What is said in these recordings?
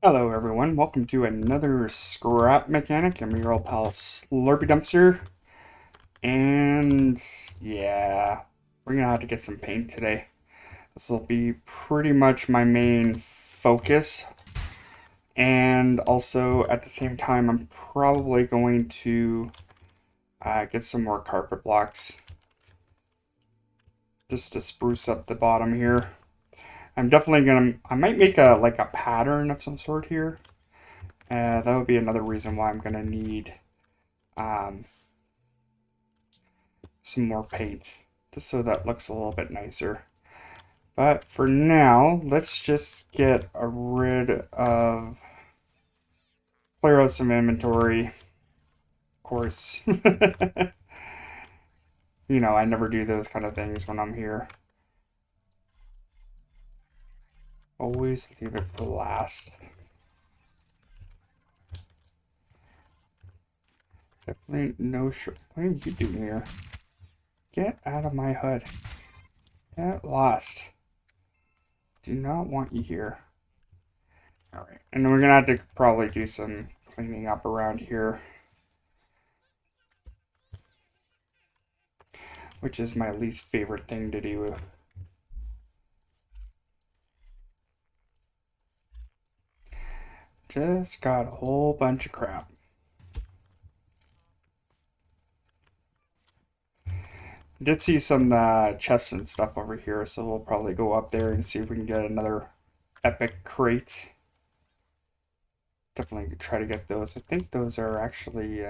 Hello everyone, welcome to another Scrap Mechanic. I'm your old pal Slurpy Dumpster. And yeah, we're gonna have to get some paint today. This will be pretty much my main focus. And also at the same time, I'm probably going to get some more carpet blocks just to spruce up the bottom here. I might make a pattern of some sort here. That would be another reason why I'm gonna need um, some more paint, just so that looks a little bit nicer. But for now, let's just get rid of, clear out some inventory. Of course, I never do those kind of things when I'm here. Always leave it for last. Definitely no short. What are you doing here? Get out of my HUD. Get lost. Do not want you here. Alright, and then we're gonna have to probably do some cleaning up around here, which is my least favorite thing to do. Just got a whole bunch of crap. Did see some chests and stuff over here, so we'll probably go up there and see if we can get another epic crate. Definitely try to get those. I think those are actually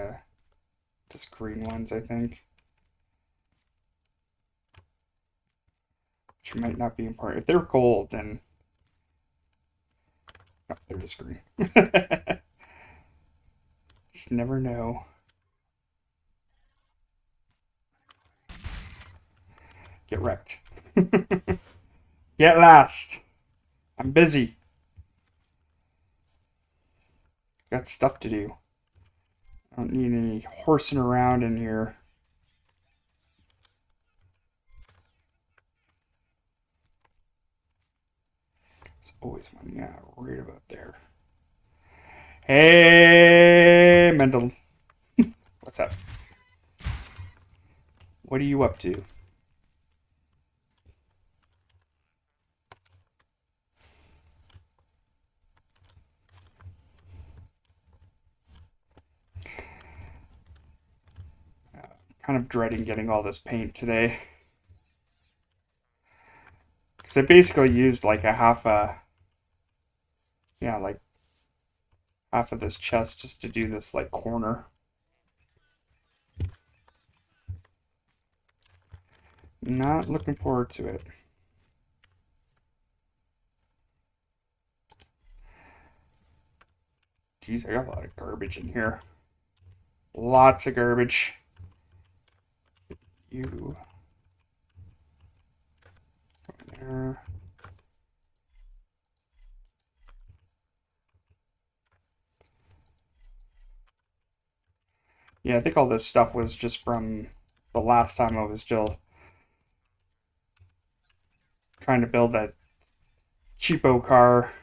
just green ones, I think. Which might not be important. If they're gold, then... No, they're just green. Just never know. Get wrecked. Get lost. I'm busy. Got stuff to do. I don't need any horsing around in here. There's always one, yeah, right about there. Hey, Mendel. What's up? What are you up to? Kind of dreading getting all this paint today. Because I basically used like like half of this chest just to do this like corner. Not looking forward to it. Jeez, I got a lot of garbage in here. Lots of garbage. You. There. Yeah, I think all this stuff was just from the last time I was still trying to build that cheapo car.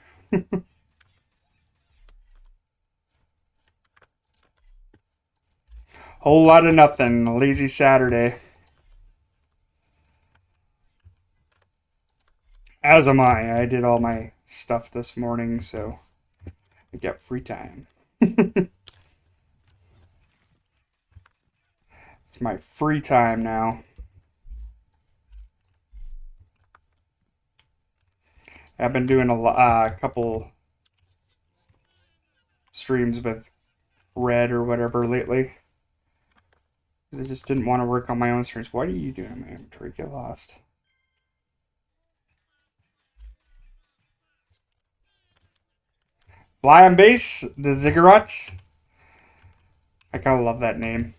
Whole lot of nothing. A lazy Saturday. As am I. I did all my stuff this morning, so I get free time. It's my free time now. I've been doing a couple streams with Red or whatever lately. I just didn't want to work on my own streams. What are you doing in my inventory? Get lost. Fly on base, the Ziggurats. I kind of love that name.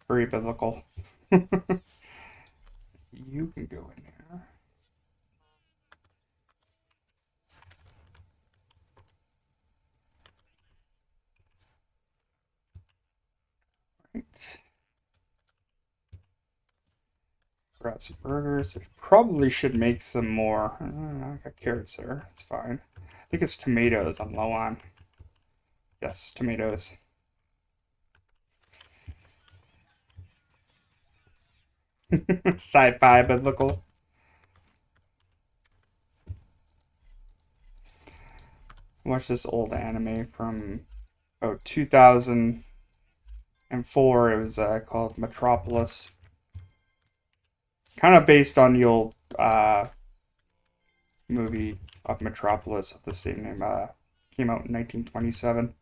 Very biblical. You can go in there. Right. Grab some burgers. I probably should make some more. I got carrots there. It's fine. think it's tomatoes I'm low on. Yes, tomatoes. Sci-fi, biblical. Watch this old anime from 2004. It was called Metropolis. Kind of based on the old movie of Metropolis of the same name. Came out in 1927.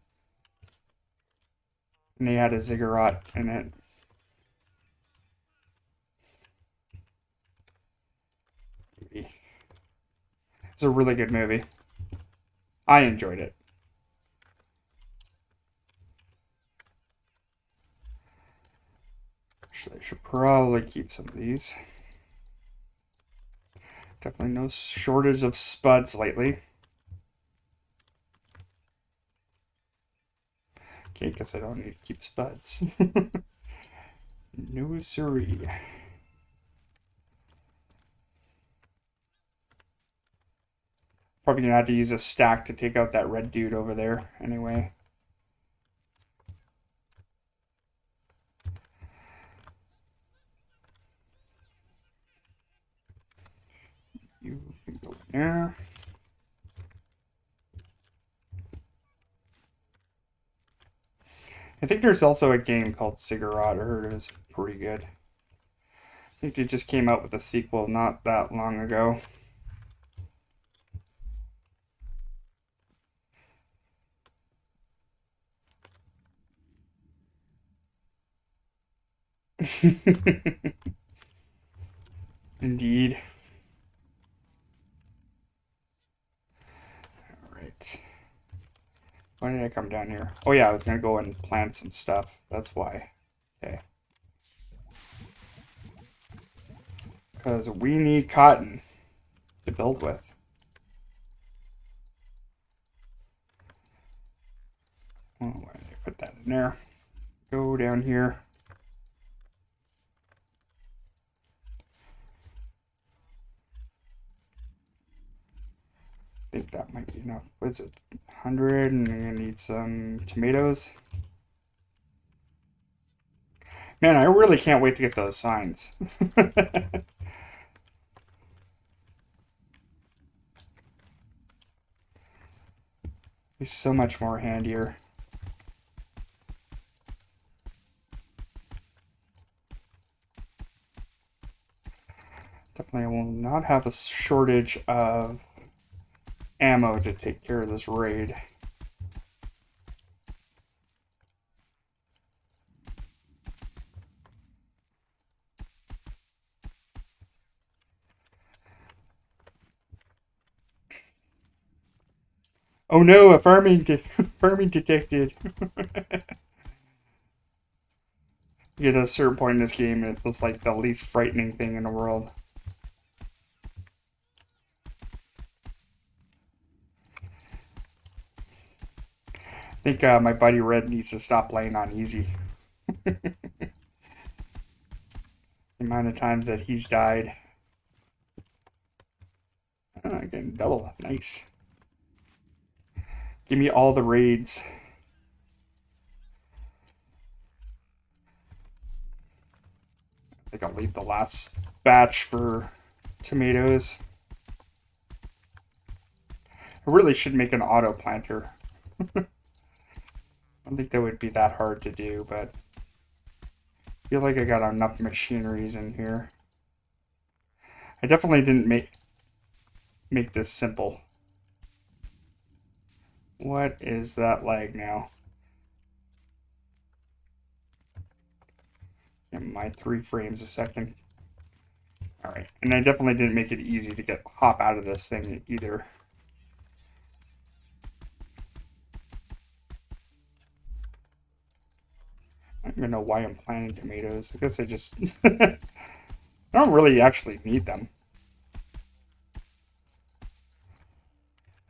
And they had a ziggurat in it. It's a really good movie. I enjoyed it. Actually, I should probably keep some of these. Definitely no shortage of spuds lately. Okay, guess I don't need to keep spuds. No siree. Probably gonna have to use a stack to take out that red dude over there anyway. You can go there. I think there's also a game called Ziggurat. I heard it was pretty good. I think they just came out with a sequel not that long ago. Indeed. Alright. Why did I come down here? Oh yeah, I was gonna go and plant some stuff. That's why. Okay. Because we need cotton to build with. Oh, why did I put that in there? Go down here. I think that might be enough. What's it? 100, and I'm gonna need some tomatoes. Man, I really can't wait to get those signs. It's so much more handier. Definitely, I will not have a shortage of ammo to take care of this raid. Oh no, a farming detected. You get to a certain point in this game, it was like the least frightening thing in the world. I think my buddy Red needs to stop playing on easy. The amount of times that he's died. Getting double. Nice. Give me all the raids. I think I'll leave the last batch for tomatoes. I really should make an auto planter. I don't think that would be that hard to do, but I feel like I got enough machineries in here. I definitely didn't make this simple. What is that lag now? My 3 frames a second. Alright, and I definitely didn't make it easy to hop out of this thing either. I don't even know why I'm planting tomatoes. I guess I just... I don't really actually need them.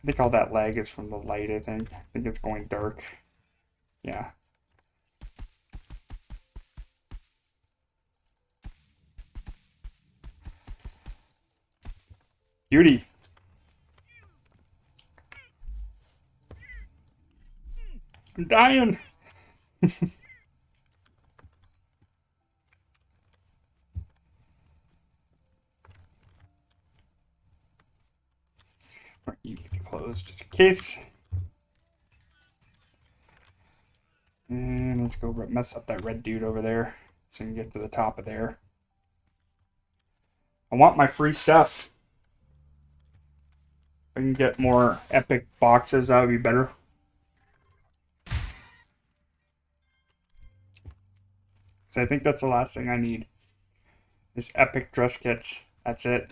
I think all that lag is from the light, I think. I think it's going dark. Yeah. Beauty. I'm dying. You need to close just in case. And let's go mess up that red dude over there so we can get to the top of there. I want my free stuff. If I can get more epic boxes, that would be better. So I think that's the last thing I need. Is epic dress kits. That's it.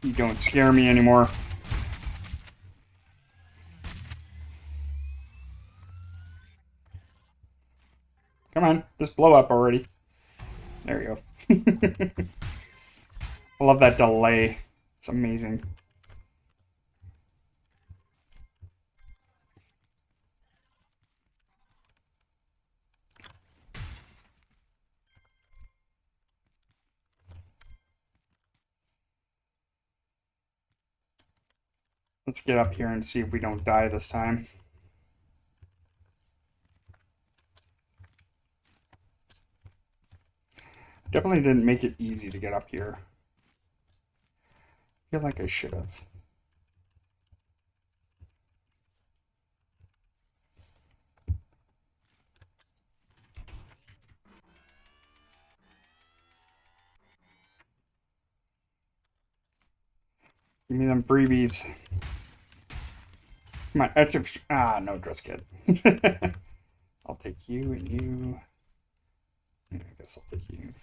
You don't scare me anymore. Come on, just blow up already. There you go. I love that delay. It's amazing. Let's get up here and see if we don't die this time. Definitely didn't make it easy to get up here. I feel like I should have. Give me them freebies. Come on, no dress kit. I'll take you and you. I guess I'll take you.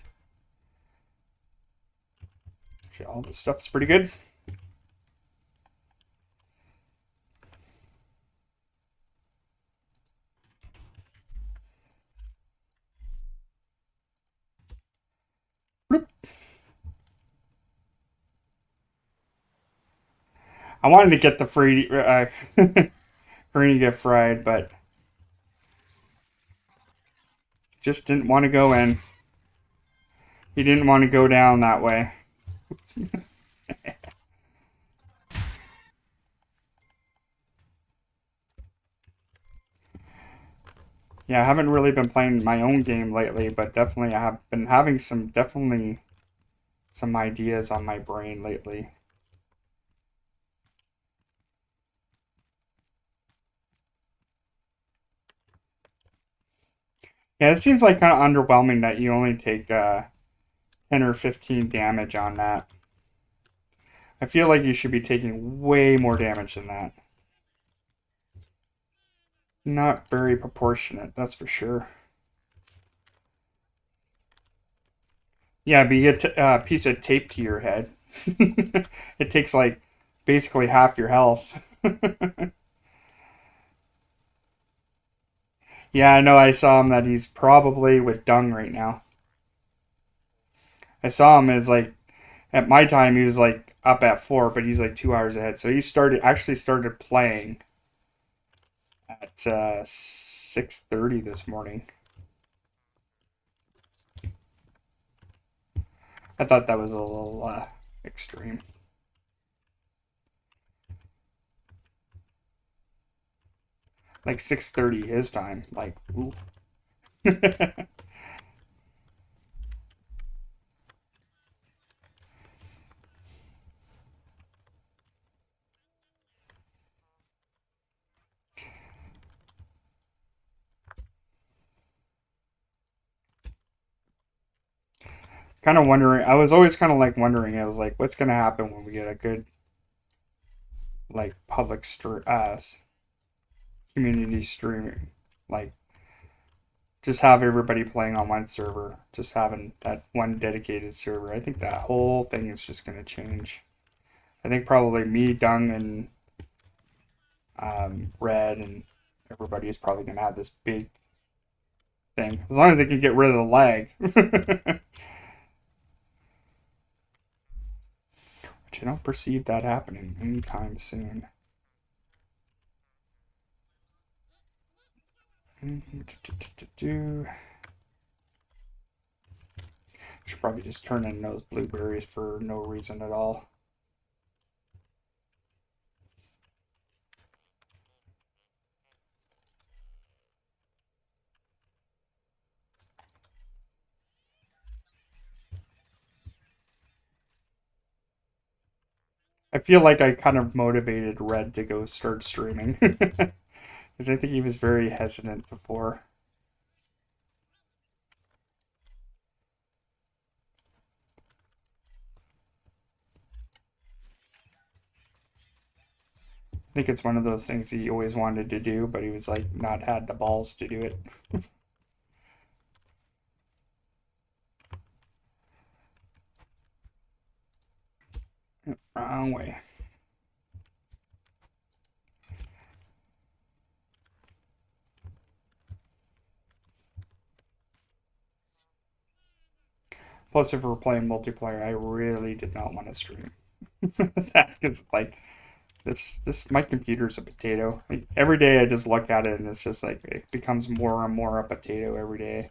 Actually, all this stuff's pretty good. Bloop. I wanted to get the free Granny get fried, but just didn't want to go in. He didn't want to go down that way. Yeah, I haven't really been playing my own game lately, but definitely I have been having some ideas on my brain lately. Yeah, it seems like kind of underwhelming that you only take 10 or 15 damage on that. I feel like you should be taking way more damage than that. Not very proportionate, that's for sure. Yeah, but you get a piece of tape to your head. It takes like basically half your health. Yeah, I know. I saw him that he's probably with Dung right now. I saw him as like at my time he was like up at 4, but he's like 2 hours ahead. So he actually started playing at 6:30 this morning. I thought that was a little extreme. Like 6:30 his time. Like, ooh. Kind of wondering. I was always kind of like wondering. I was like, what's gonna happen when we get a good like community streaming? Like, just have everybody playing on one server. Just having that one dedicated server. I think that whole thing is just gonna change. I think probably me, Dung, and Red, and everybody is probably gonna have this big thing. As long as they can get rid of the lag. Which I don't perceive that happening anytime soon. Should probably just turn in those blueberries for no reason at all. I feel like I kind of motivated Red to go start streaming. Because I think he was very hesitant before. I think it's one of those things he always wanted to do, but he was like not had the balls to do it. Wrong way. Plus, if we're playing multiplayer, I really did not want to stream. Because like this my computer's a potato. Like, every day I just look at it and it's just like it becomes more and more a potato every day.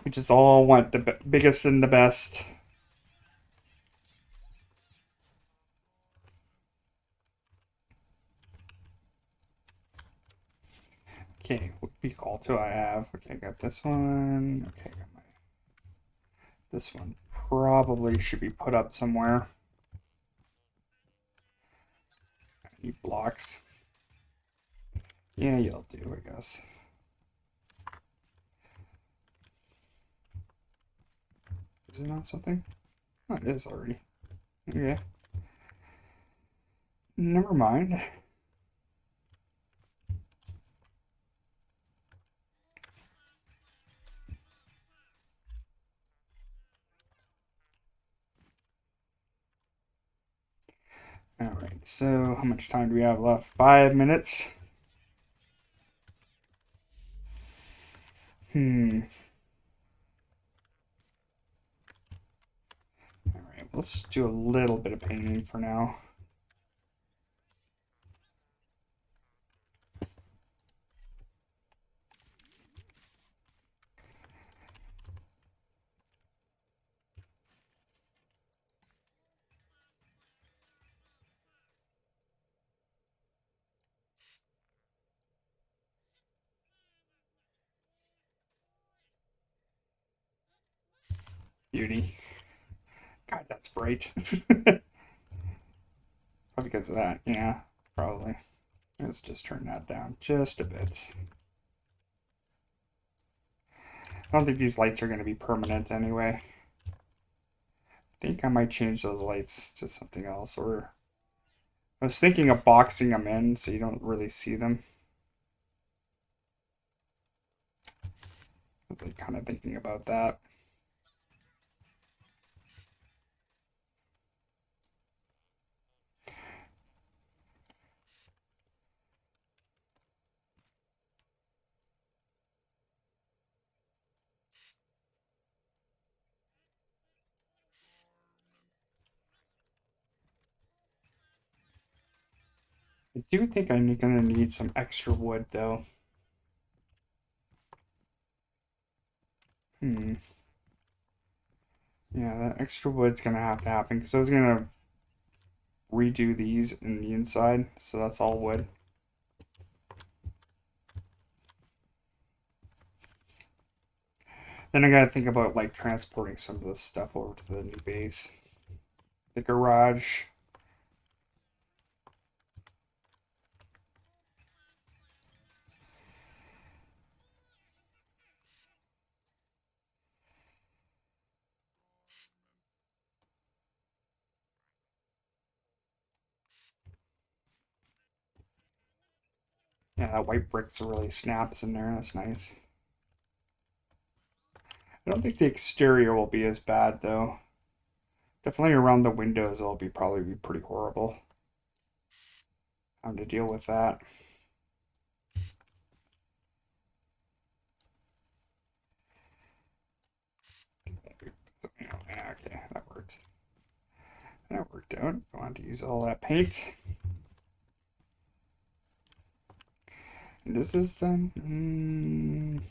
We just all want the biggest and the best. Okay, what vehicle do I have? Okay, I got this one. Okay, I got my this one. Probably should be put up somewhere. I need blocks. Yeah, you'll do, I guess. Is it not something? Oh, it is already. Okay. Never mind. Alright, so how much time do we have left? 5 minutes. Alright, let's just do a little bit of painting for now. Beauty. God, that's bright. Probably because of that. Yeah, probably. Let's just turn that down just a bit. I don't think these lights are going to be permanent anyway. I think I might change those lights to something else, or I was thinking of boxing them in so you don't really see them. I was like kind of thinking about that. I do think I'm gonna need some extra wood though. Hmm. Yeah, that extra wood's gonna have to happen because I was gonna redo these in the inside, so that's all wood. Then I gotta think about like transporting some of this stuff over to the new base. The garage. Yeah, that white bricks really snaps in there. That's nice. I don't think the exterior will be as bad though. Definitely around the windows it'll be probably be pretty horrible. Having to deal with that. Yeah, okay, that worked. That worked out. I want to use all that paint. This is done.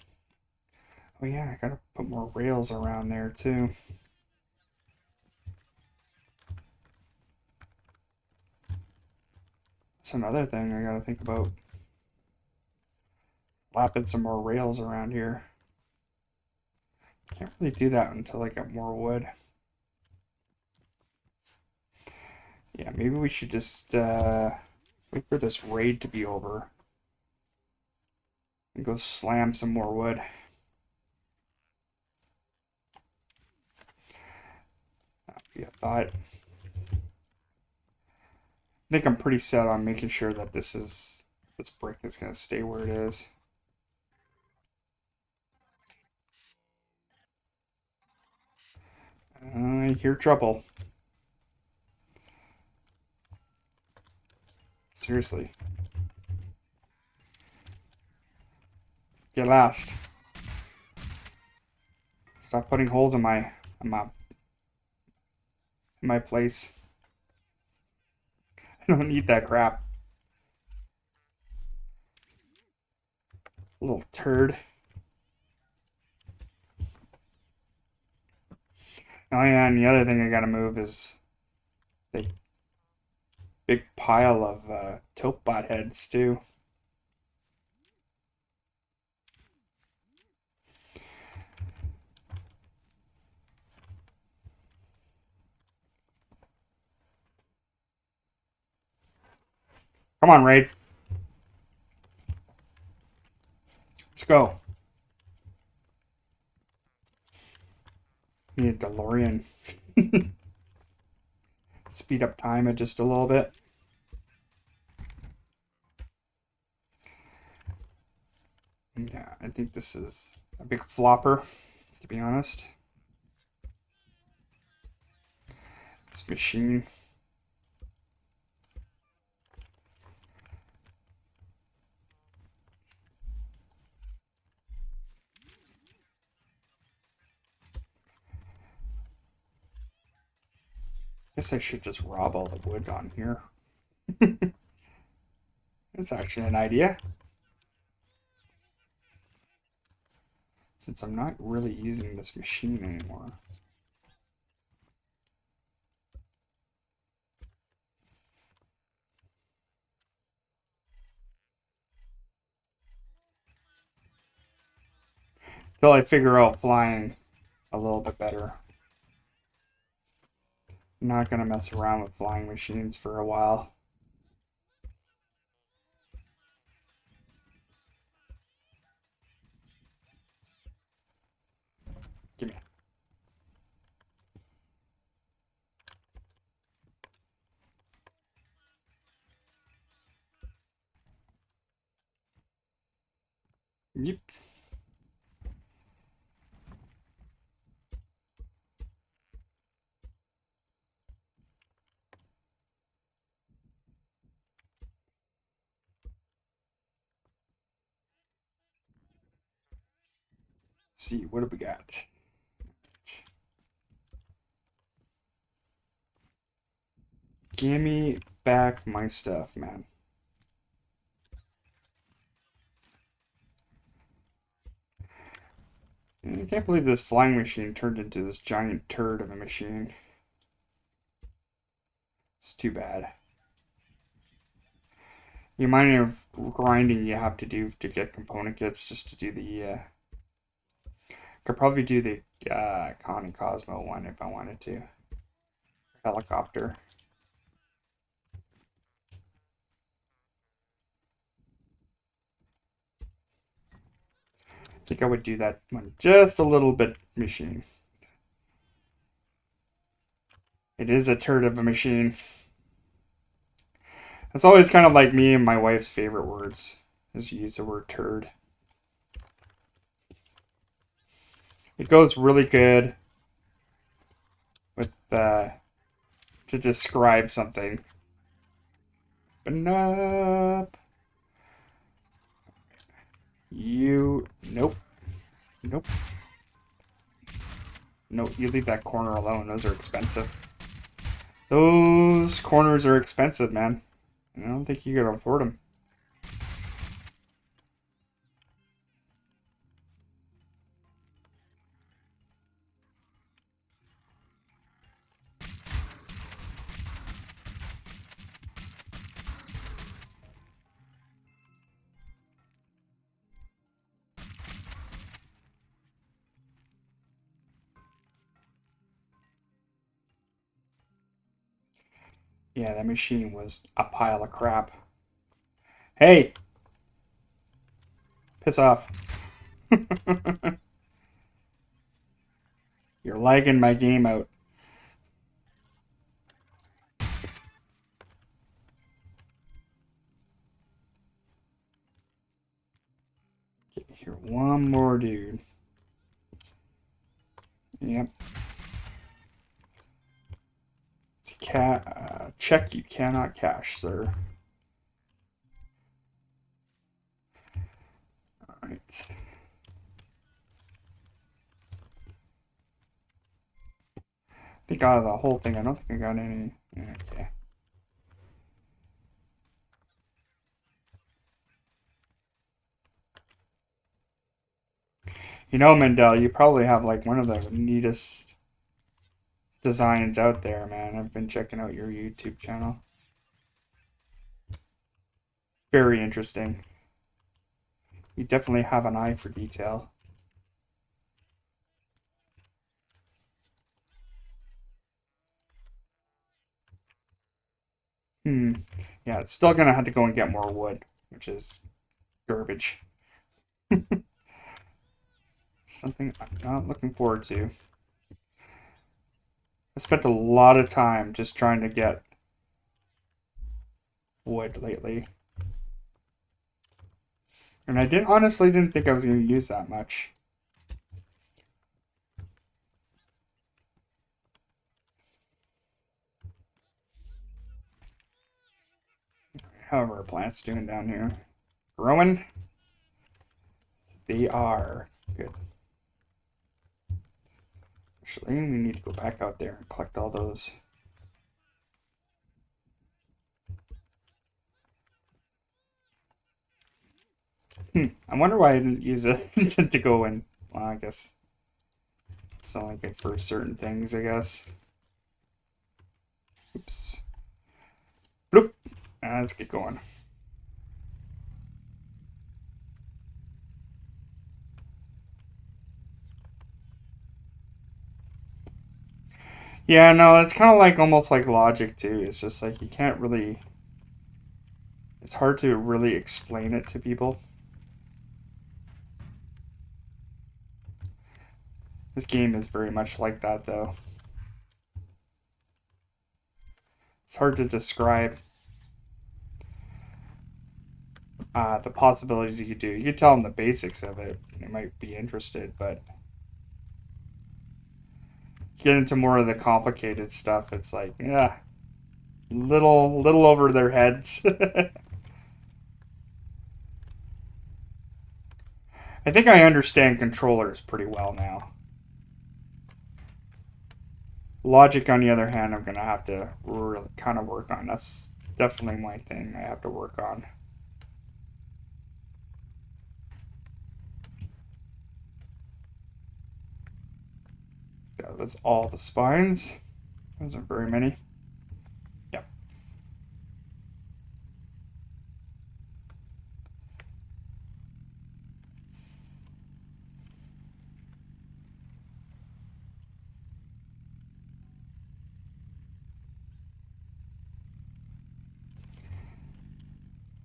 Oh yeah, I gotta put more rails around there too. That's another thing I gotta think about. Slapping some more rails around here. Can't really do that until I get more wood. Yeah, maybe we should just wait for this raid to be over and go slam some more wood. Yeah, thought. I think I'm pretty set on making sure that this brick is gonna stay where it is. I hear trouble. Seriously. Get last. Stop putting holes in my place. I don't need that crap. Little turd. Oh yeah, and the other thing I gotta move is the big pile of taupe bot heads too. Come on, Raid. Let's go. Need a DeLorean. Speed up time it just a little bit. Yeah, I think this is a big flopper, to be honest. This machine. Guess I should just rob all the wood on here. That's actually an idea. Since I'm not really using this machine anymore. Till I figure out flying a little bit better. I'm not gonna mess around with flying machines for a while. Give me. Yep. Let's see, what do we got? Give me back my stuff, man. I can't believe this flying machine turned into this giant turd of a machine. It's too bad. The amount of grinding you have to do to get component kits just to do the could probably do the Con and Cosmo one if I wanted to. Helicopter. I think I would do that one just a little bit machine. It is a turd of a machine. That's always kind of like me and my wife's favorite words, is to use the word turd. It goes really good with to describe something. Open up. You nope. Nope. Nope, you leave that corner alone. Those are expensive. Those corners are expensive, man. I don't think you can afford them. Yeah, that machine was a pile of crap. Hey! Piss off. You're lagging my game out. Get here one more dude. Yep. Check you cannot cash, sir. Alright. I think out of the whole thing, I don't think I got any. Okay. You know, Mendel, you probably have like one of the neatest designs out there, man. I've been checking out your YouTube channel. Very interesting. You definitely have an eye for detail. Yeah, it's still gonna have to go and get more wood, which is garbage. Something I'm not looking forward to. I spent a lot of time just trying to get wood lately. And I honestly didn't think I was going to use that much. However, our plants doing down here? Growing? They are. Good. Actually, we need to go back out there and collect all those. I wonder why I didn't use it to go in. Well, I guess it's only good for certain things, I guess. Oops. Bloop. Let's get going. Yeah, no, it's kind of like almost like logic too. It's just like you can't really. It's hard to really explain it to people. This game is very much like that, though. It's hard to describe the possibilities you could do. You could tell them the basics of it. They might be interested, but get into more of the complicated stuff. It's like, yeah, little over their heads. I think I understand controllers pretty well now. Logic, on the other hand, I'm gonna have to really kind of work on. That's definitely my thing. I have to work on. Yeah, that's all the spines. Those aren't very many. Yep.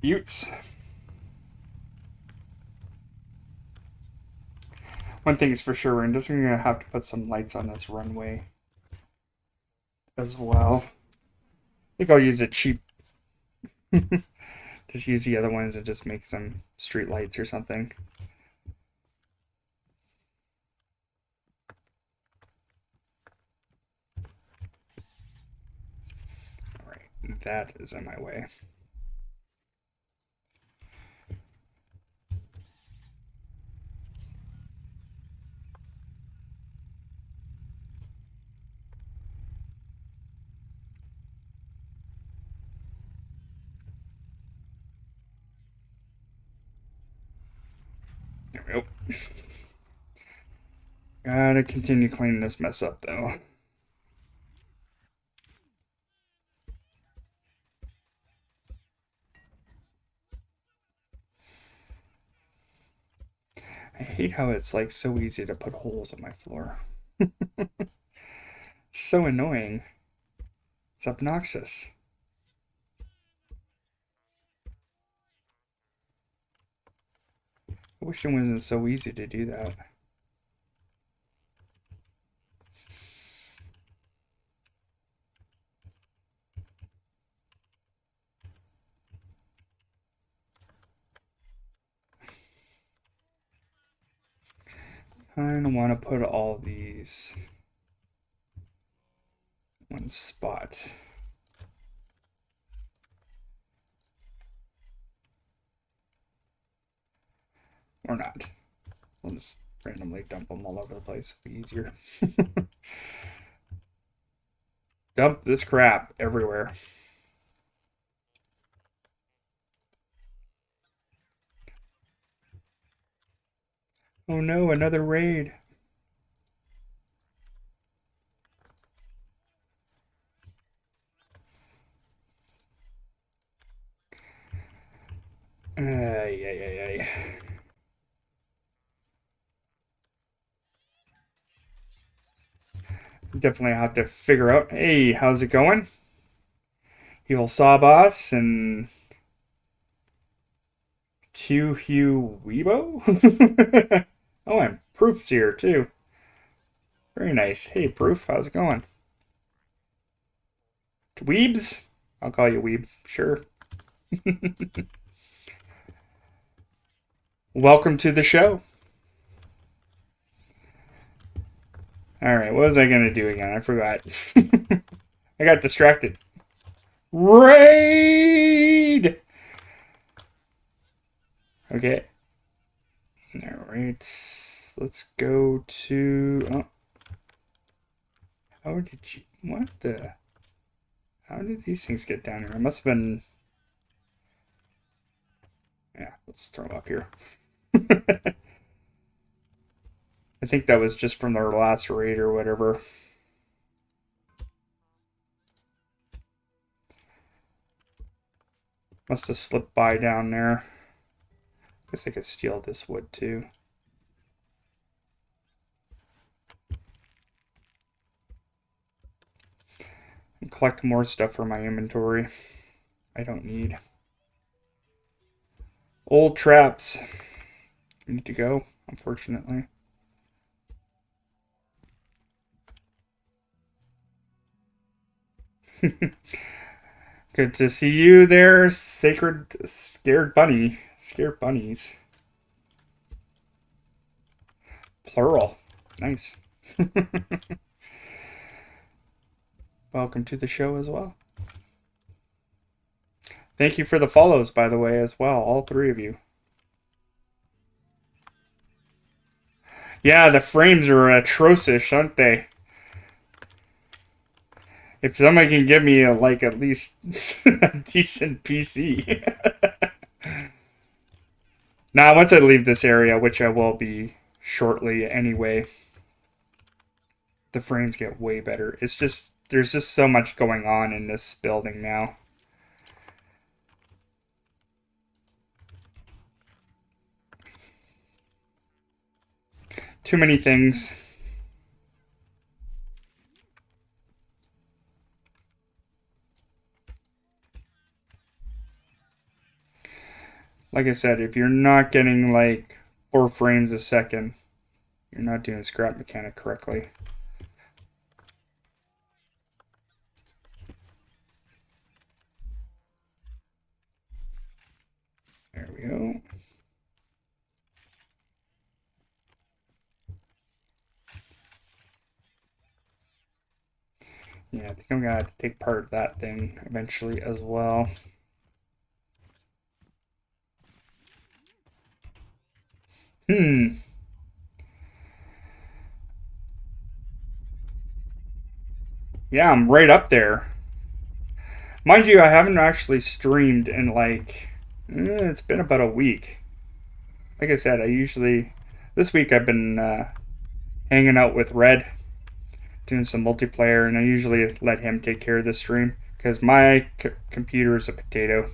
Buttes. One thing is for sure, we're just gonna have to put some lights on this runway as well. I think I'll use a cheap. Just use the other ones and just make some street lights or something. Alright, that is in my way. There we go. Gotta continue cleaning this mess up though. I hate how it's like so easy to put holes in my floor. It's so annoying. It's obnoxious. I wish it wasn't so easy to do that. I don't want to put all these in one spot. Or not. We'll just randomly dump them all over the place. It'll be easier. Dump this crap everywhere. Oh no, another raid. Ay, ay, ay, ay. Definitely have to figure out, hey, how's it going? Evil Sawboss and Two Hugh Weebo? Oh, and Proof's here too. Very nice. Hey, Proof, how's it going? Weebs? I'll call you Weeb, sure. Welcome to the show. Alright, what was I gonna do again? I forgot. I got distracted. Raid! Okay. Alright. Let's go to... Oh. How did you... What the... How did these things get down here? It must have been... Yeah, let's throw them up here. I think that was just from their last raid or whatever. Must have slipped by down there. Guess I could steal this wood too. And collect more stuff for my inventory. I don't need. Old traps. Need to go, unfortunately. Good to see you there, sacred scared bunny. Scared bunnies. Plural. Nice. Welcome to the show as well. Thank you for the follows, by the way, as well. All three of you. Yeah, the frames are atrocious, aren't they? If somebody can give me like at least a decent PC. Now, once I leave this area, which I will be shortly anyway, the frames get way better. It's just, there's just so much going on in this building now. Too many things. Like I said, if you're not getting like 4 frames a second, you're not doing scrap mechanic correctly. There we go. Yeah, I think I'm gonna have to take part of that thing eventually as well. Yeah, I'm right up there. Mind you, I haven't actually streamed in like, it's been about a week. Like I said, I usually, this week I've been hanging out with Red, doing some multiplayer, and I usually let him take care of the stream because my computer is a potato.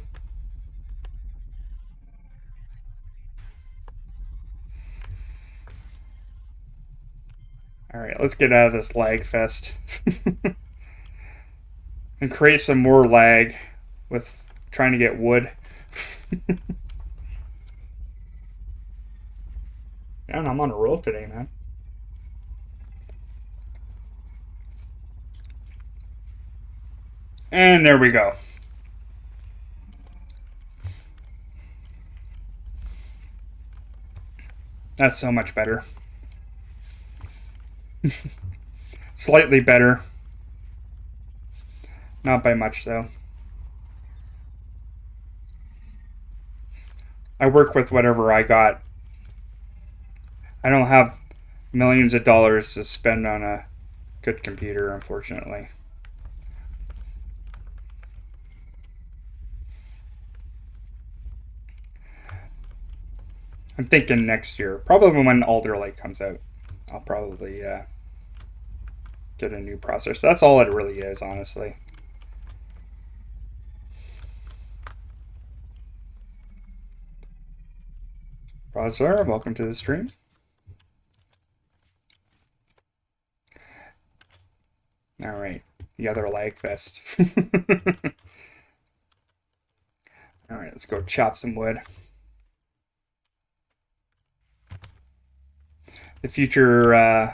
Alright, let's get out of this lag fest. And create some more lag with trying to get wood. And I'm on a roll today, man. And there we go. That's so much better. Slightly better. Not by much, though. I work with whatever I got. I don't have millions of dollars to spend on a good computer, unfortunately. I'm thinking next year, probably when Alder Lake comes out, I'll probably get a new processor. That's all it really is, honestly. Processor, welcome to the stream. All right, the other lag fest. All right, let's go chop some wood. The future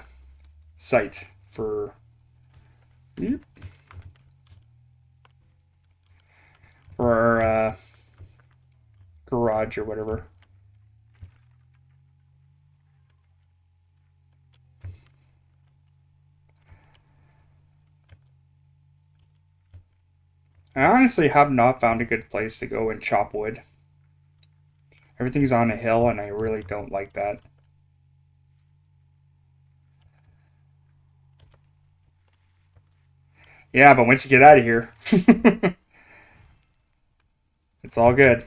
site for our garage or whatever. I honestly have not found a good place to go and chop wood. Everything's on a hill, and I really don't like that. Yeah, but once you get out of here, it's all good.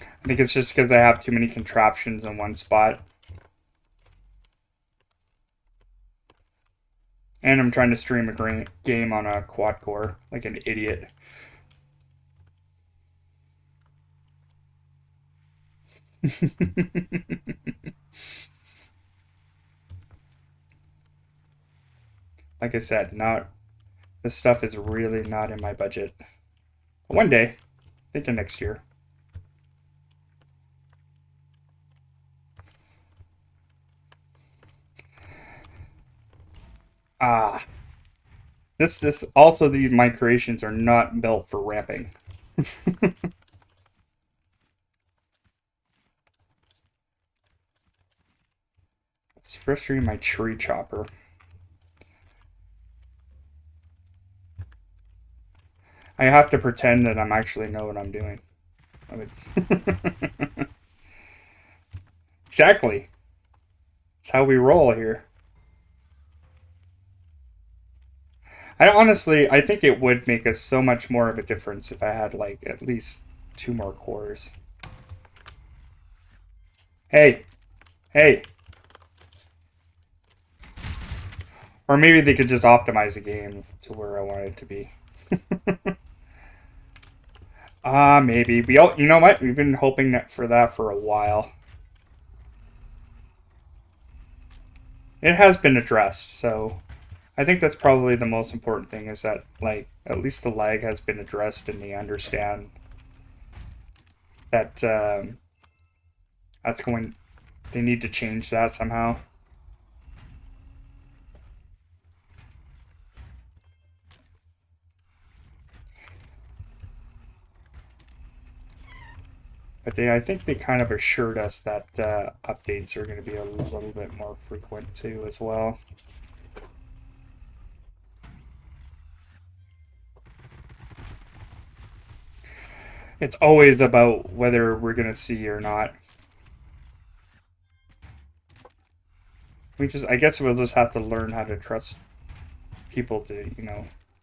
I think it's just because I have too many contraptions in one spot. And I'm trying to stream a game on a quad core like an idiot. Like I said, this stuff is really not in my budget. But one day, thinking next year. This also, these my creations are not built for ramping. It's frustrating my tree chopper. I have to pretend that I'm actually know what I'm doing. Exactly. It's how we roll here. I think it would make us so much more of a difference if I had like at least 2 more cores. Hey, hey. Or maybe they could just optimize the game to where I want it to be. Maybe. You know what? We've been hoping for that for a while. It has been addressed, so I think that's probably the most important thing is that, like, at least the lag has been addressed and they understand that they need to change that somehow. But I think they kind of assured us that updates are going to be a little bit more frequent too as well. It's always about whether we're going to see or not. I guess we'll just have to learn how to trust people to,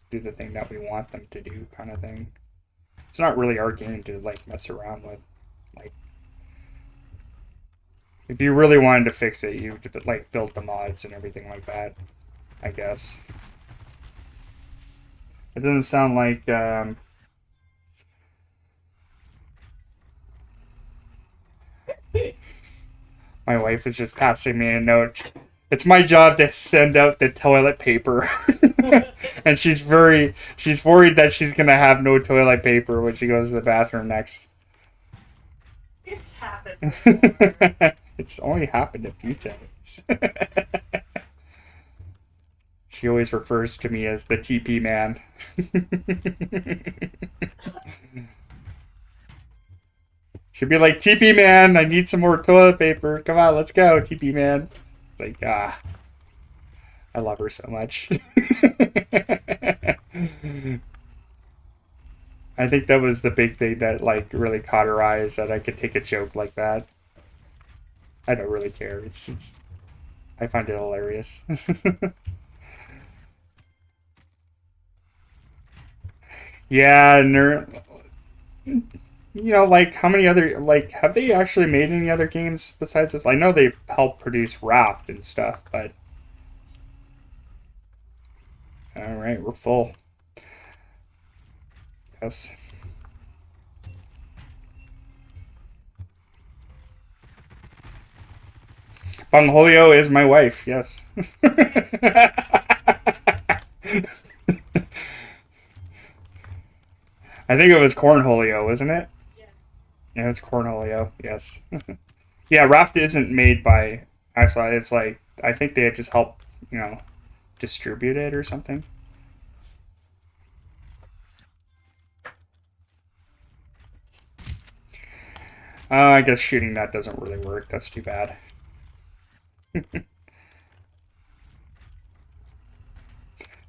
do the thing that we want them to do, kind of thing. It's not really our game to, like, mess around with. Like, if you really wanted to fix it, you would, like, build the mods and everything like that, I guess. It doesn't sound like, my wife is just passing me a note. It's my job to send out the toilet paper. And she's worried that she's going to have no toilet paper when she goes to the bathroom next. It's happened before. It's only happened a few times. She always refers to me as the TP man. She'd be like, TP man, I need some more toilet paper. Come on, let's go, TP man. It's like, I love her so much. I think that was the big thing that like really caught her eye is that I could take a joke like that. I don't really care. It's I find it hilarious. Yeah, like how many other like have they actually made any other games besides this? I know they helped produce Raft and stuff, but all right, we're full. Yes. Bangholio is my wife, yes. I think it was Cornholio, wasn't it? Yeah. Yeah, it's Cornholio, yes. Yeah, Raft isn't made by actually it's like I think they just help, distribute it or something. I guess shooting that doesn't really work. That's too bad.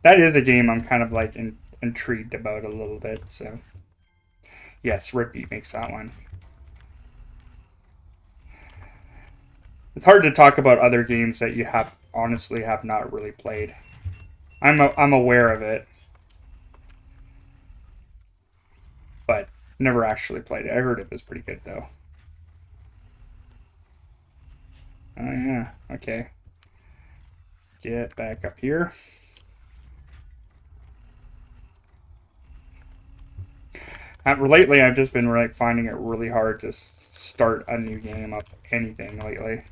That is a game I'm kind of like intrigued about a little bit. So yes, Ripbeat makes that one. It's hard to talk about other games that you have honestly have not really played. I'm aware of it, but never actually played it. I heard it was pretty good though. Oh yeah, okay. Get back up here. Lately, I've just been like finding it really hard to start a new game of anything lately.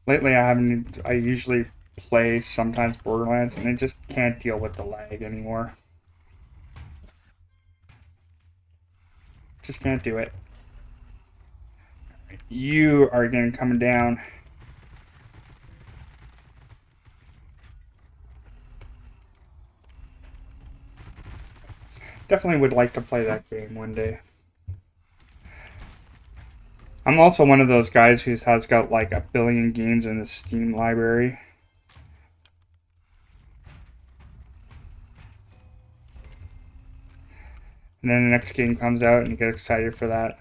Lately, I haven't. I usually play sometimes Borderlands, and I just can't deal with the lag anymore. Just can't do it. You are again coming down. Definitely would like to play that game one day. I'm also one of those guys who has got like a billion games in his Steam library. And then the next game comes out and you get excited for that.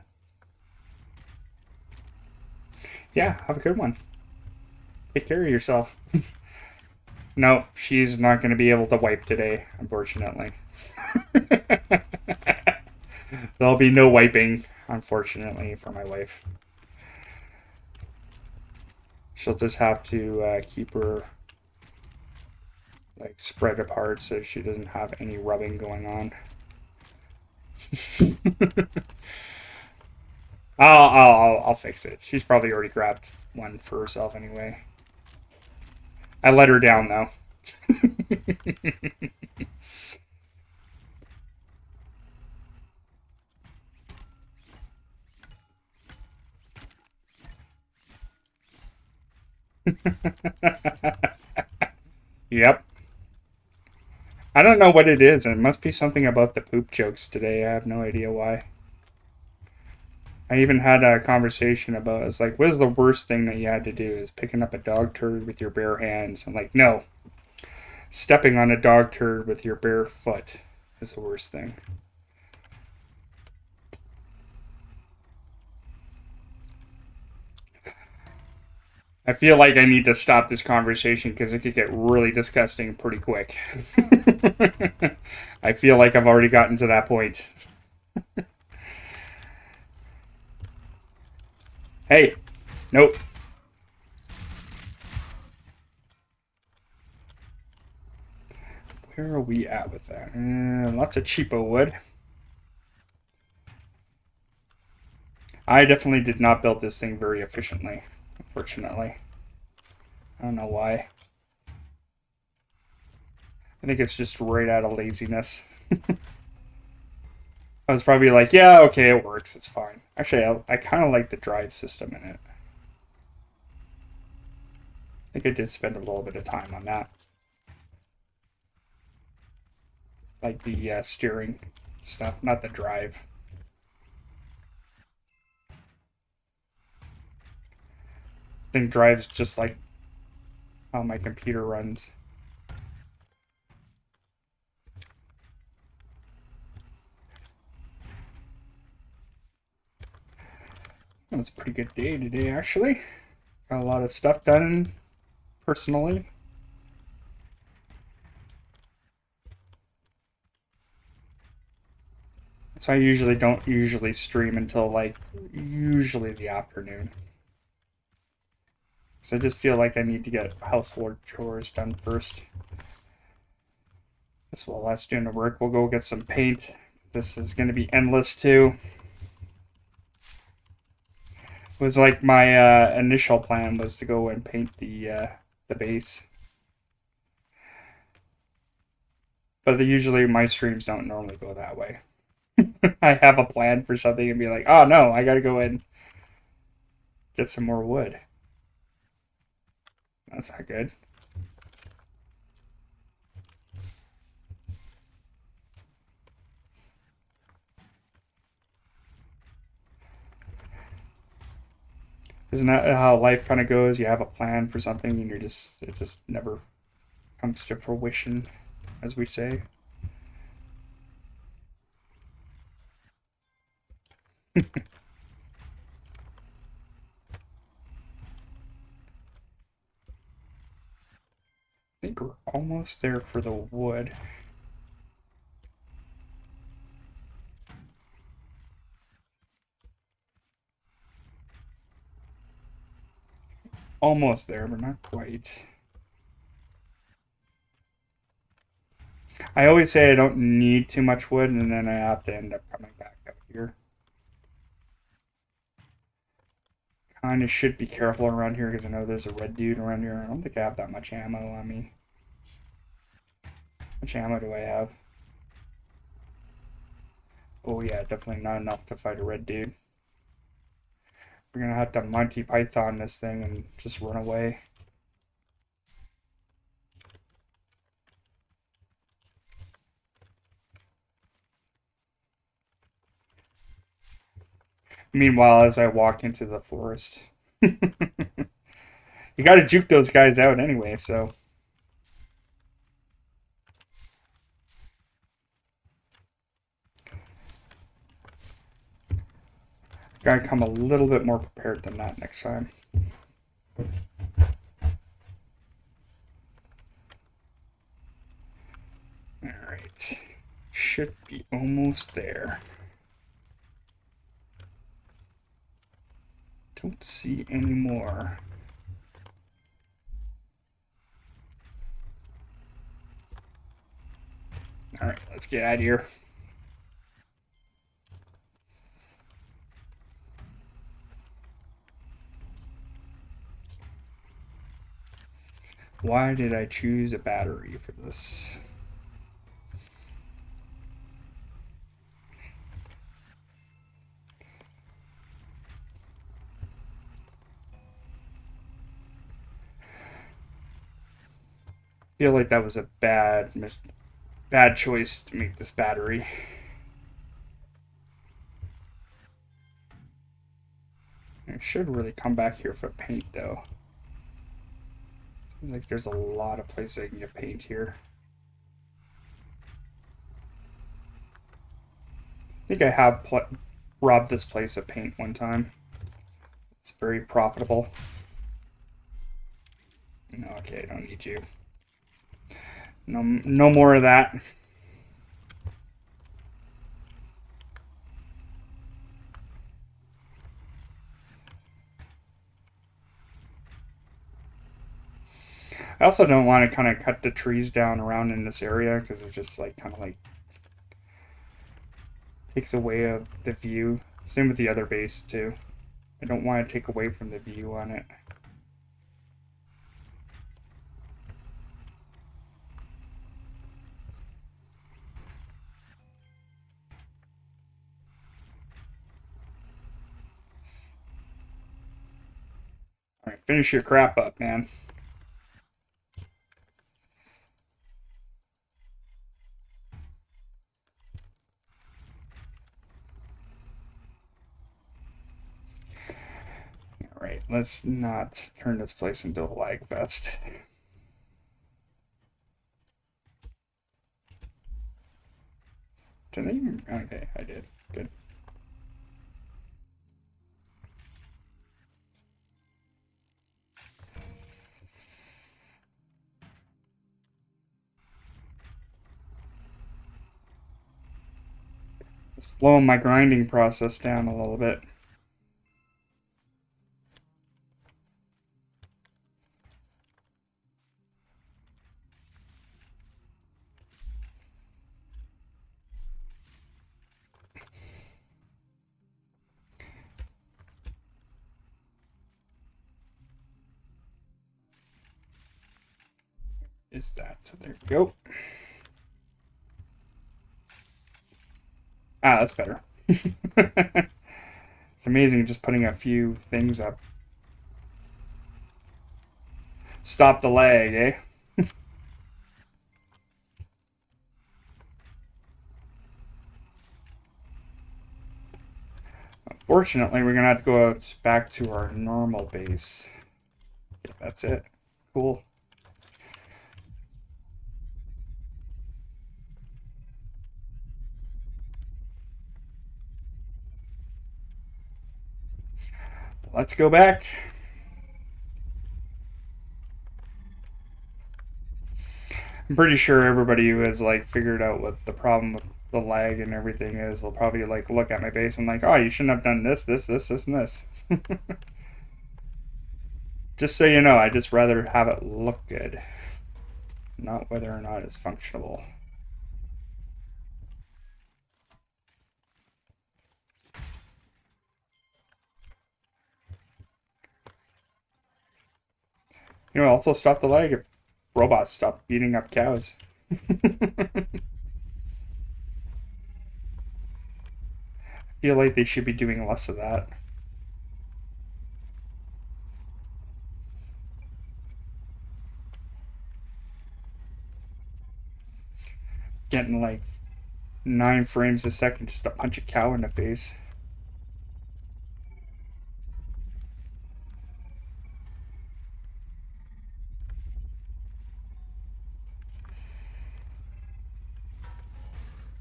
Yeah, have a good one. Take care of yourself. No, she's not going to be able to wipe today, unfortunately. There'll be no wiping, unfortunately, for my wife. She'll just have to keep her like spread apart so she doesn't have any rubbing going on. I'll fix it. She's probably already grabbed one for herself anyway. I let her down though. Yep. I don't know what it is. It must be something about the poop jokes today. I have no idea why. I even had a conversation about it's like, what is the worst thing that you had to do? Is picking up a dog turd with your bare hands. I'm like, no. Stepping on a dog turd with your bare foot is the worst thing. I feel like I need to stop this conversation because it could get really disgusting pretty quick. I feel like I've already gotten to that point. Hey, nope. Where are we at with that? Lots of cheapo wood. I definitely did not build this thing very efficiently, unfortunately. I don't know why. I think it's just right out of laziness. I was probably like, yeah, okay, it works, it's fine. Actually, I kind of like the drive system in it. I think I did spend a little bit of time on that. Like the steering stuff, not the drive. I think drive's just like how my computer runs. It was a pretty good day today, actually. Got a lot of stuff done personally. So I usually don't usually stream until like usually the afternoon. So I just feel like I need to get household chores done first. This while that's doing the work, we'll go get some paint. This is going to be endless too. It was like my initial plan was to go and paint the base. But usually my streams don't normally go that way. I have a plan for something and be like, oh no, I gotta go and get some more wood. That's not good. Isn't that how life kind of goes? You have a plan for something and it just never comes to fruition, as we say. I think we're almost there for the wood. Almost there, but not quite. I always say I don't need too much wood, and then I have to end up coming back out here. Kind of should be careful around here because I know there's a red dude around here. I don't think I have that much ammo on me. How much ammo do I have? Oh yeah, definitely not enough to fight a red dude. We're gonna have to Monty Python this thing and just run away. Meanwhile, as I walk into the forest. You gotta juke those guys out anyway, so. Gotta come a little bit more prepared than that next time. Alright. Should be almost there. Don't see any more. Alright, let's get out of here. Why did I choose a battery for this? I feel like that was a bad choice to make this battery. I should really come back here for paint though. Seems like there's a lot of places I can get paint here. I think I have robbed this place of paint one time. It's very profitable. No, okay, I don't need you. No more of that. I also don't want to kind of cut the trees down around in this area because it just like kind of like takes away of the view. Same with the other base too. I don't want to take away from the view on it. Alright, finish your crap up, man. Alright, let's not turn this place into a lag fest. Did I even... Okay, I did. Good. Slowing my grinding process down a little bit. Is that? So there we go. Ah, that's better. It's amazing just putting a few things up. Stop the lag, eh? Unfortunately, we're gonna have to go out back to our normal base. Yeah, that's it. Cool. Let's go back. I'm pretty sure everybody who has like figured out what the problem with the lag and everything is will probably like look at my base and like, oh, you shouldn't have done this, this, this, this, and this. Just so you know, I just rather have it look good, not whether or not it's functional. You know, also stop the lag if robots stop beating up cows. Feel like they should be doing less of that. Getting like 9 frames a second just to punch a cow in the face.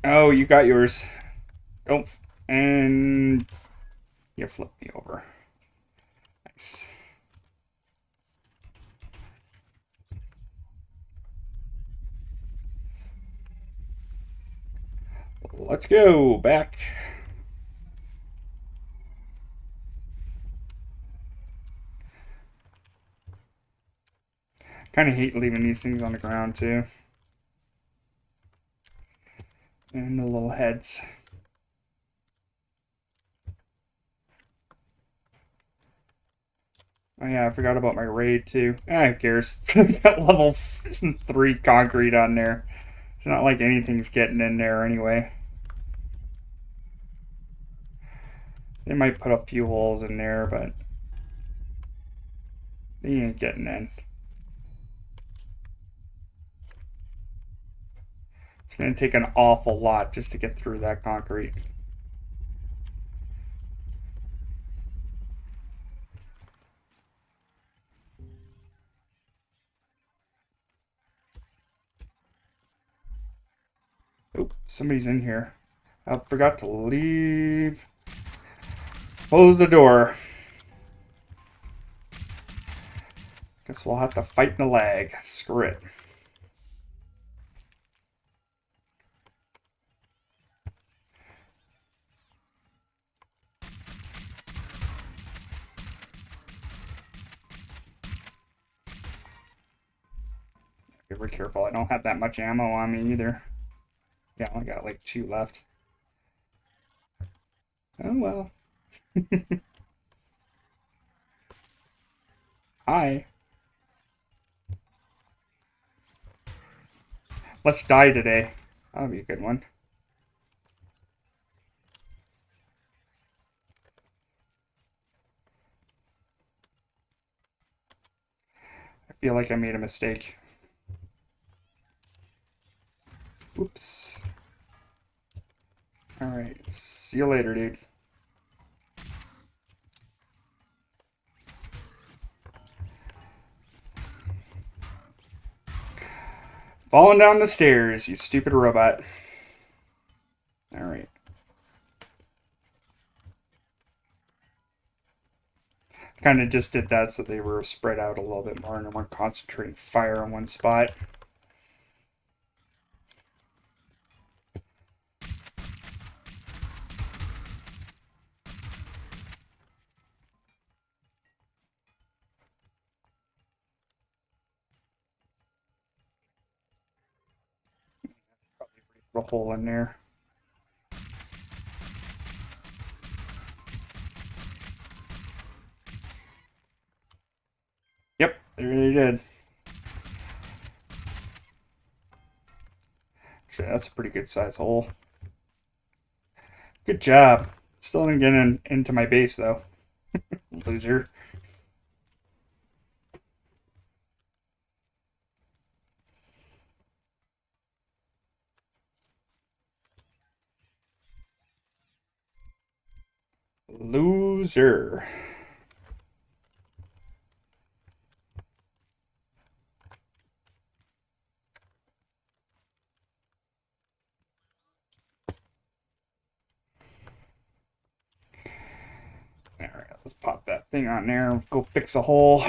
Oh, you got yours. Don't. And you flip me over. Nice. Let's go back. Kind of hate leaving these things on the ground too. And the little heads. Oh yeah, I forgot about my raid too. Who cares? Got level 3 concrete on there. It's not like anything's getting in there anyway. They might put a few holes in there, but they ain't getting in. It's going to take an awful lot just to get through that concrete. Oh, somebody's in here. I forgot to leave. Close the door. Guess we'll have to fight in the lag. Screw it. Be very careful. I don't have that much ammo on me either. Yeah, I only got like 2 left. Oh well. Hi. Let's die today. That'll be a good one. feel like I made a mistake. Oops. Alright, see you later, dude. Falling down the stairs, you stupid robot. Alright. Kind of just did that so they were spread out a little bit more and weren't concentrating fire in one spot. Probably put a hole in there. Yep, they really did. Actually, that's a pretty good size hole. Good job. Still didn't get into my base, though. Loser. Loser. Alright, let's pop that thing on there and go fix a hole.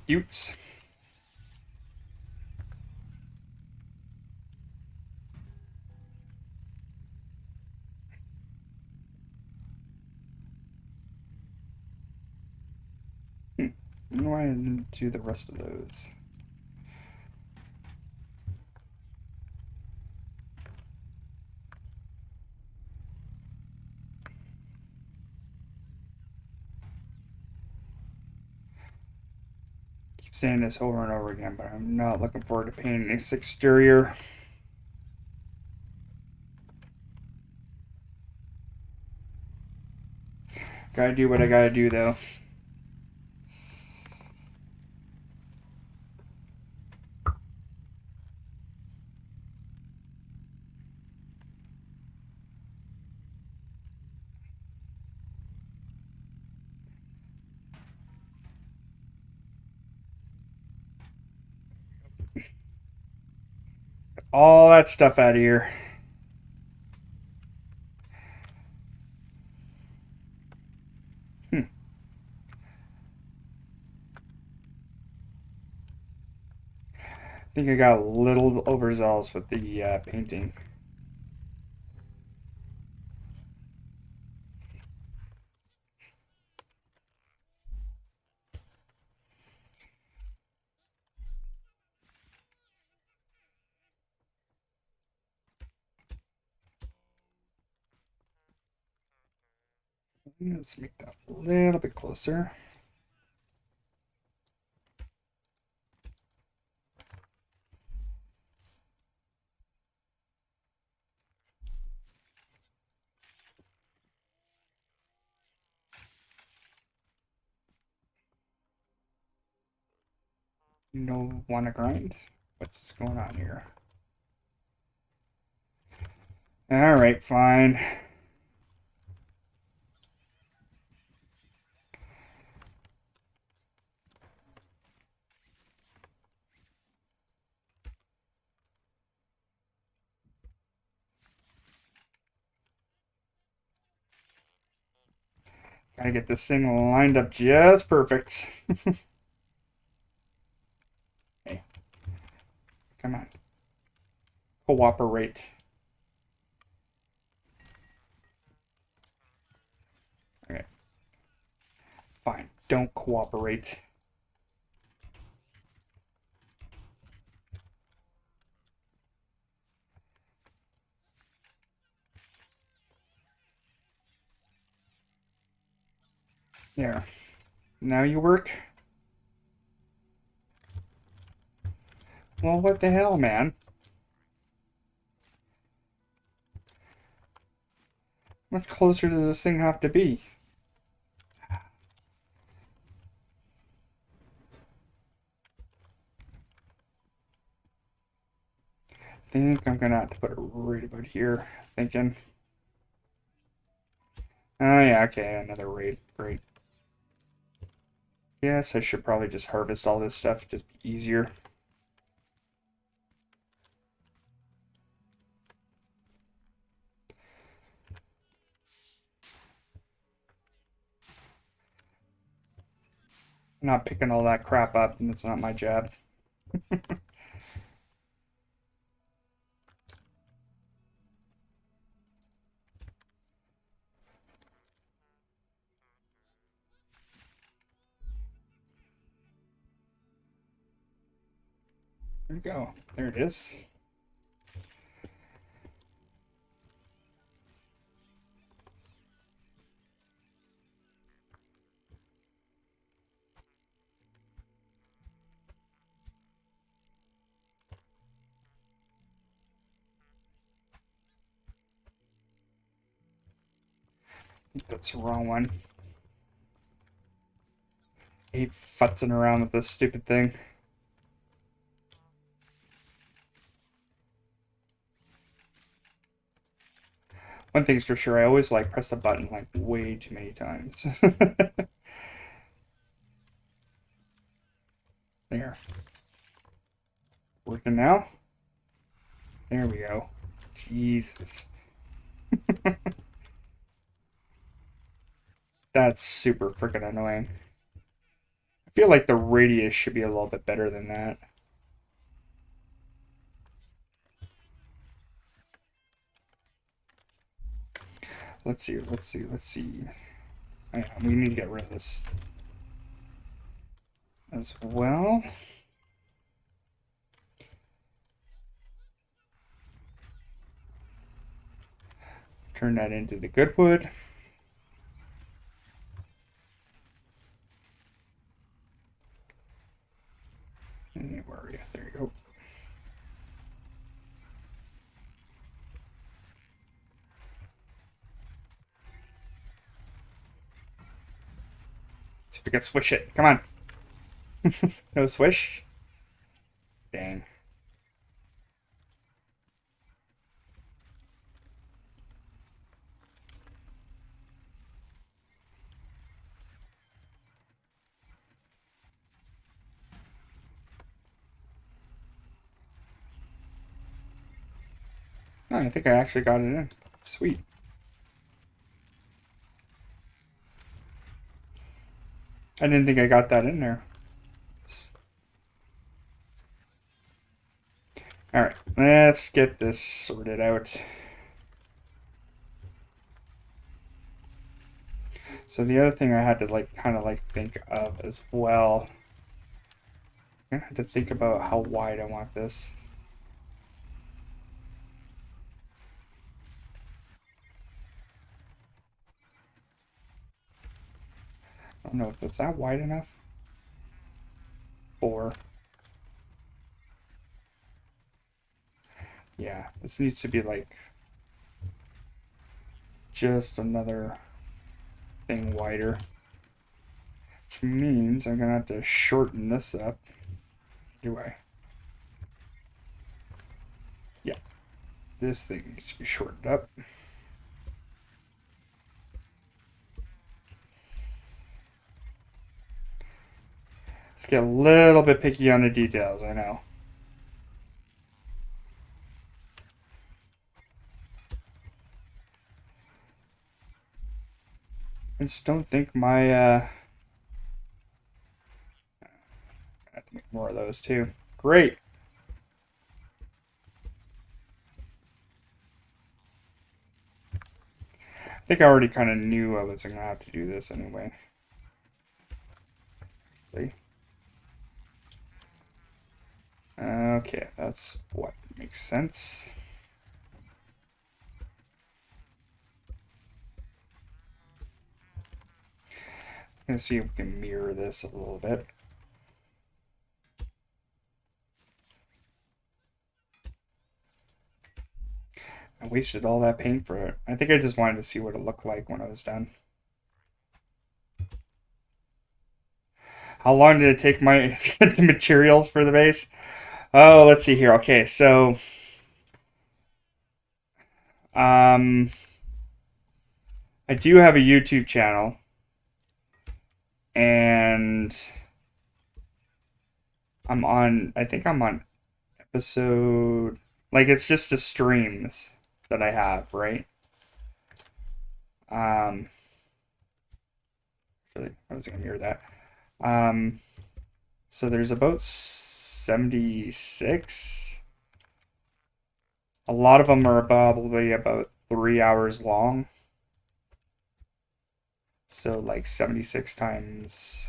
Utes. Why didn't do the rest of those? Keep saying this over and over again, but I'm not looking forward to painting this exterior. Gotta do what I gotta do, though. All that stuff out of here. I think I got a little overzealous with the painting. Let's make that a little bit closer. No wanna grind? What's going on here? Alright, fine. Gotta get this thing lined up just perfect. Hey, come on. Cooperate. Okay. Fine. Don't cooperate. There. Now you work. Well, what the hell, man? How much closer does this thing have to be? I think I'm gonna have to put it right about here. Thinking. Oh yeah, okay, another raid. Great. Yes, I should probably just harvest all this stuff, just be easier. I'm not picking all that crap up, and it's not my job. There we go. There it is. That's the wrong one. I hate futzing around with this stupid thing. One thing's for sure, I always like press the button like way too many times. There. Working now? There we go. Jesus. That's super freaking annoying. I feel like the radius should be a little bit better than that. Let's see, let's see, let's see. Oh, yeah, we need to get rid of this as well. Turn that into the good wood. And where are you? There you go. See if we can swish it. Come on. No swish? Dang. No, I think I actually got it in. Sweet. I didn't think I got that in there. Alright, let's get this sorted out. So the other thing I had to kind of think of as well, I'm gonna have to think about how wide I want this. I don't know if it's that wide enough. 4. Yeah, this needs to be like just another thing wider. Which means I'm gonna have to shorten this up. Do I? Yeah. This thing needs to be shortened up. Let's get a little bit picky on the details, I know. I just don't think my I have to make more of those too. Great. I think I already kind of knew I was gonna have to do this anyway. Okay, that's what makes sense. Let's see if we can mirror this a little bit. I wasted all that paint for it. I think I just wanted to see what it looked like when I was done. How long did it take my get the materials for the base? Oh, let's see here. Okay, so um, I do have a YouTube channel, and I think I'm on episode, like it's just the streams that I have, right? Actually, I was gonna mirror that. Um, so there's about 76. A lot of them are probably about 3 hours long. So like 76 times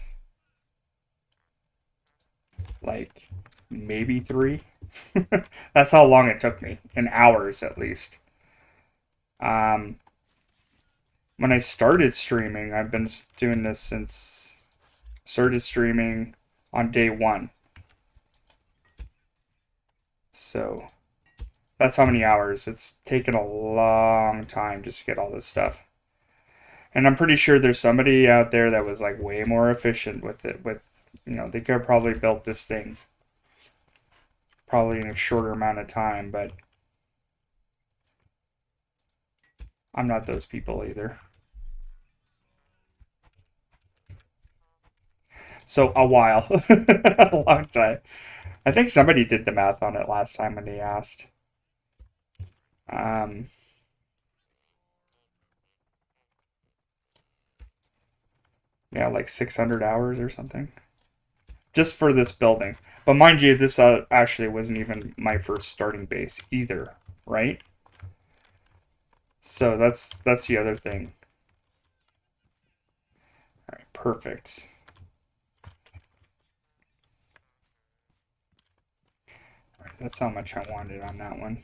like maybe three. That's how long it took me, in hours at least. Um, when I started streaming, I've been doing this since started streaming on day one. So that's how many hours. It's taken a long time just to get all this stuff. And I'm pretty sure there's somebody out there that was like way more efficient with it. They could have probably built this thing probably in a shorter amount of time, but I'm not those people either. So a while, a long time. I think somebody did the math on it last time when they asked. Um, yeah, like 600 hours or something, just for this building. But mind you, this actually wasn't even my first starting base either, right? So that's the other thing. All right, perfect. All right, that's how much I wanted on that one.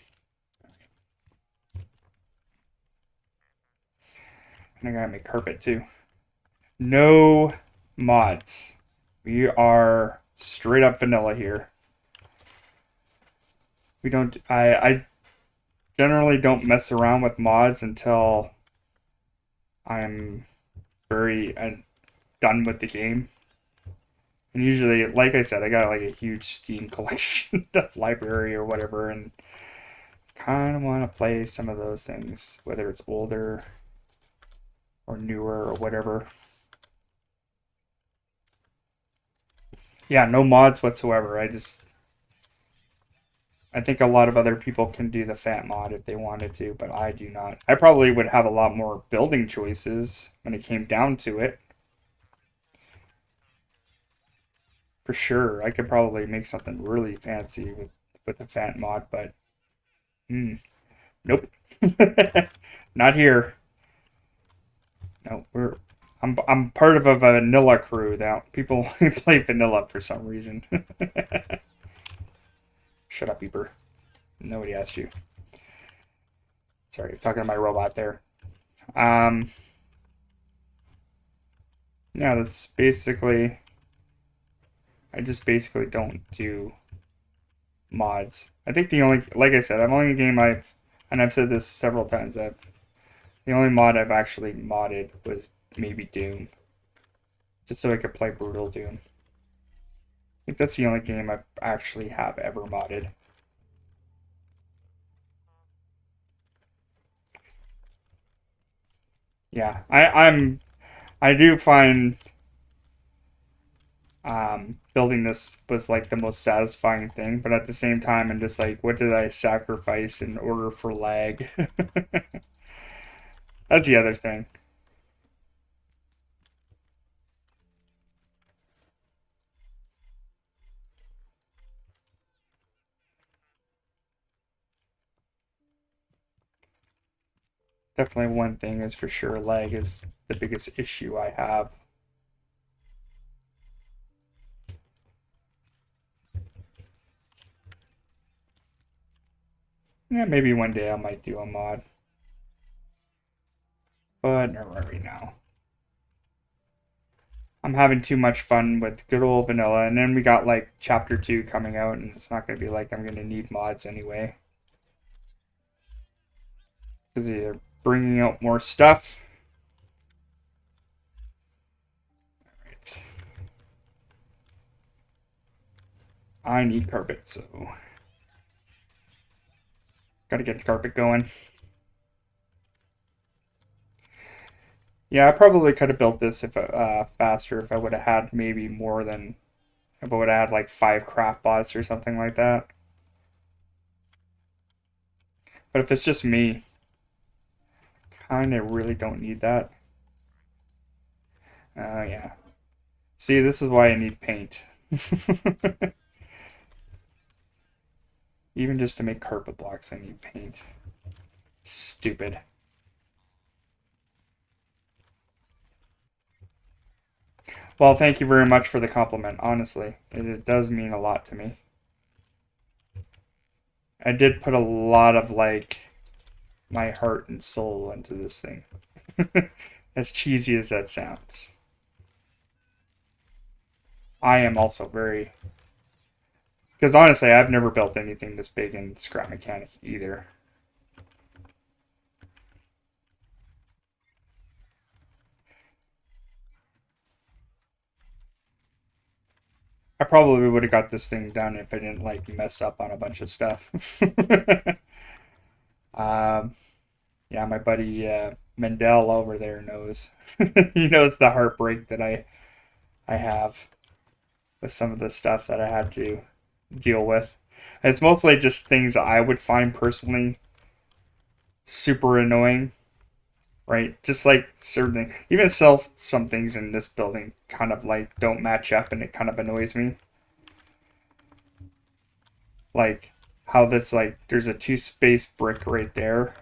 And I gotta make carpet too. No mods. We are straight up vanilla here. We don't. I generally don't mess around with mods until I'm very done with the game. And usually, like I said, I got like a huge Steam collection of library or whatever, and kind of want to play some of those things, whether it's older or newer or whatever. Yeah, no mods whatsoever. I think a lot of other people can do the fat mod if they wanted to, but I do not. I probably would have a lot more building choices when it came down to it. For sure, I could probably make something really fancy with a fat mod, but nope, not here. No, I'm part of a vanilla crew now. People play vanilla for some reason. Shut up, Beeper. Nobody asked you. Sorry, I'm talking to my robot there. Yeah, that's basically. I just basically don't do mods. I think like I said, I'm only game and I've said this several times. The only mod I've actually modded was maybe Doom, just so I could play Brutal Doom. I think that's the only game I actually have ever modded. Yeah, I do find building this was like the most satisfying thing, but at the same time, I'm just like, what did I sacrifice in order for lag? That's the other thing. Definitely one thing is for sure, lag is the biggest issue I have. Yeah, maybe one day I might do a mod. But not right now. I'm having too much fun with good old vanilla, and then we got like chapter 2 coming out, and it's not gonna be like I'm gonna need mods anyway. Because they're bringing out more stuff. Alright. I need carpet, so gotta get the carpet going. Yeah, I probably could have built this if faster if I would have had maybe more than if I would have had like 5 craft bots or something like that. But if it's just me, kind of really don't need that. Yeah. See, this is why I need paint. Even just to make carpet blocks, I need paint. Stupid. Well, thank you very much for the compliment. Honestly, it does mean a lot to me. I did put a lot of like my heart and soul into this thing. As cheesy as that sounds. I am also very because honestly, I've never built anything this big in Scrap Mechanic either. I probably would have got this thing done if I didn't like mess up on a bunch of stuff. um, yeah, my buddy Mendel over there knows. He knows the heartbreak that I have with some of the stuff that I had to deal with. It's mostly just things I would find personally super annoying, right? Just like certain things. Even some things in this building kind of like don't match up and it kind of annoys me. Like how this like there's a 2 space brick right there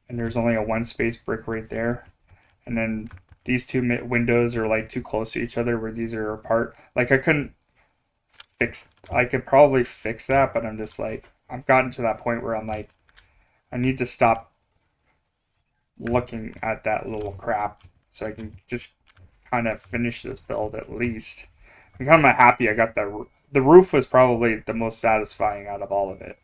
and there's only a 1 space brick right there. And then these two windows are like too close to each other where these are apart. Like I could probably fix that, but I'm just like I've gotten to that point where I'm like I need to stop looking at that little crap so I can just kind of finish this build at least. I'm kind of happy I got the roof was probably the most satisfying out of all of it.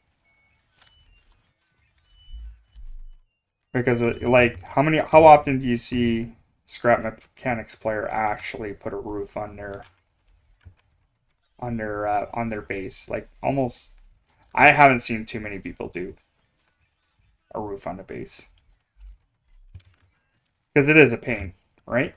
Because like how often do you see Scrap Mechanics player actually put a roof on their base? Like almost I haven't seen too many people do a roof on the base. Because it is a pain, right?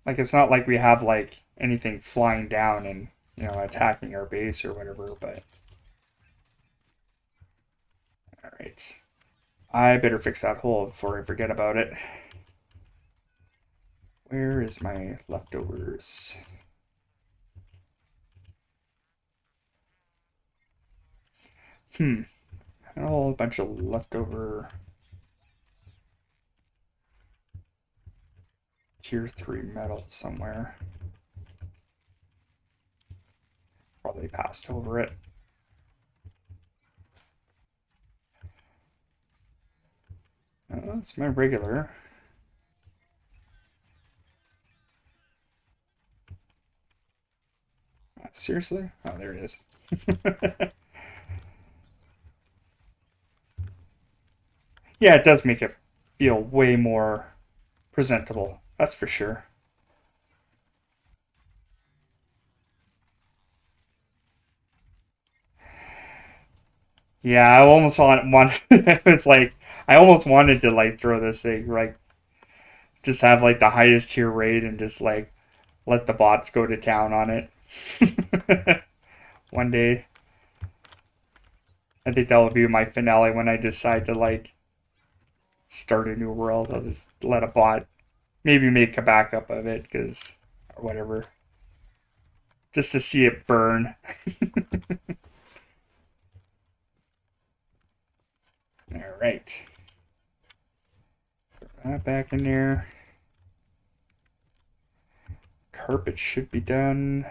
Like it's not like we have like anything flying down and attacking our base or whatever, but all right. I better fix that hole before I forget about it. Where is my leftovers? Hmm. A whole bunch of leftover tier 3 metal somewhere. Probably passed over it. That's my regular. Seriously? Oh, there it is. Yeah, it does make it feel way more presentable. That's for sure. Yeah, I almost want. It's like I almost wanted to like throw this thing like just have like the highest tier raid and just like let the bots go to town on it. One day, I think that will be my finale when I decide to like start a new world. I'll just let a bot maybe make a backup of it because or whatever, just to see it burn. All right, put that back in there. Carpet should be done.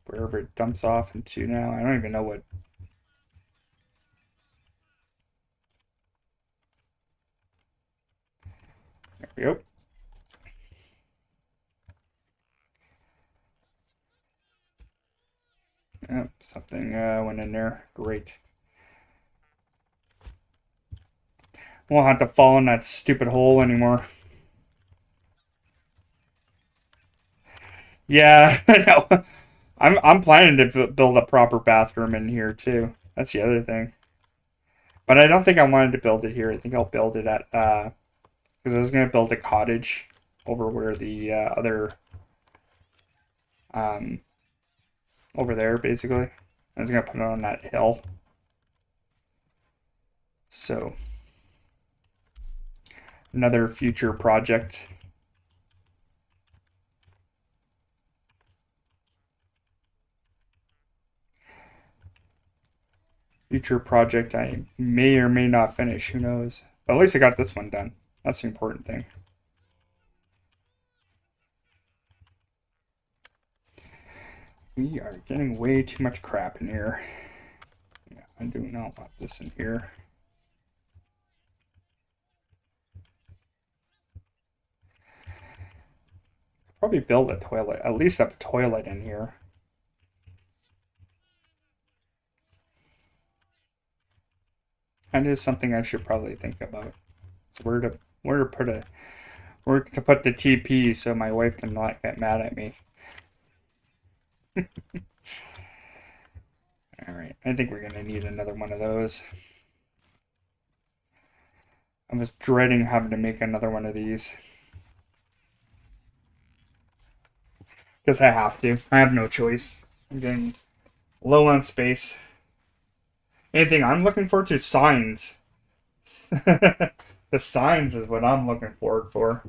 Wherever it dumps off into now. I don't even know what. There we go. Something went in there. Great. Won't have to fall in that stupid hole anymore. Yeah, I know. I'm planning to build a proper bathroom in here too. That's the other thing. But I don't think I wanted to build it here. I think I'll build it at because I was gonna build a cottage over where the other um over there basically. I was gonna put it on that hill. So another future project. Future project I may or may not finish. Who knows? But at least I got this one done. That's the important thing. We are getting way too much crap in here. Yeah, I do not want this in here. Probably build a toilet, at least a toilet in here. That is something I should probably think about. So where to put the TP so my wife can not get mad at me. All right, I think we're gonna need another one of those. I was dreading having to make another one of these. Because I have to. I have no choice. I'm getting low on space. Anything I'm looking forward to? Signs. The signs is what I'm looking forward for.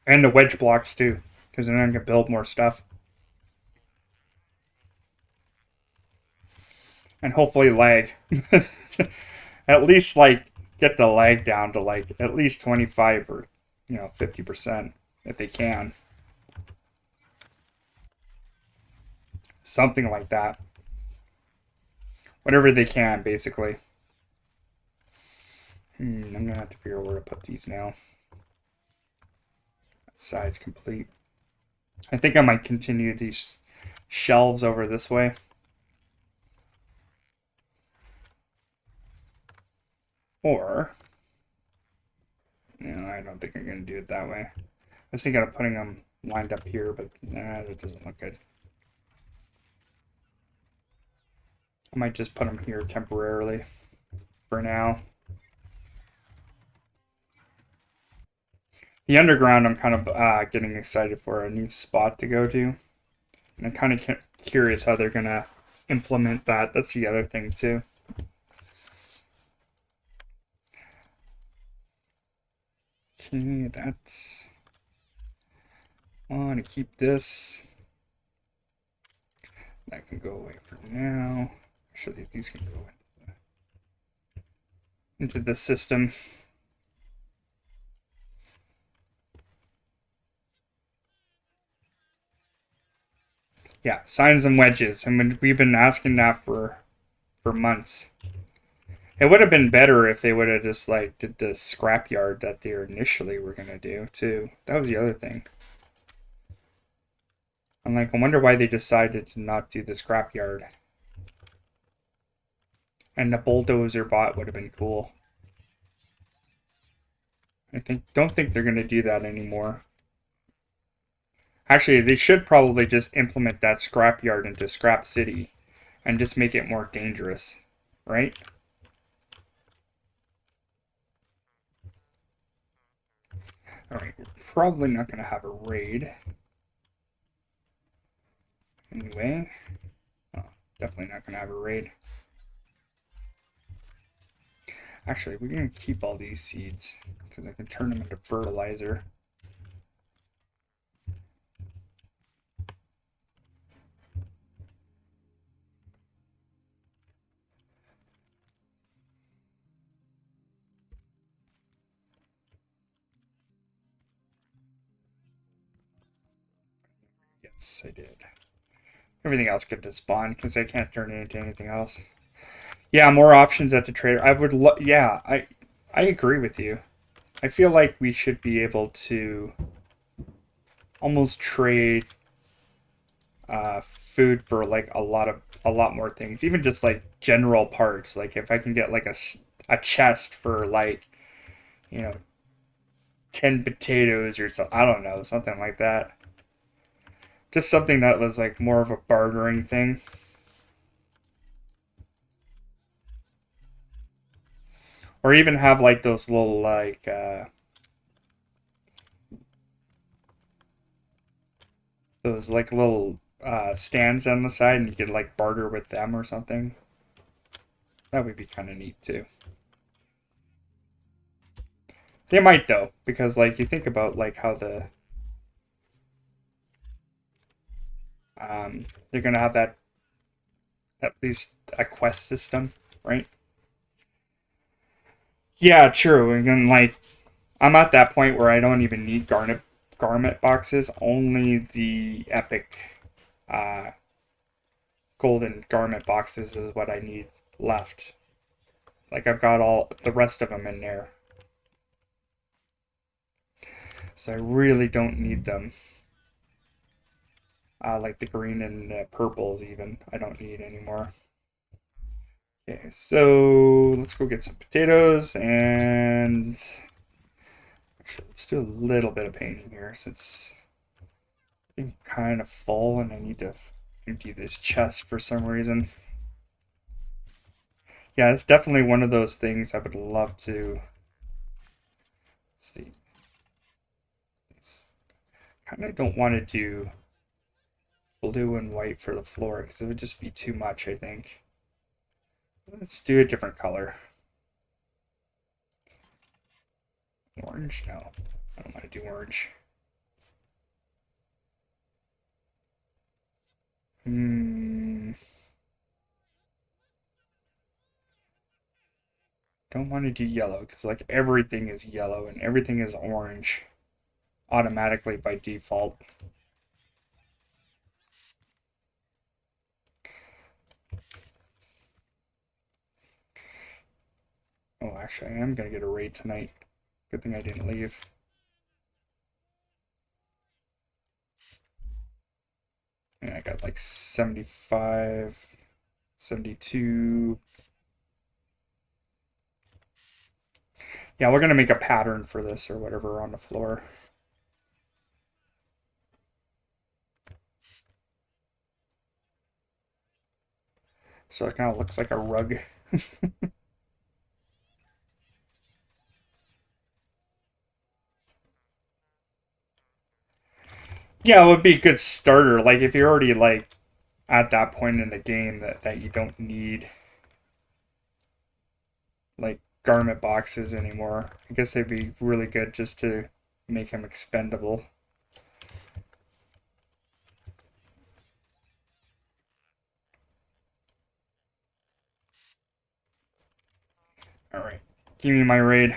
And the wedge blocks too. Because then I can build more stuff. And hopefully lag. At least like get the lag down to like at least 25 or 50% if they can. Something like that. Whatever they can, basically. I'm gonna have to figure out where to put these now. Size complete. I think I might continue these shelves over this way. Or, I don't think I'm going to do it that way. I was thinking of putting them lined up here, but nah, that doesn't look good. I might just put them here temporarily for now. The underground, I'm kind of getting excited for a new spot to go to. And I'm kind of curious how they're going to implement that. That's the other thing, too. Okay, that's... I want to keep this. That can go away for now. Actually, these can go into the system. Yeah, signs and wedges. I mean, we've been asking that for months. It would have been better if they would have just like did the scrapyard that they initially were gonna do too. That was the other thing. I'm like, I wonder why they decided to not do the scrapyard. And the bulldozer bot would have been cool. Don't think they're gonna do that anymore. Actually, they should probably just implement that scrapyard into Scrap City and just make it more dangerous, right? Alright, we're probably not going to have a raid. Anyway, definitely not going to have a raid. Actually, we're going to keep all these seeds because I can turn them into fertilizer. Yes, I did. Everything else get to spawn because I can't turn it into anything else. Yeah, more options at the trader. I would yeah, I agree with you. I feel like we should be able to almost trade food for like a lot more things, even just like general parts. Like if I can get like a chest for like, you know, 10 potatoes or something, I don't know, something like that. Just something that was like more of a bartering thing. Or even have like those little like those like little stands on the side, and you could like barter with them or something. That would be kind of neat too. They might though, because like you think about like how they're gonna have that, at least a quest system, right? Yeah, true. And then like I'm at that point where I don't even need garment boxes. Only the epic uh, golden garment boxes is what I need left. Like I've got all the rest of them in there, so I really don't need them. Like the green and purples, even I don't need anymore. Okay, so let's go get some potatoes and actually, let's do a little bit of painting here since I'm kind of full and I need to empty this chest for some reason. Yeah, it's definitely one of those things I would love to see. Kind of don't want to do blue and white for the floor because it would just be too much, I think. Let's do a different color. Orange? No, I don't want to do orange. Hmm. Don't want to do yellow because like everything is yellow and everything is orange automatically by default. Oh, actually, I am gonna get a raid tonight. Good thing I didn't leave. And I got like 75, 72. Yeah, we're gonna make a pattern for this or whatever on the floor. So it kind of looks like a rug. Yeah, it would be a good starter. Like if you're already like at that point in the game that you don't need like garment boxes anymore. I guess they'd be really good just to make him expendable. All right, give me my raid.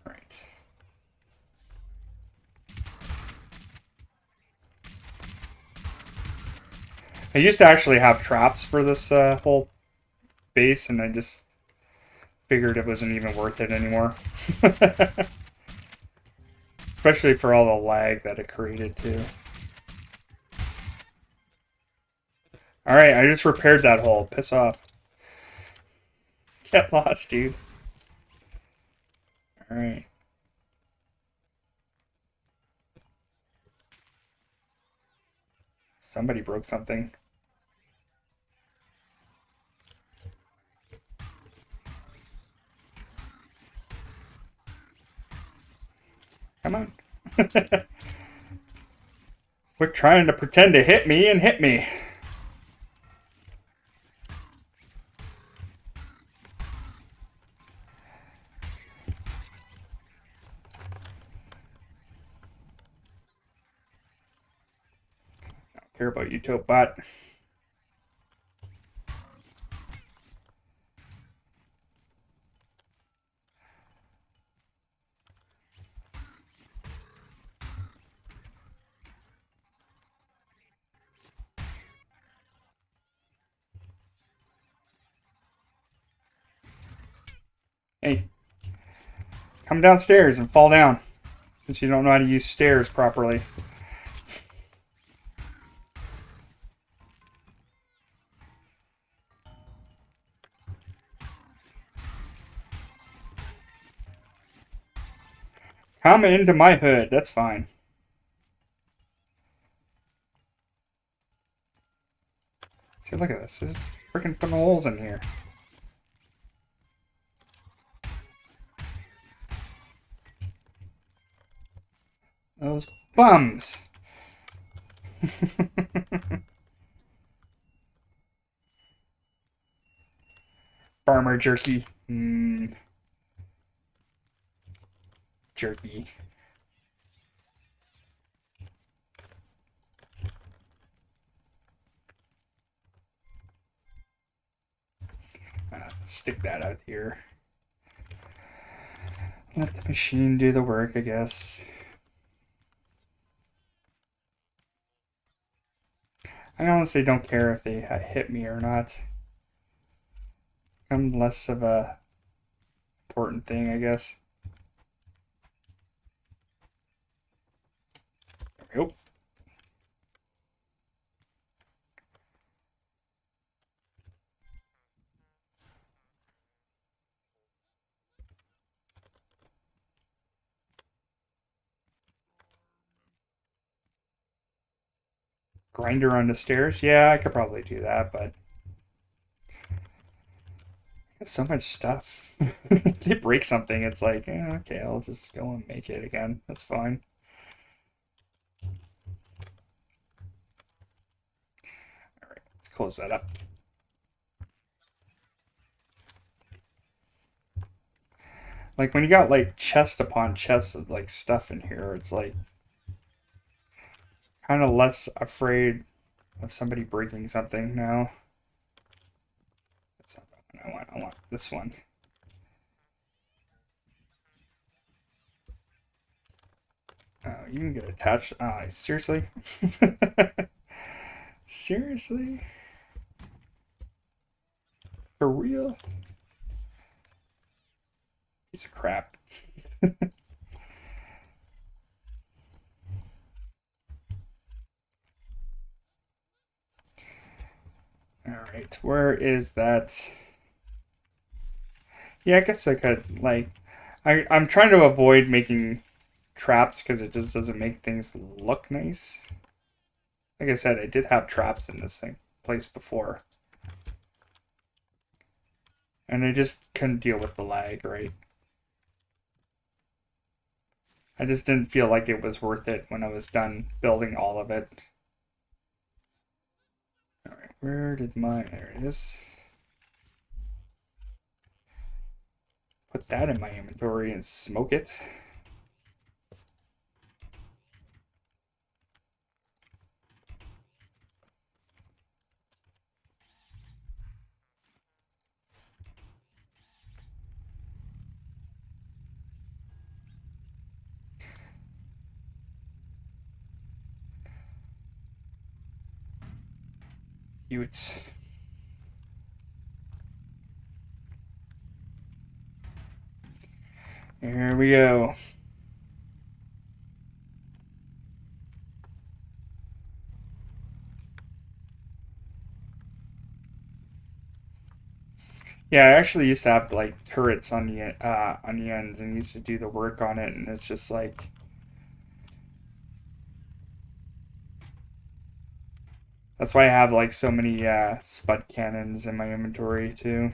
All right. I used to actually have traps for this whole base, and I just figured it wasn't even worth it anymore. Especially for all the lag that it created too. All right, I just repaired that hole. Piss off. Get lost, dude. All right. Somebody broke something. Come on. Quit trying to pretend to hit me and hit me. I don't care about you, Topebot. Hey, Come downstairs and fall down. Since you don't know how to use stairs properly. Come into my hood. That's fine. See, look at this. This is freaking putting holes in here. Those bums. Farmer jerky. Jerky. Stick that out here. Let the machine do the work, I guess. I honestly don't care if they hit me or not. I'm less of a important thing, I guess. There we go. Grinder on the stairs. Yeah, I could probably do that, but got so much stuff. If they break something, it's like, okay, I'll just go and make it again. That's fine. All right, let's close that up. Like when you got like chest upon chest of like stuff in here, it's like kind of less afraid of somebody breaking something now. That's not the one I want. I want this one. Oh, you can get attached. Oh, seriously? Seriously? For real? Piece of crap. Alright, where is that? Yeah, I guess I could, like, I'm trying to avoid making traps because it just doesn't make things look nice. Like I said, I did have traps in this place before. And I just couldn't deal with the lag, right? I just didn't feel like it was worth it when I was done building all of it. Alright, where did my... There it is. Put that in my inventory and smoke it. Utes. Here we go. Yeah, I actually used to have like turrets on the ends and used to do the work on it, and it's just like that's why I have like so many spud cannons in my inventory too.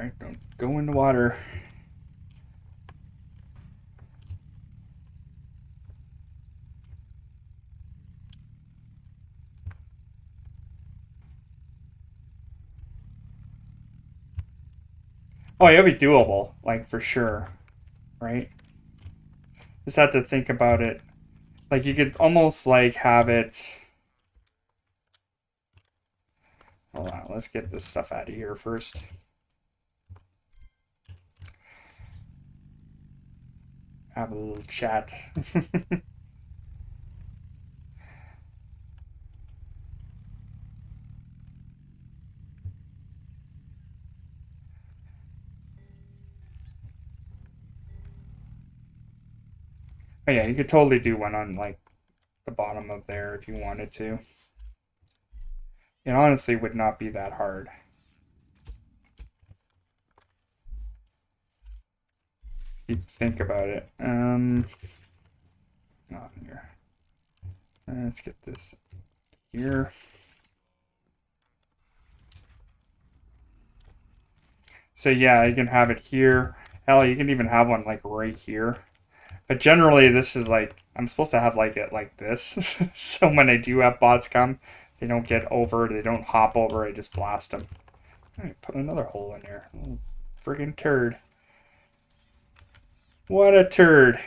Alright, don't go in the water. Oh, it'll be doable, like for sure, right? Just have to think about it. Like you could almost like have it. Hold on, let's get this stuff out of here first. Have a little chat. Oh yeah, you could totally do one on like the bottom of there if you wanted to. It honestly would not be that hard. If you think about it. Not here. Let's get this here. So yeah, you can have it here. Hell, you can even have one like right here. But generally, this is like, I'm supposed to have like it like this. So when I do have bots come, they don't get over, they don't hop over, I just blast them. All right, put another hole in there. Oh, friggin' turd. What a turd.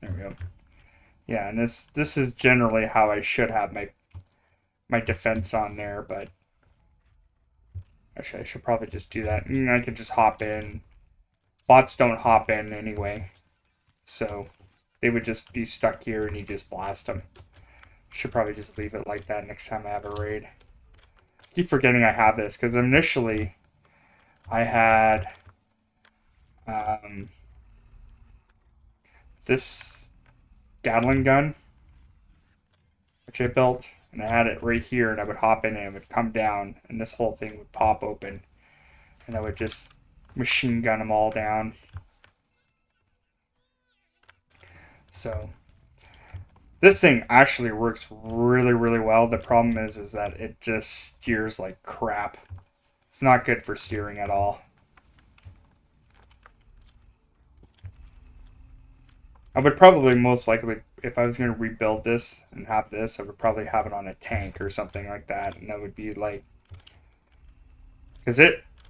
There we go. Yeah, and this is generally how I should have my defense on there, but actually I should probably just do that. And I could just hop in. Bots don't hop in anyway, so they would just be stuck here and you just blast them. Should probably just leave it like that next time I have a raid. I keep forgetting I have this because initially I had this Gatling gun, which I built, and I had it right here, and I would hop in and it would come down, and this whole thing would pop open, and I would just machine gun them all down. So this thing actually works really, really well. The problem is that it just steers like crap. It's not good for steering at all. I would probably most likely, if I was going to rebuild this and have this, I would probably have it on a tank or something like that. And that would be like, because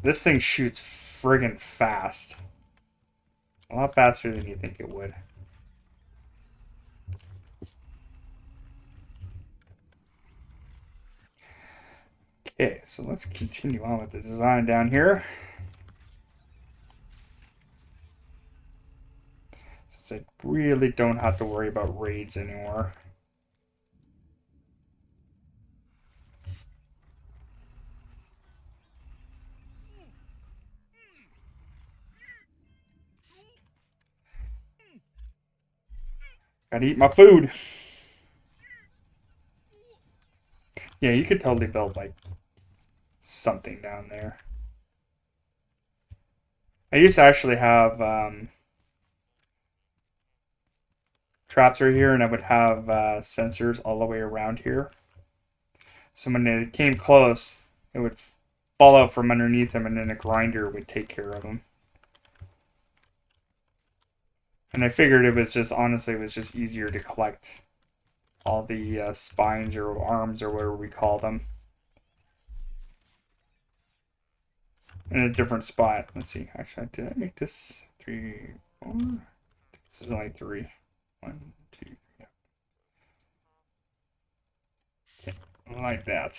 this thing shoots friggin' fast. A lot faster than you think it would. Okay, so let's continue on with the design down here. Since I really don't have to worry about raids anymore. Gotta eat my food. Yeah, you could totally build like something down there. I used to actually have traps right here, and I would have sensors all the way around here. So when they came close, it would fall out from underneath them, and then a grinder would take care of them. And I figured it was just, honestly, it was just easier to collect all the spines or arms or whatever we call them in a different spot. Let's see. Actually, did I make this 3, 4? This is only 3. 1, 2, 3. Yeah. Okay. Like that.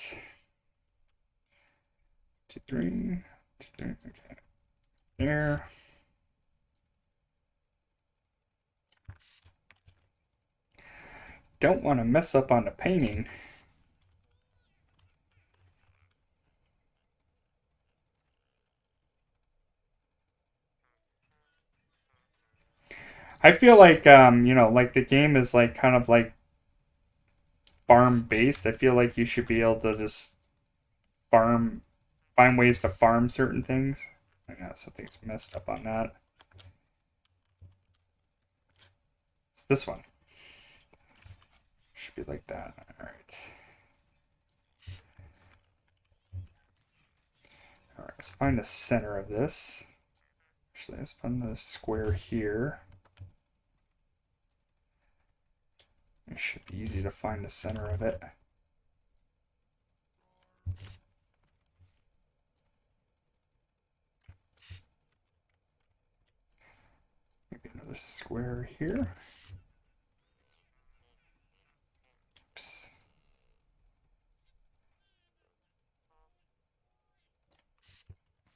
2, 3. 2, 3. Okay. There. Don't want to mess up on the painting. I feel like like the game is like kind of like farm based. I feel like you should be able to just farm, find ways to farm certain things. I got something's messed up on that. It's this one. Should be like that. All right. All right. Let's find the center of this. Actually, let's find the square here. It should be easy to find the center of it. Maybe another square here. Oops.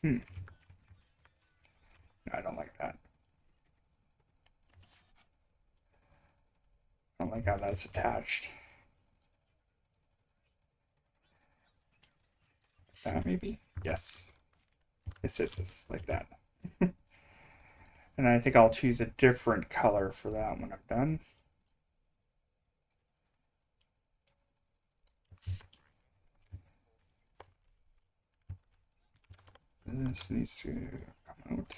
No, I don't like that. I don't like how that's attached. That maybe? Yes. It says this like that. And I think I'll choose a different color for that when I'm done. This needs to come out.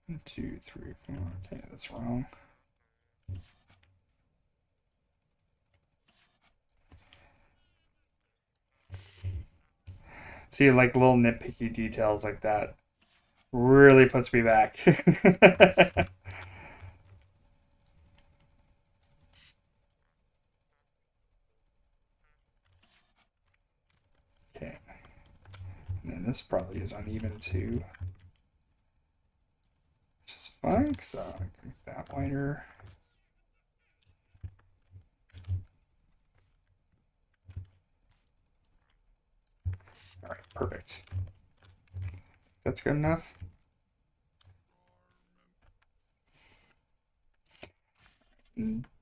One, two, three, four. Okay, that's wrong. See, like little nitpicky details like that really puts me back. Okay. And then this probably is uneven too. Which is fine, because I can make that wider. All right, perfect. That's good enough.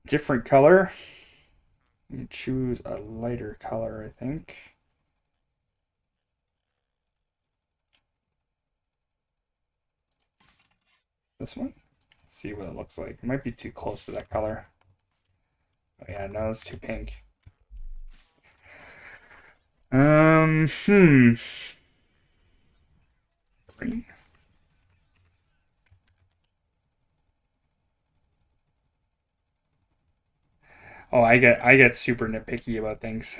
Different color. You choose a lighter color, I think. This one. Let's see what it looks like. It might be too close to that color. Oh yeah, no, it's too pink. Green. Oh, I get super nitpicky about things.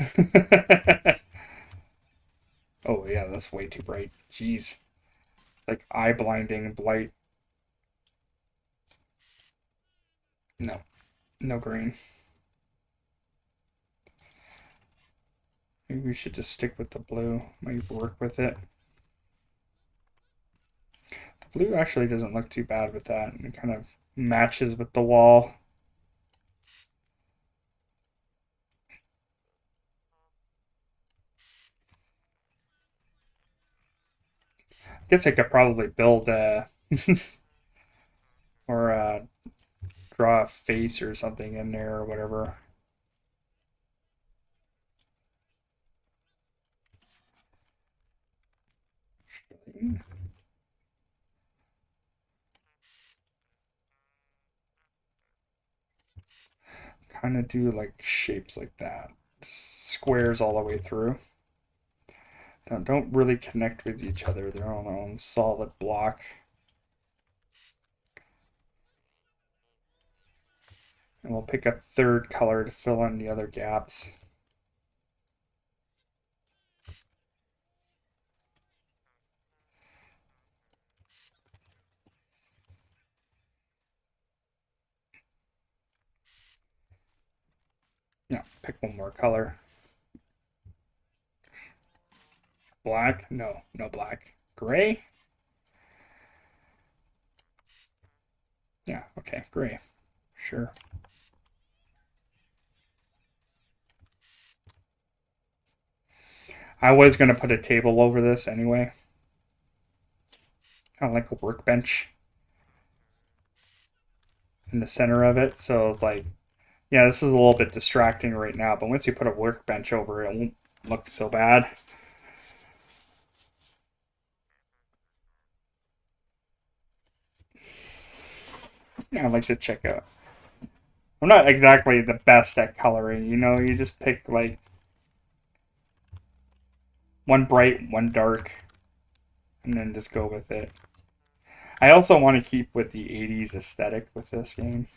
Oh yeah, that's way too bright. Jeez. Like eye blinding blight. No. No green. Maybe we should just stick with the blue. Might work with it. The blue actually doesn't look too bad with that. It kind of matches with the wall. I guess I could probably build or draw a face or something in there or whatever. Kind of do like shapes like that. Just squares all the way through. Don't really connect with each other. They're on their own solid block. And we'll pick a third color to fill in the other gaps. Yeah, pick one more color. Black? No, no black. Gray? Yeah, okay, gray. Sure. I was going to put a table over this anyway. Kind of like a workbench in the center of it. So it's like, yeah, this is a little bit distracting right now, but once you put a workbench over it, it won't look so bad. Yeah, I like to check out. I'm not exactly the best at coloring, you know, you just pick like one bright, one dark, and then just go with it. I also want to keep with the 80s aesthetic with this game.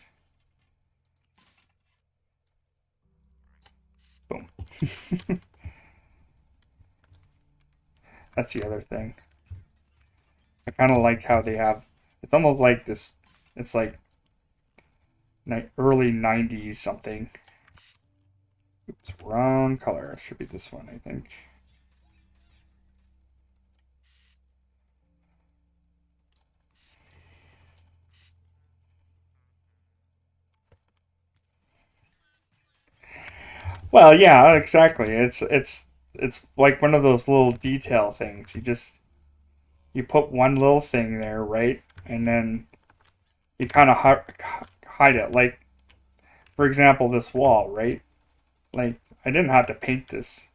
Boom. That's the other thing. I kind of like how they have. It's almost like this. It's like early 90s something. Oops, wrong color. It should be this one, I think. Well, yeah, exactly. It's like one of those little detail things. You put one little thing there, right? And then you kind of hide it. Like, for example, this wall, right? Like, I didn't have to paint this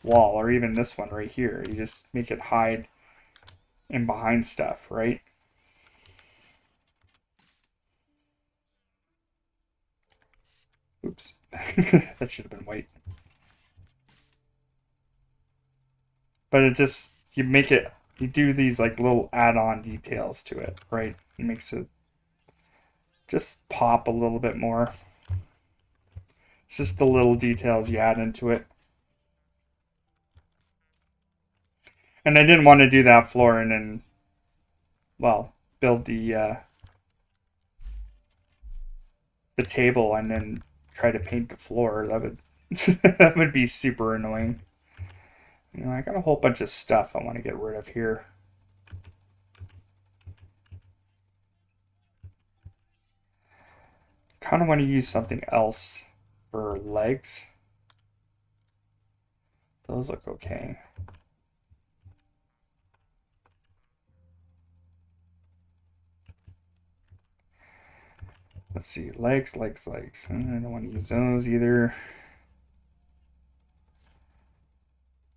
wall, or even this one right here. You just make it hide in behind stuff, right? Oops. That should have been white. But it just, you make it, you do these like little add-on details to it, right? It makes it just pop a little bit more. It's just the little details you add into it. And I didn't want to do that floor and then, well, build the table and then try to paint the floor. That would that would be super annoying. You know, I got a whole bunch of stuff I want to get rid of here. Kind of want to use something else for legs. Those look okay. Let's see, legs. I don't want to use those either.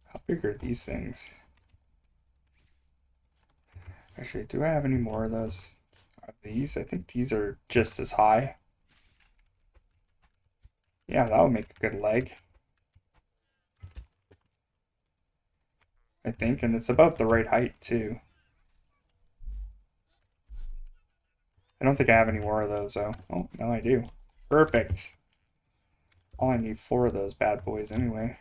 How big are these things? Actually, do I have any more of those? Of these? I think these are just as high. Yeah, that would make a good leg. I think, and it's about the right height too. I don't think I have any more of those though. Oh, no I do. Perfect. All I need 4 of those bad boys anyway.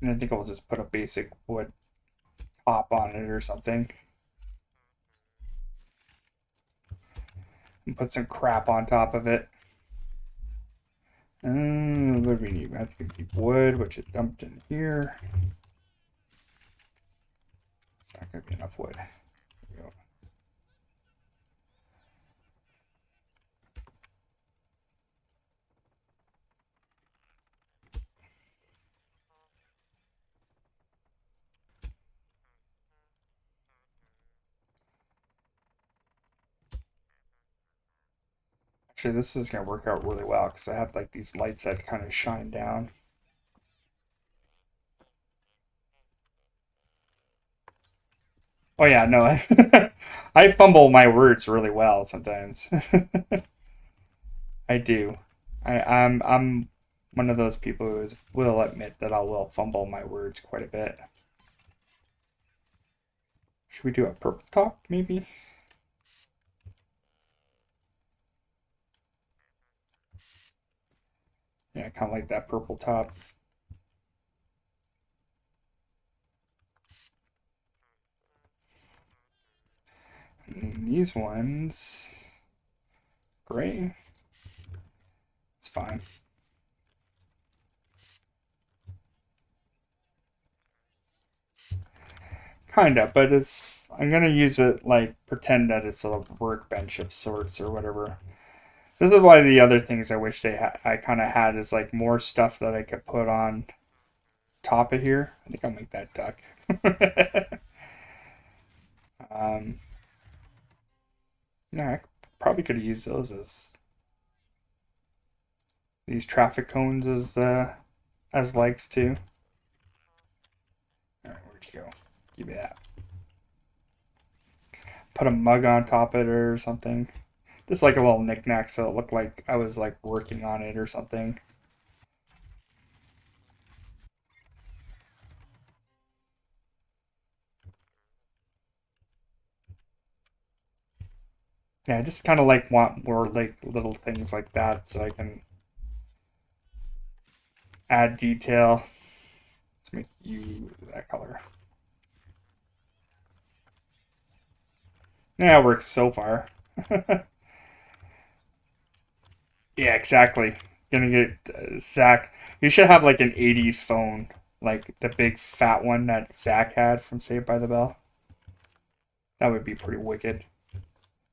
And I think I'll just put a basic wood top on it or something. And put some crap on top of it. What do we need? I think we need wood, which is dumped in here. It's not going to be enough wood. There we go. Actually, this is going to work out really well because I have like these lights that kind of shine down. Oh yeah, no, I fumble my words really well sometimes. I do. I'm one of those people who will admit that I will fumble my words quite a bit. Should we do a purple top, maybe? Yeah, kind of like that purple top. And these ones, gray. It's fine. Kind of, but I'm gonna use it like pretend that it's a workbench of sorts or whatever. This is why the other things I wish I kind of had is like more stuff that I could put on top of here. I think I'll make that duck. um, yeah, probably could have used those as these traffic cones as legs too. All right, where'd you go? Give me that. Put a mug on top of it or something. Just like a little knickknack so it looked like I was like working on it or something. Yeah, I just kind of like want more like little things like that so I can add detail. Let's make you that color. Yeah, it works so far. Yeah, exactly. Gonna get Zach. You should have like an 80s phone, like the big fat one that Zach had from Saved by the Bell. That would be pretty wicked.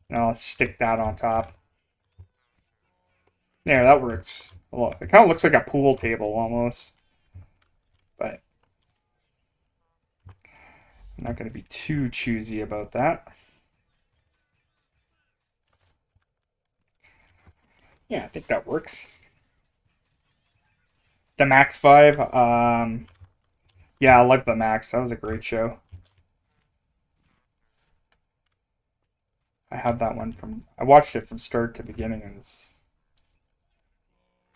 And I'll stick that on top. Yeah, that works. Well, it kind of looks like a pool table almost. But I'm not going to be too choosy about that. Yeah, I think that works. The Max 5. Yeah, I like The Max. That was a great show. I have that one from. I watched it from start to beginning, and it's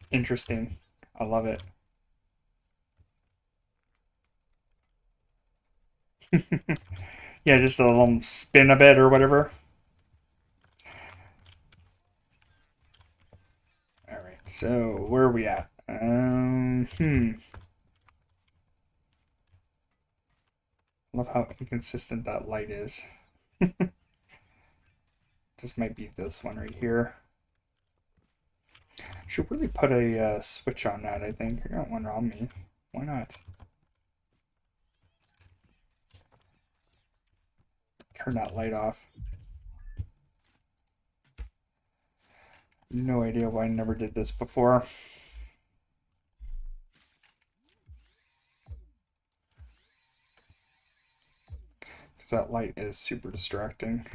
interesting. I love it. Yeah, just a little spin a bit or whatever. All right, so where are we at? Love how inconsistent that light is. This might be this one right here. Should really put a switch on that, I think. I got one on me. Why not? Turn that light off. No idea why I never did this before. Because that light is super distracting.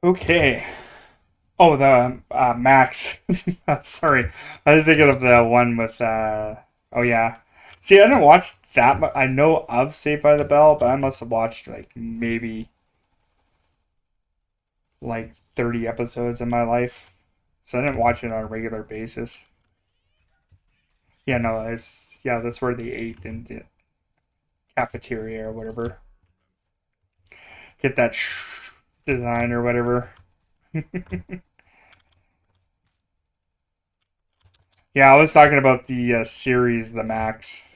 Okay. Oh, the Max. Sorry. I was thinking of the one with, oh yeah. See, I didn't watch that much. I know of Saved by the Bell, but I must have watched like maybe like 30 episodes in my life. So I didn't watch it on a regular basis. Yeah, no, yeah, that's where they ate in the cafeteria or whatever. Get that design or whatever. Yeah, I was talking about the series, The Max.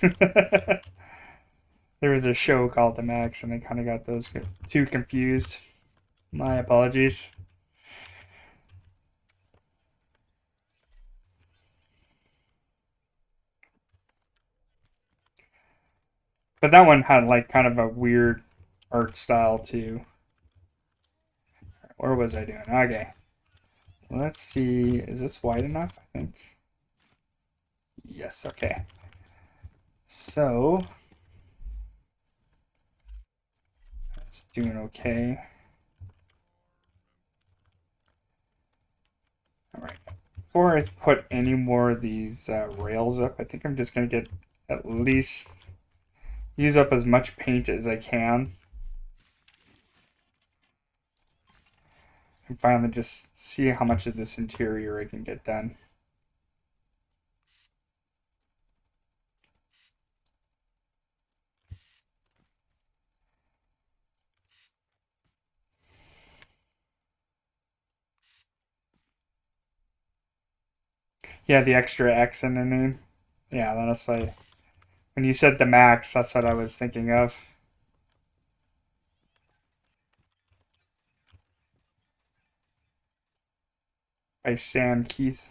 There was a show called The Max, and I kind of got those two confused. My apologies. But that one had like kind of a weird art style too. Or was I doing? Okay. Let's see. Is this wide enough? I think. Yes, okay. So, that's doing okay. All right. Before I put any more of these rails up, I think I'm just going to get at least use up as much paint as I can. And finally just see how much of this interior I can get done. Yeah, the extra X in the name. Yeah, that's why. When you said the Max, that's what I was thinking of. By Sam Keith.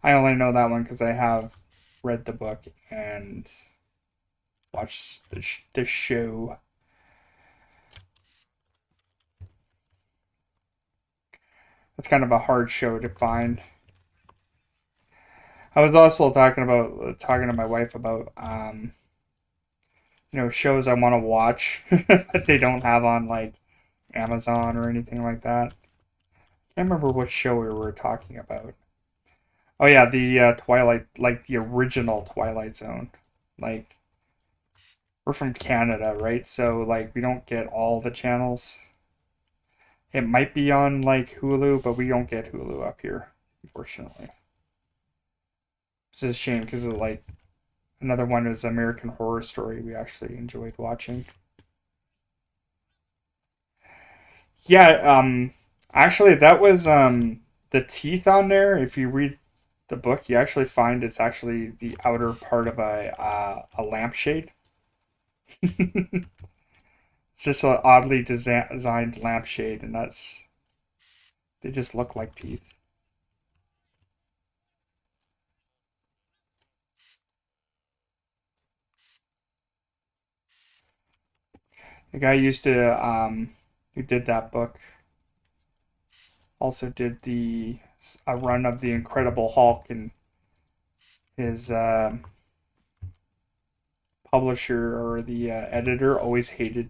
I only know that one because I have read the book and watched the show. It's kind of a hard show to find. I was also talking to my wife about shows I want to watch that they don't have on like Amazon or anything like that. I can't remember what show we were talking about. Oh yeah, the Twilight, like the original Twilight Zone. Like we're from Canada, right? So like we don't get all the channels. It might be on like Hulu, but we don't get Hulu up here, unfortunately. It's a shame because like another one was American Horror Story. We actually enjoyed watching. Yeah, actually that was the teeth on there. If you read the book, you actually find it's actually the outer part of a lampshade. It's just an oddly designed lampshade, and they just look like teeth. The guy used to who did that book also did the a run of the Incredible Hulk, and his publisher or the editor always hated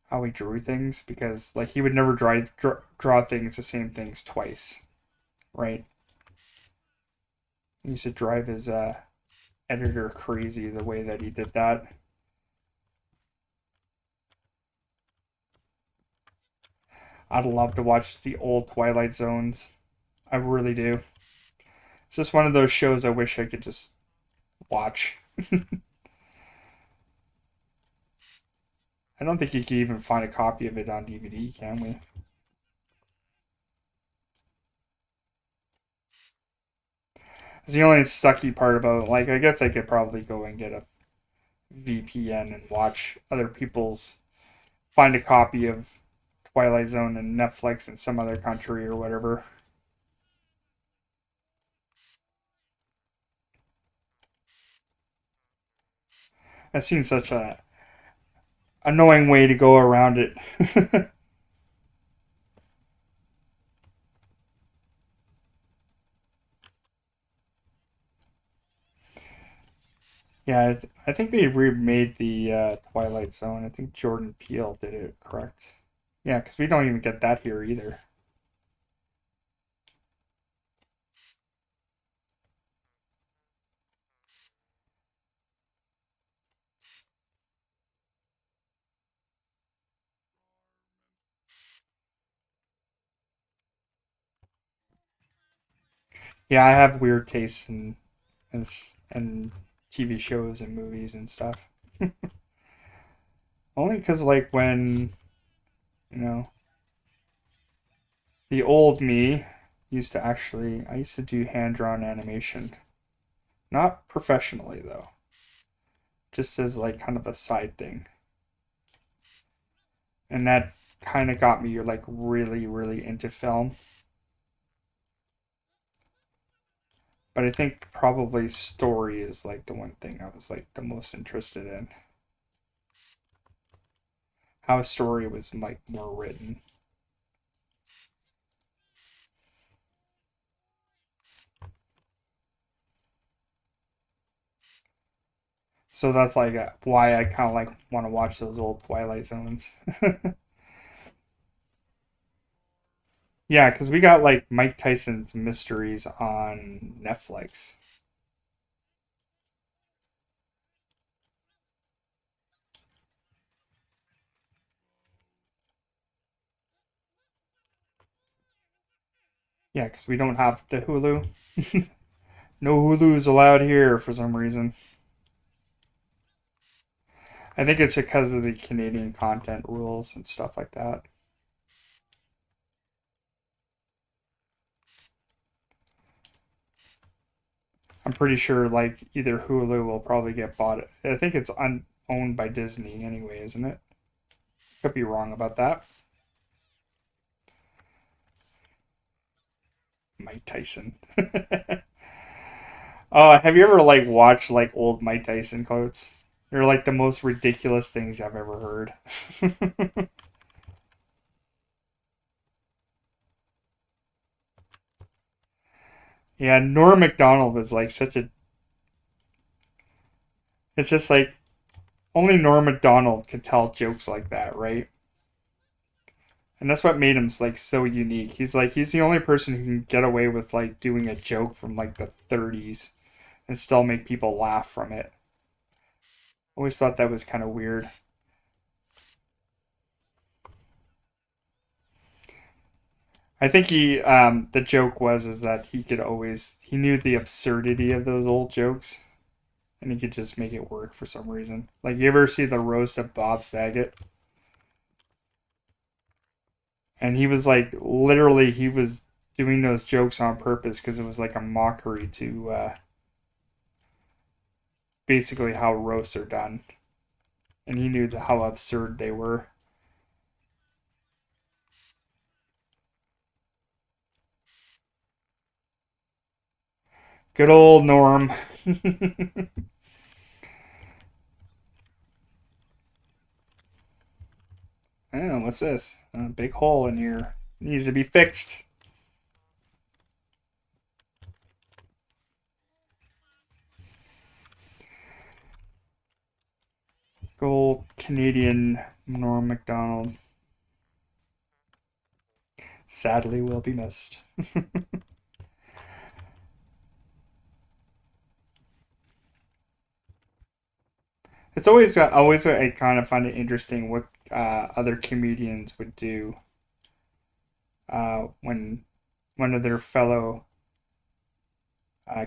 how he drew things because like he would never draw things the same things twice, right? He used to drive his editor crazy the way that he did that. I'd love to watch the old Twilight Zones. I really do. It's just one of those shows I wish I could just watch. I don't think you can even find a copy of it on DVD, can we? It's the only sucky part about it. Like, I guess I could probably go and get a VPN and watch other people's, find a copy of Twilight Zone and Netflix in some other country or whatever. That seems such a annoying way to go around it. Yeah, I think they remade the Twilight Zone. I think Jordan Peele did it, correct? Yeah, because we don't even get that here either. Yeah, I have weird tastes in TV shows and movies and stuff. Only because like when you know the old me used to actually I used to do hand drawn animation, not professionally though, just as like kind of a side thing, and that kind of got me like really into film. But I think probably story is like the one thing I was like the most interested in. How a story was like more written. So that's like why I kind of like want to watch those old Twilight Zones. Yeah, because we got like Mike Tyson's Mysteries on Netflix. Yeah, because we don't have the Hulu. No Hulu's allowed here for some reason. I think it's because of the Canadian content rules and stuff like that. I'm pretty sure like either Hulu will probably get bought. I think it's owned by Disney anyway, isn't it? Could be wrong about that. Mike Tyson. Oh, have you ever like watched like old Mike Tyson quotes? They're like the most ridiculous things I've ever heard. Yeah, Norm Macdonald was like such a. It's just like only Norm Macdonald could tell jokes like that, right? And that's what made him like so unique. He's the only person who can get away with like doing a joke from like the 30s and still make people laugh from it. Always thought that was kind of weird. I think the joke was is that he knew the absurdity of those old jokes and he could just make it work for some reason. Like you ever see the roast of Bob Saget? And he was like literally he was doing those jokes on purpose because it was like a mockery to basically how roasts are done, and he knew how absurd they were. Good old Norm. Oh, what's this? A big hole in here. Needs to be fixed. Gold Canadian Norm MacDonald. Sadly will be missed. It's always I kind of find it interesting what other comedians would do when one of their fellow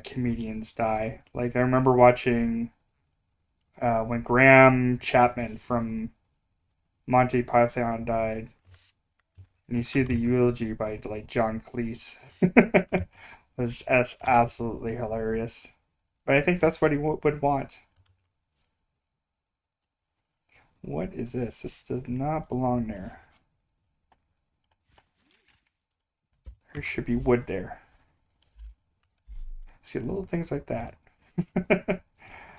comedians die. Like I remember watching when Graham Chapman from Monty Python died, and you see the eulogy by like John Cleese. That's absolutely hilarious. But I think that's what he would want. What is this? This does not belong there. There should be wood there. See, little things like that.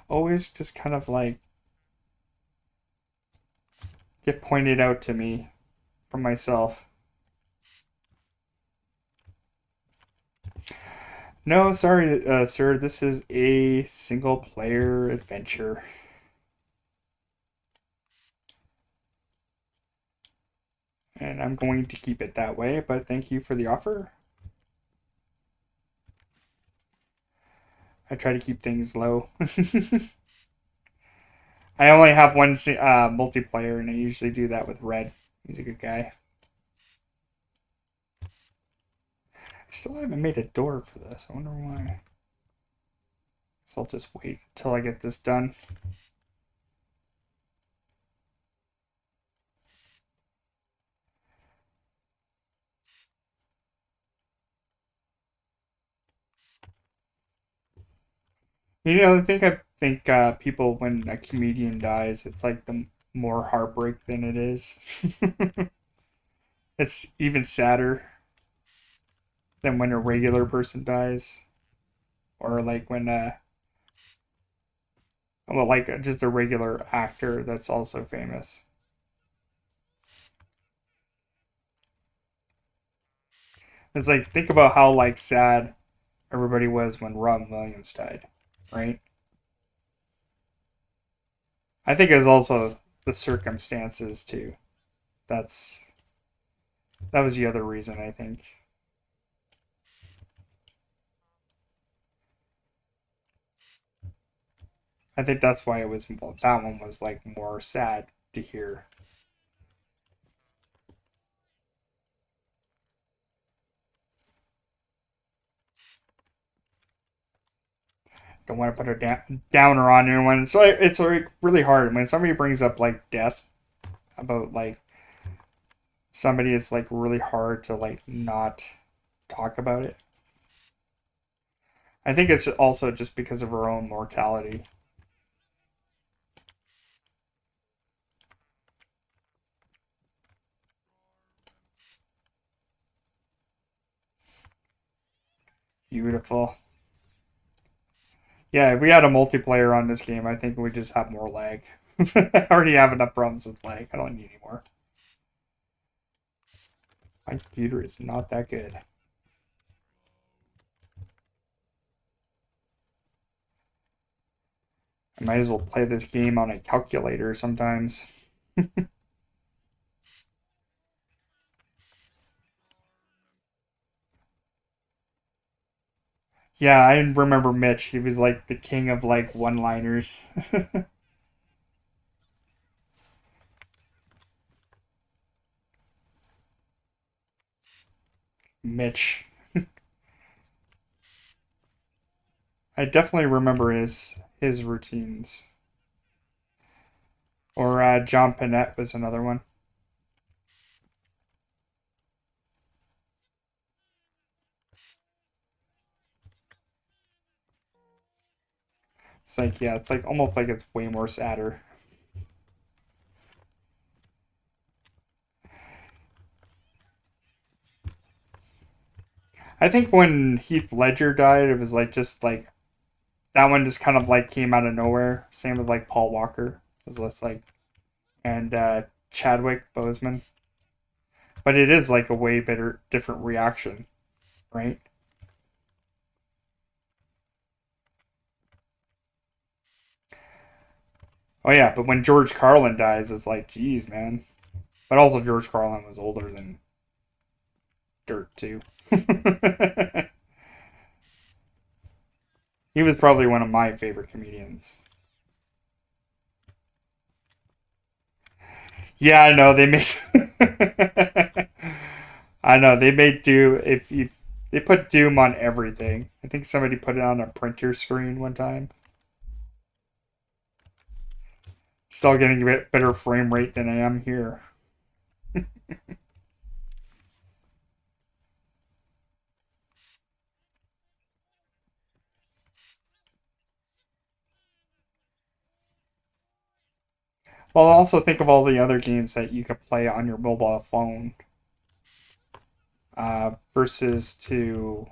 Always just kind of like get pointed out to me from myself. No, sorry, sir. This is a single player adventure. And I'm going to keep it that way, but thank you for the offer. I try to keep things low. I only have one multiplayer, and I usually do that with Red. He's a good guy. I still haven't made a door for this. I wonder why. So I'll just wait until I get this done. I think people, when a comedian dies, it's like the more heartbreak than it is. It's even sadder than when a regular person dies, or like when well, like just a regular actor that's also famous. It's like think about how like sad everybody was when Robin Williams died, right? I think it's also the circumstances too. That's that was the other reason I think. I think that's why it was that one was like more sad to hear. Don't want to put a downer on anyone. So it's like really hard when somebody brings up like death about like somebody. It's like really hard to like not talk about it. I think it's also just because of our own mortality. Beautiful. Yeah, if we had a multiplayer on this game, I think we just have more lag. I already have enough problems with lag. I don't need any more. My computer is not that good. I might as well play this game on a calculator sometimes. Yeah, I remember Mitch. He was like the king of like one-liners. Mitch. I definitely remember his routines. Or John Panette was another one. It's like yeah, it's like almost like it's way more sadder. I think when Heath Ledger died, it was like just like that one just kind of like came out of nowhere. Same with like Paul Walker. It was just like and Chadwick Boseman. But it is like a way better, different reaction, right? Oh yeah, but when George Carlin dies, it's like, geez, man. But also George Carlin was older than Dirt too. He was probably one of my favorite comedians. Yeah, I know they made. I know they made Doom. If you they put Doom on everything. I think somebody put it on a printer screen one time. Still getting a bit better frame rate than I am here. Well, also think of all the other games that you could play on your mobile phone versus to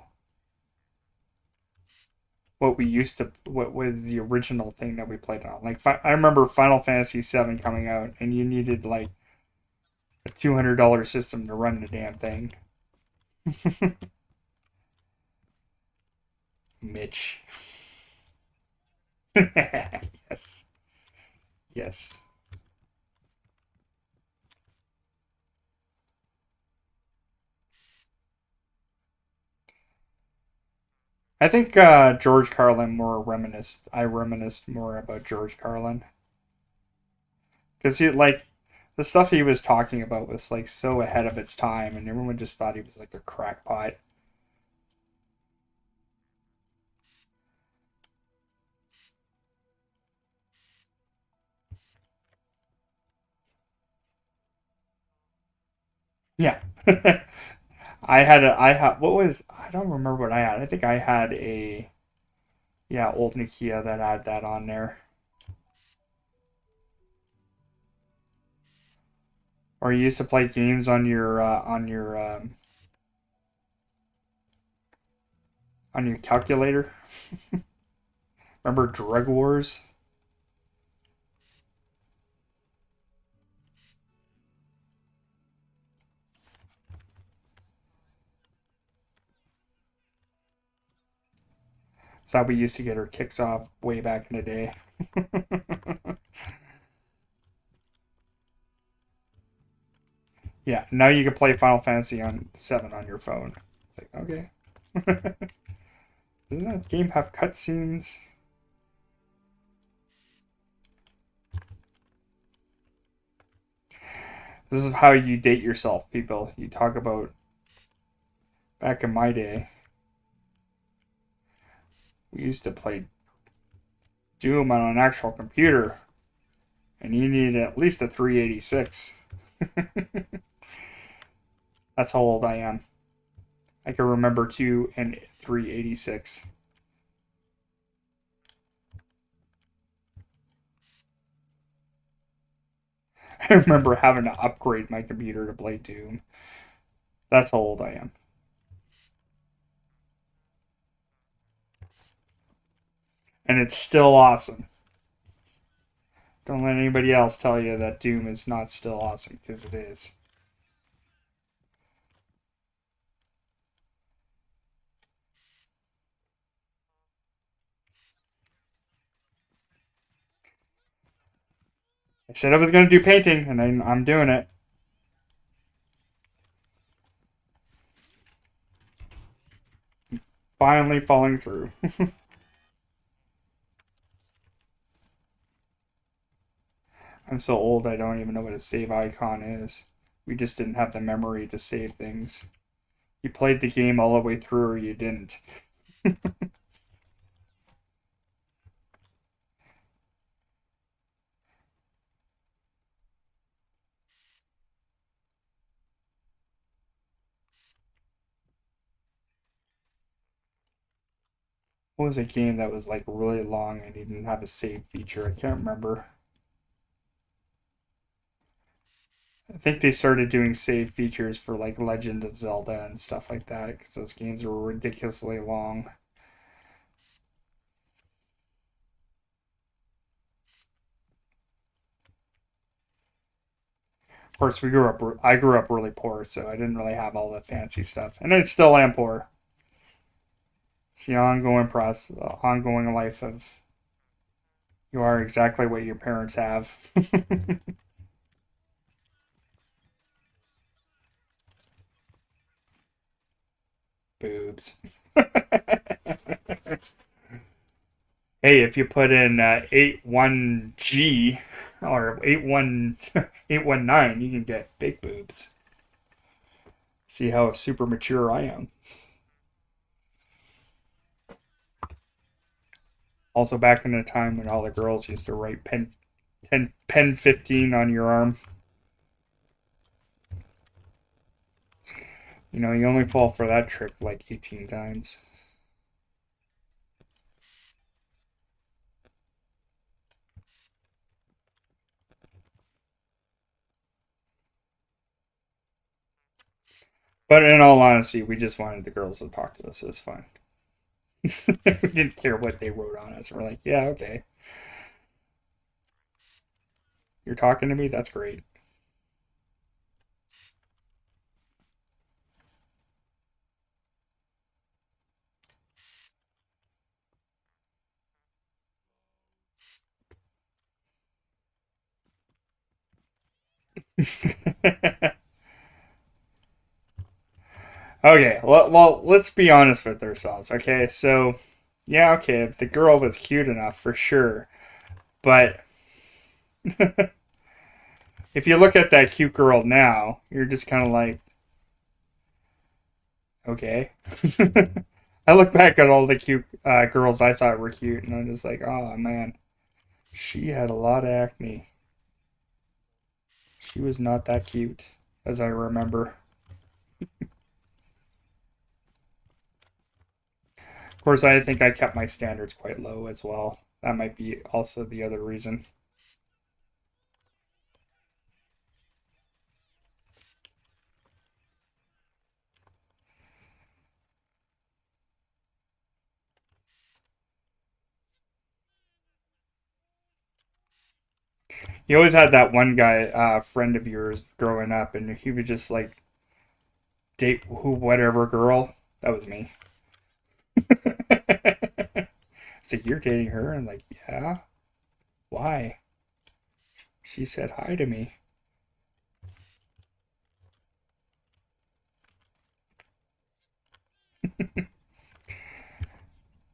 what was the original thing that we played on. Like I remember Final Fantasy VII coming out, and you needed like a $200 system to run the damn thing. Mitch. Yes. Yes. I think George Carlin more reminisced. I reminisced more about George Carlin because he like the stuff he was talking about was like so ahead of its time, and everyone just thought he was like a crackpot. Yeah. I had what was I don't remember what I had. I think I had a yeah old Nokia that had that on there. Or you used to play games on your calculator. Remember Drug Wars? That's how we used to get our kicks off way back in the day. Yeah, now you can play Final Fantasy on 7 on your phone. It's like, okay. Doesn't that game have cutscenes? This is how you date yourself, people. You talk about back in my day, we used to play Doom on an actual computer, and you needed at least a 386. That's how old I am. I can remember 2 and 386. I remember having to upgrade my computer to play Doom. That's how old I am. And it's still awesome. Don't let anybody else tell you that Doom is not still awesome, because it is. I said I was going to do painting, and I'm doing it. Finally falling through. I'm so old I don't even know what a save icon is. We just didn't have the memory to save things. You played the game all the way through, or you didn't. What was a game that was like really long and you didn't have a save feature? I can't remember. I think they started doing save features for like Legend of Zelda and stuff like that because those games were ridiculously long. course, I grew up really poor, so I didn't really have all the fancy stuff, and I still am poor. It's the ongoing process, ongoing life of you are exactly what your parents have. Boobs. Hey, if you put in 81G or 819, you can get big boobs. See how super mature I am. Also, back in the time when all the girls used to write pen 15 on your arm. You know, you only fall for that trick like 18 times. But in all honesty, we just wanted the girls to talk to us. It was fun. We didn't care what they wrote on us. We're like, yeah, okay. You're talking to me? That's great. Okay, well, let's be honest with ourselves, okay? So, yeah, okay, if the girl was cute enough, for sure. But if you look at that cute girl now, you're just kind of like, okay. I look back at all the cute girls I thought were cute, and I'm just like, oh man, she had a lot of acne. She was not that cute, as I remember. Of course, I think I kept my standards quite low as well. That might be also the other reason. You always had that one guy, friend of yours, growing up, and he would just like date whatever girl. That was me. So you're dating her, and like, yeah, why? She said hi to me.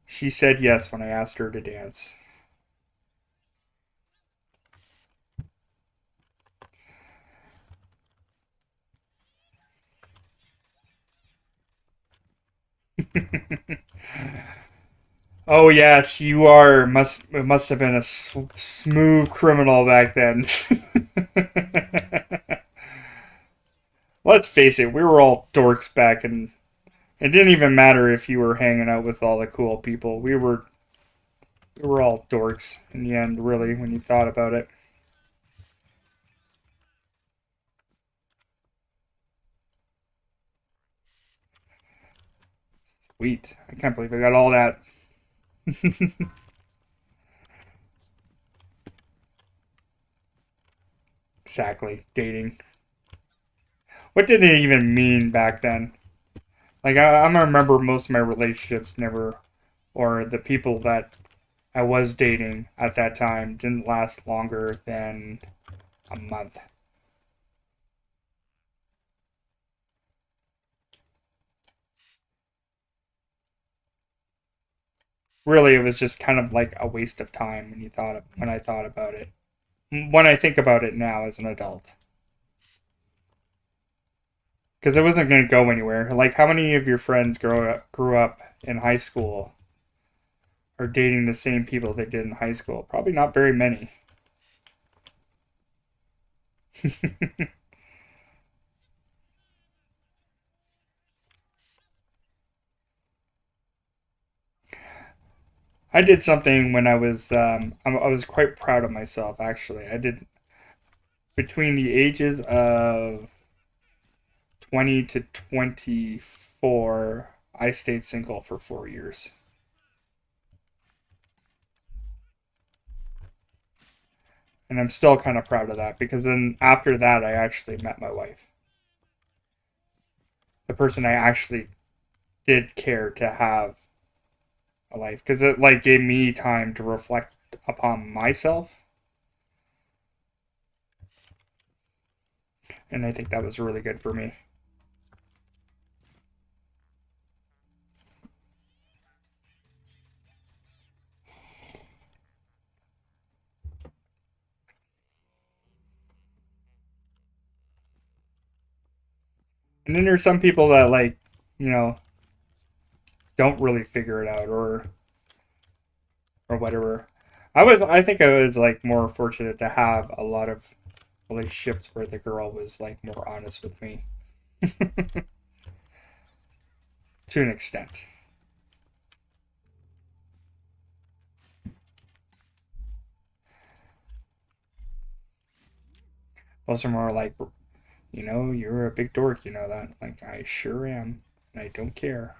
She said yes when I asked her to dance. Oh yes, you are. Must have been a smooth criminal back then. Let's face it, we were all dorks back, and it didn't even matter if you were hanging out with all the cool people. We were all dorks in the end, really, when you thought about it. Sweet. I can't believe I got all that. Exactly. Dating. What did it even mean back then? Like, I'm gonna remember most of my relationships never, or the people that I was dating at that time didn't last longer than a month. Really, it was just kind of like a waste of time when I thought about it. When I think about it now as an adult, because it wasn't going to go anywhere. Like, how many of your friends grew up in high school are dating the same people they did in high school? Probably not very many. I did something when I was quite proud of myself actually. I did between the ages of 20 to 24. I stayed single for 4 years. And I'm still kind of proud of that because then after that, I actually met my wife. The person I actually did care to have a life because it like gave me time to reflect upon myself. And I think that was really good for me. And then there's some people that like, you know, don't really figure it out or whatever. I think I was like more fortunate to have a lot of relationships where the girl was like more honest with me to an extent. Most of them are like, you know, you're a big dork, you know that. Like, I sure am, and I don't care.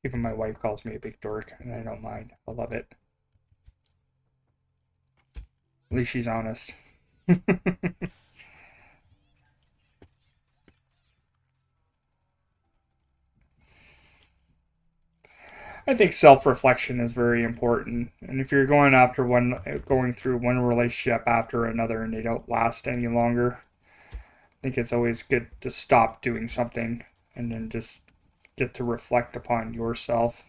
Even my wife calls me a big dork, and I don't mind. I love it. At least she's honest. I think self-reflection is very important, and if you're going through one relationship after another, and they don't last any longer, I think it's always good to stop doing something and then just get to reflect upon yourself.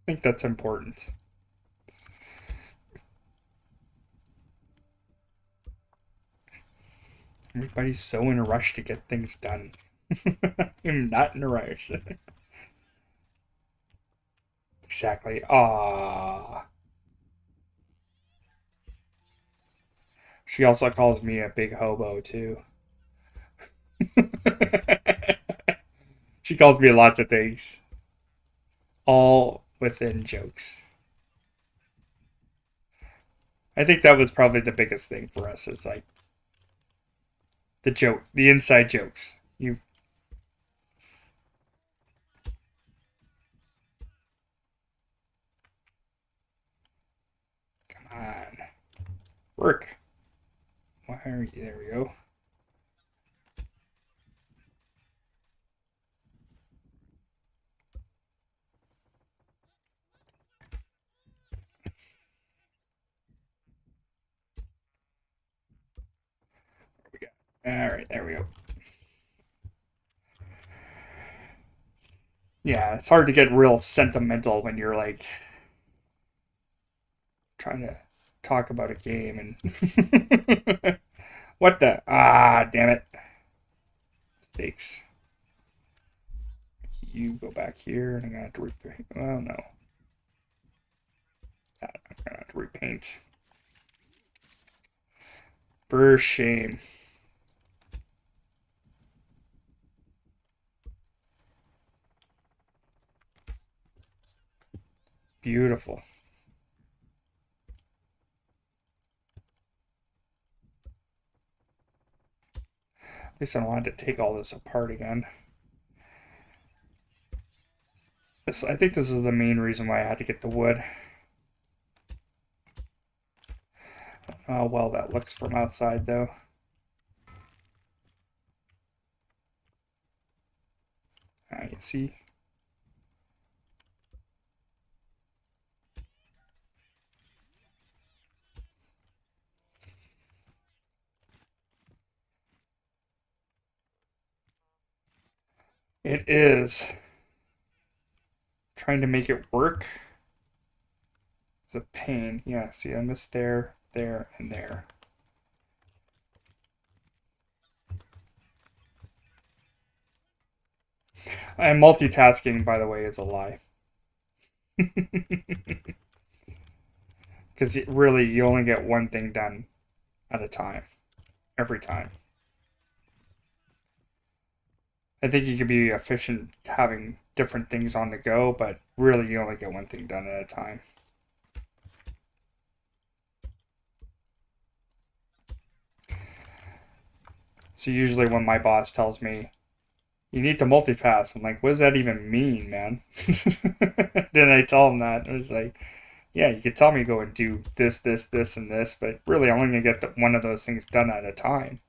I think that's important. Everybody's so in a rush to get things done. I'm not in a rush. Exactly. Ah. She also calls me a big hobo too. She calls me lots of things, all within jokes. I think that was probably the biggest thing for us is like the inside jokes. You come on, work. Why are you? There we go. We go. All right, there we go. Yeah, it's hard to get real sentimental when you're like trying to talk about a game and what the damn it mistakes. You go back here and I'm gonna have to repaint. Well, no, I'm gonna have to repaint. For shame. Beautiful. At least I don't want to take all this apart again. I think this is the main reason why I had to get the wood. Oh, well, that looks from outside, though. You see? It is. Trying to make it work is a pain. Yeah, see, I missed there, there, and there. And multitasking, by the way, is a lie. Because really, you only get one thing done at a time. every time. I think you can be efficient having different things on the go, but really you only get one thing done at a time. So usually when my boss tells me, you need to multitask, I'm like, what does that even mean, man? Then I tell him that. It was like, yeah, you could tell me go and do this, this, this, and this, but really I'm only going to get one of those things done at a time.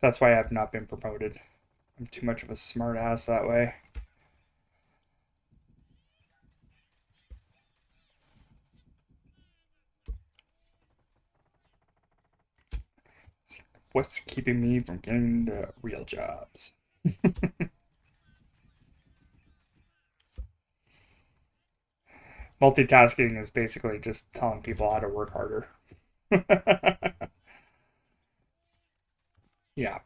That's why I've not been promoted. I'm too much of a smart ass that way. What's keeping me from getting the real jobs? Multitasking is basically just telling people how to work harder. Yeah.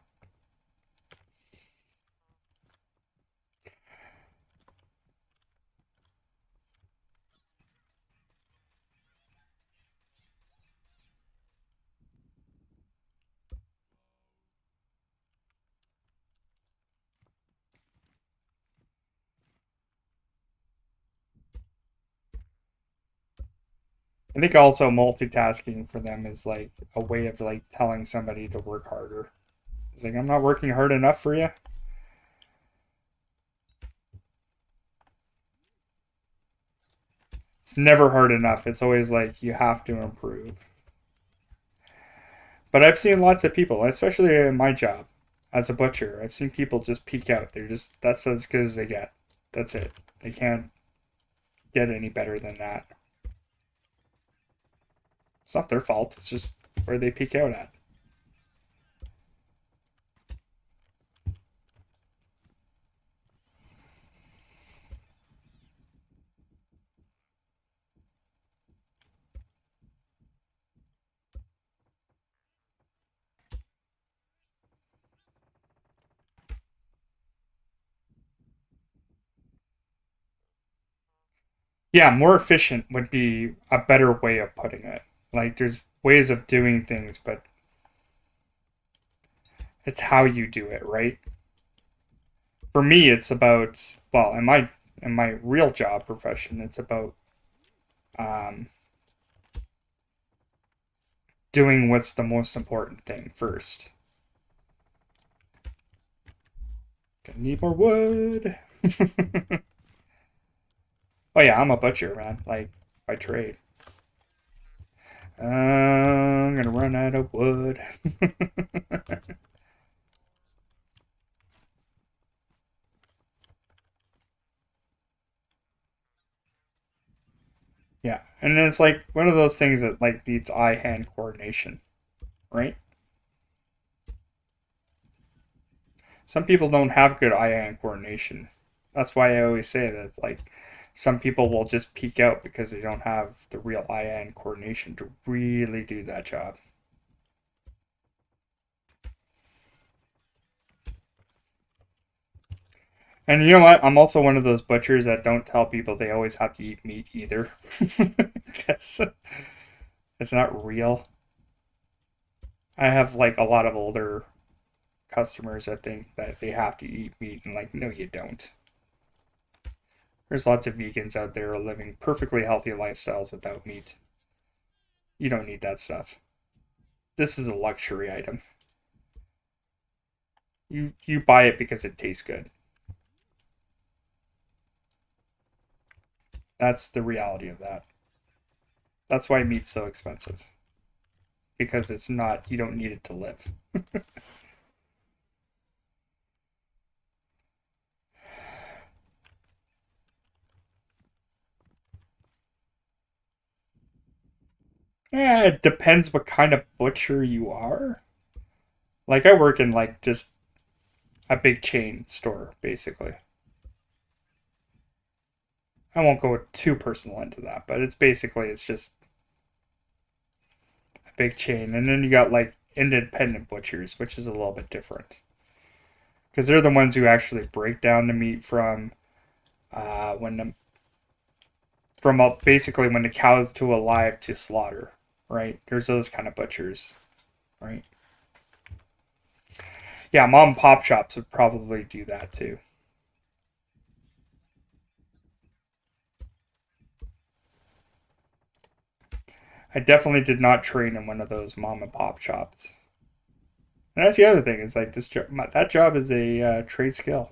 I think also multitasking for them is like a way of like telling somebody to work harder. It's like, I'm not working hard enough for you. It's never hard enough. It's always like you have to improve. But I've seen lots of people, especially in my job as a butcher, I've seen people just peak out. They're just, that's as good as they get. That's it. They can't get any better than that. It's not their fault. It's just where they peak out at. Yeah, more efficient would be a better way of putting it. Like, there's ways of doing things, but it's how you do it, right? For me, it's about, well, in my real job profession, it's about um, doing what's the most important thing first. Gonna need more wood. Oh yeah, I'm a butcher, man. Like by trade. I'm gonna run out of wood. Yeah, and it's like one of those things that like needs eye-hand coordination, right? Some people don't have good eye-hand coordination. That's why I always say that like some people will just peak out because they don't have the real eye-hand coordination to really do that job. And you know what? I'm also one of those butchers that don't tell people they always have to eat meat either. Because it's not real. I have like a lot of older customers that think that they have to eat meat, and like, no, you don't. There's lots of vegans out there living perfectly healthy lifestyles without meat. You don't need that stuff. This is a luxury item. You buy it because it tastes good. That's the reality of that. That's why meat's so expensive. Because it's not, you don't need it to live. Yeah, it depends what kind of butcher you are. Like I work in like just a big chain store, basically. I won't go too personal into that, but it's just a big chain. And then you got like independent butchers, which is a little bit different. Because they're the ones who actually break down the meat from when from basically when the cow's too alive to slaughter, right? There's those kind of butchers, right? Yeah, mom and pop shops would probably do that too. I definitely did not train in one of those mom and pop shops. And that's the other thing is like that job is a trade skill.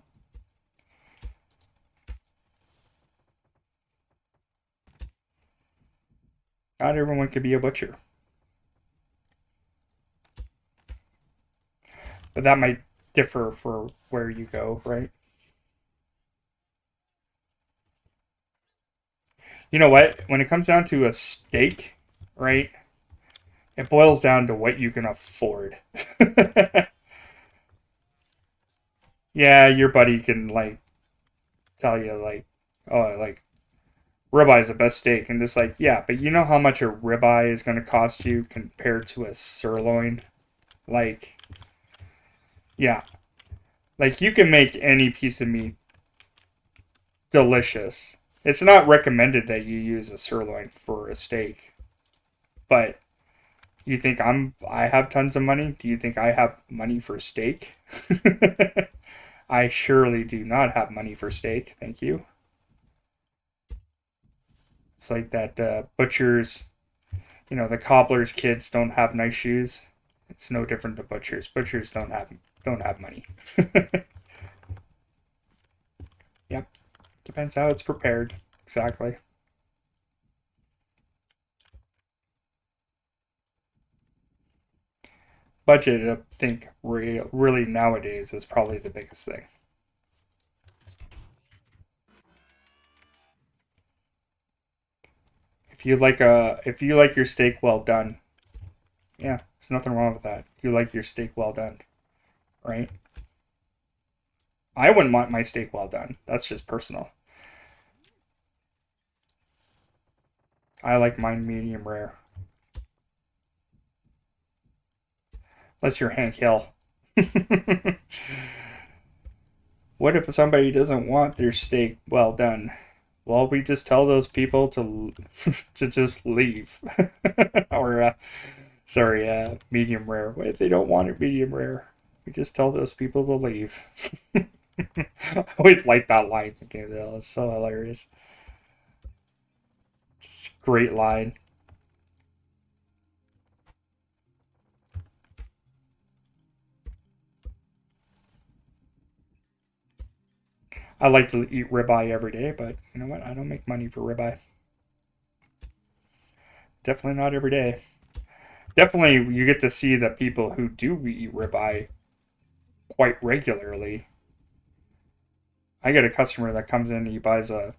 Not everyone could be a butcher, but that might differ for where you go, right? You know what? When it comes down to a steak, right? It boils down to what you can afford. Yeah, your buddy can like tell you like, oh, like ribeye is the best steak, and just like, yeah, but you know how much a ribeye is going to cost you compared to a sirloin? Like, yeah, like you can make any piece of meat delicious. It's not recommended that you use a sirloin for a steak, but you think I have tons of money? Do you think I have money for steak? I surely do not have money for steak. Thank you. It's like that butchers, the cobbler's kids don't have nice shoes. It's no different to butchers. Butchers don't have money. Yep, depends how it's prepared. Exactly. Budget, I think, really nowadays is probably the biggest thing. If you like your steak well done, yeah, there's nothing wrong with that. You like your steak well done, right? I wouldn't want my steak well done. That's just personal. I like mine medium rare. Unless you're Hank Hill. What if somebody doesn't want their steak well done? Well, we just tell those people to to just leave, or sorry, medium rare. What if they don't want it medium rare? We just tell those people to leave. I always like that line. Okay, it's so hilarious. Just a great line. I like to eat ribeye every day, but you know what? I don't make money for ribeye. Definitely not every day. Definitely, you get to see the people who do eat ribeye quite regularly. I get a customer that comes in and he buys a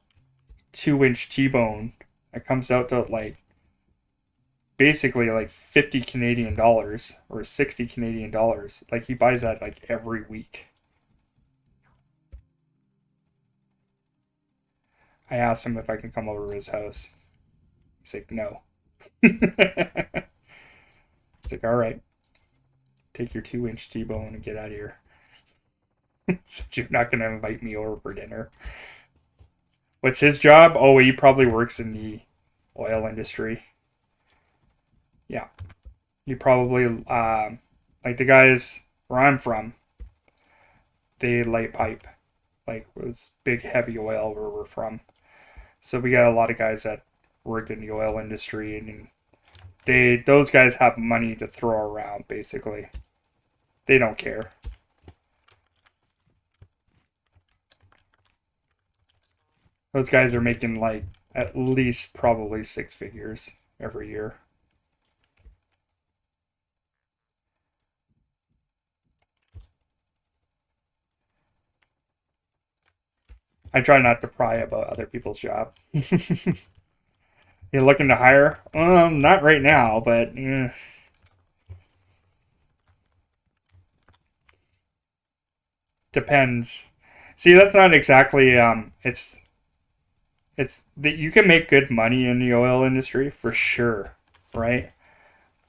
2-inch T-bone that comes out to like basically like 50 Canadian dollars or 60 Canadian dollars. Like he buys that like every week. I asked him if I can come over to his house. He's like, no. It's like, all right, take your 2-inch T-bone and get out of here. Since you're not going to invite me over for dinner. What's his job? Oh, he probably works in the oil industry. Yeah, he probably like the guys where I'm from. They light pipe, like was big heavy oil where we're from. So we got a lot of guys that work in the oil industry, and those guys have money to throw around. Basically, they don't care. Those guys are making like at least probably six figures every year. I try not to pry about other people's job. You're looking to hire? Not right now, but depends. See, that's not exactly. It's that you can make good money in the oil industry for sure, right?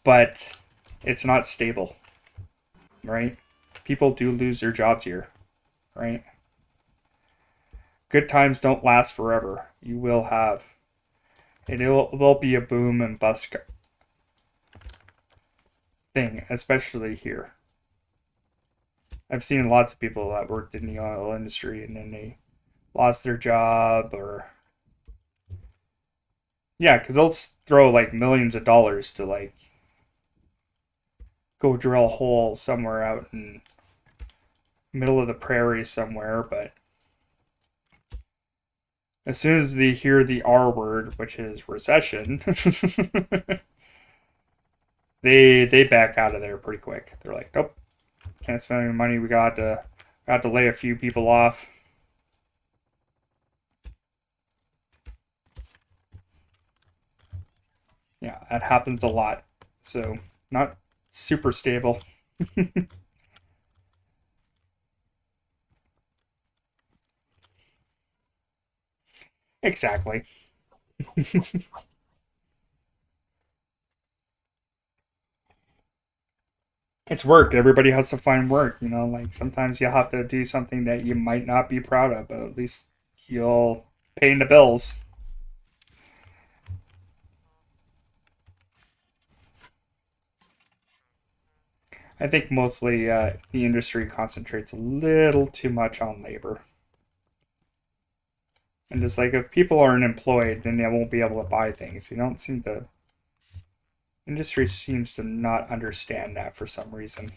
But it's not stable, right? People do lose their jobs here, right? Good times don't last forever. You will have It will be a boom and bust thing, especially here. I've seen lots of people that worked in the oil industry and then they lost their job or yeah, because they'll throw like millions of dollars to like go drill a hole somewhere out in middle of the prairie somewhere, but as soon as they hear the R word, which is recession, they back out of there pretty quick. They're like, nope, can't spend any money. We got to lay a few people off. Yeah, that happens a lot. So not super stable. Exactly. It's work. Everybody has to find work. Like sometimes you have to do something that you might not be proud of, but at least you'll pay the bills. I think mostly the industry concentrates a little too much on labor. And just like if people aren't employed, then they won't be able to buy things. You don't seem to industry seems to not understand that for some reason.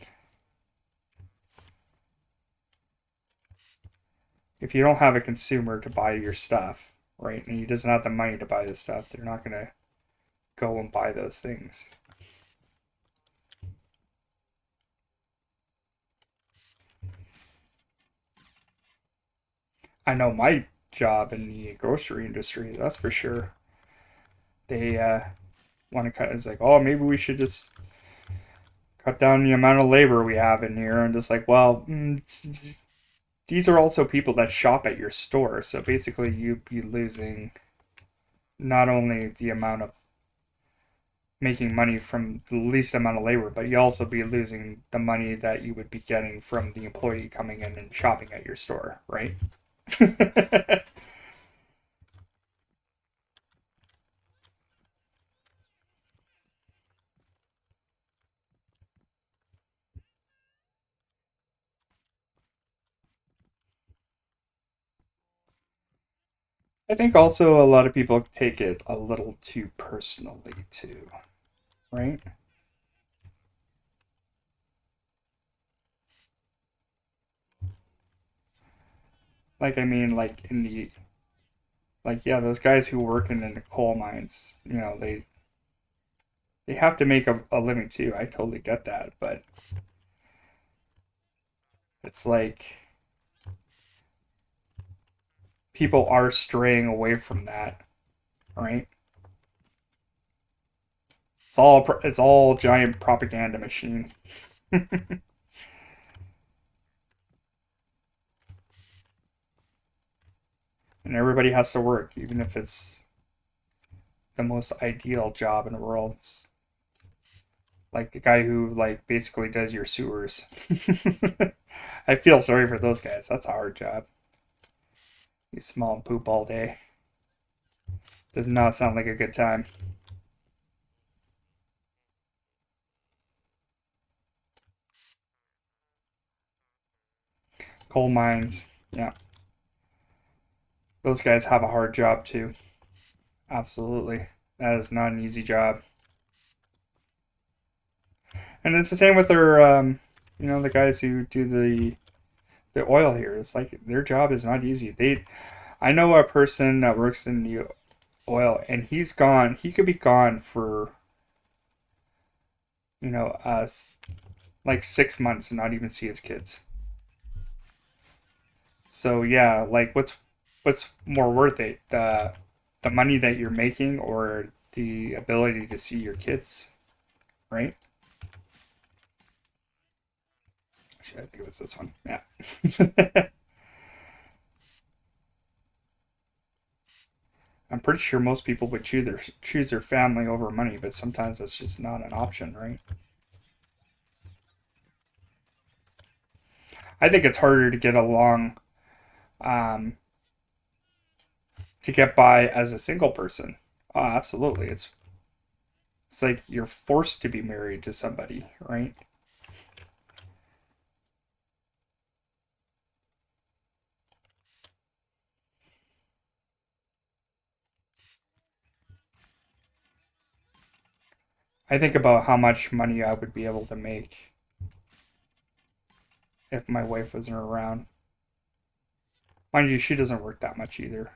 If you don't have a consumer to buy your stuff, right, and he doesn't have the money to buy the stuff, they're not going to go and buy those things. I know my job in the grocery industry, that's for sure. They want to cut. It's like, oh, maybe we should just cut down the amount of labor we have in here, and just like, well, these are also people that shop at your store, so basically you'd be losing not only the amount of making money from the least amount of labor, but you also be losing the money that you would be getting from the employee coming in and shopping at your store, right? I think also a lot of people take it a little too personally too, right? Like I mean, like in the like yeah, those guys who work in the coal mines, they have to make a living too. I totally get that, but it's like people are straying away from that, right? It's all giant propaganda machine, and everybody has to work, even if it's the most ideal job in the world. It's like the guy who like basically does your sewers. I feel sorry for those guys. That's a hard job. You smell and poop all day. Does not sound like a good time. Coal mines. Yeah. Those guys have a hard job too. Absolutely. That is not an easy job. And it's the same with the guys who do the oil here. It's like their job is not easy. I know a person that works in the oil, and he's gone. He could be gone for like 6 months and not even see his kids. So yeah, like what's more worth it, the money that you're making or the ability to see your kids, right? Actually, I think it was this one. Yeah. I'm pretty sure most people would choose their family over money, but sometimes that's just not an option, right? I think it's harder to get along, um, to get by as a single person. Oh, absolutely. It's like you're forced to be married to somebody, right? I think about how much money I would be able to make if my wife wasn't around. Mind you, she doesn't work that much either.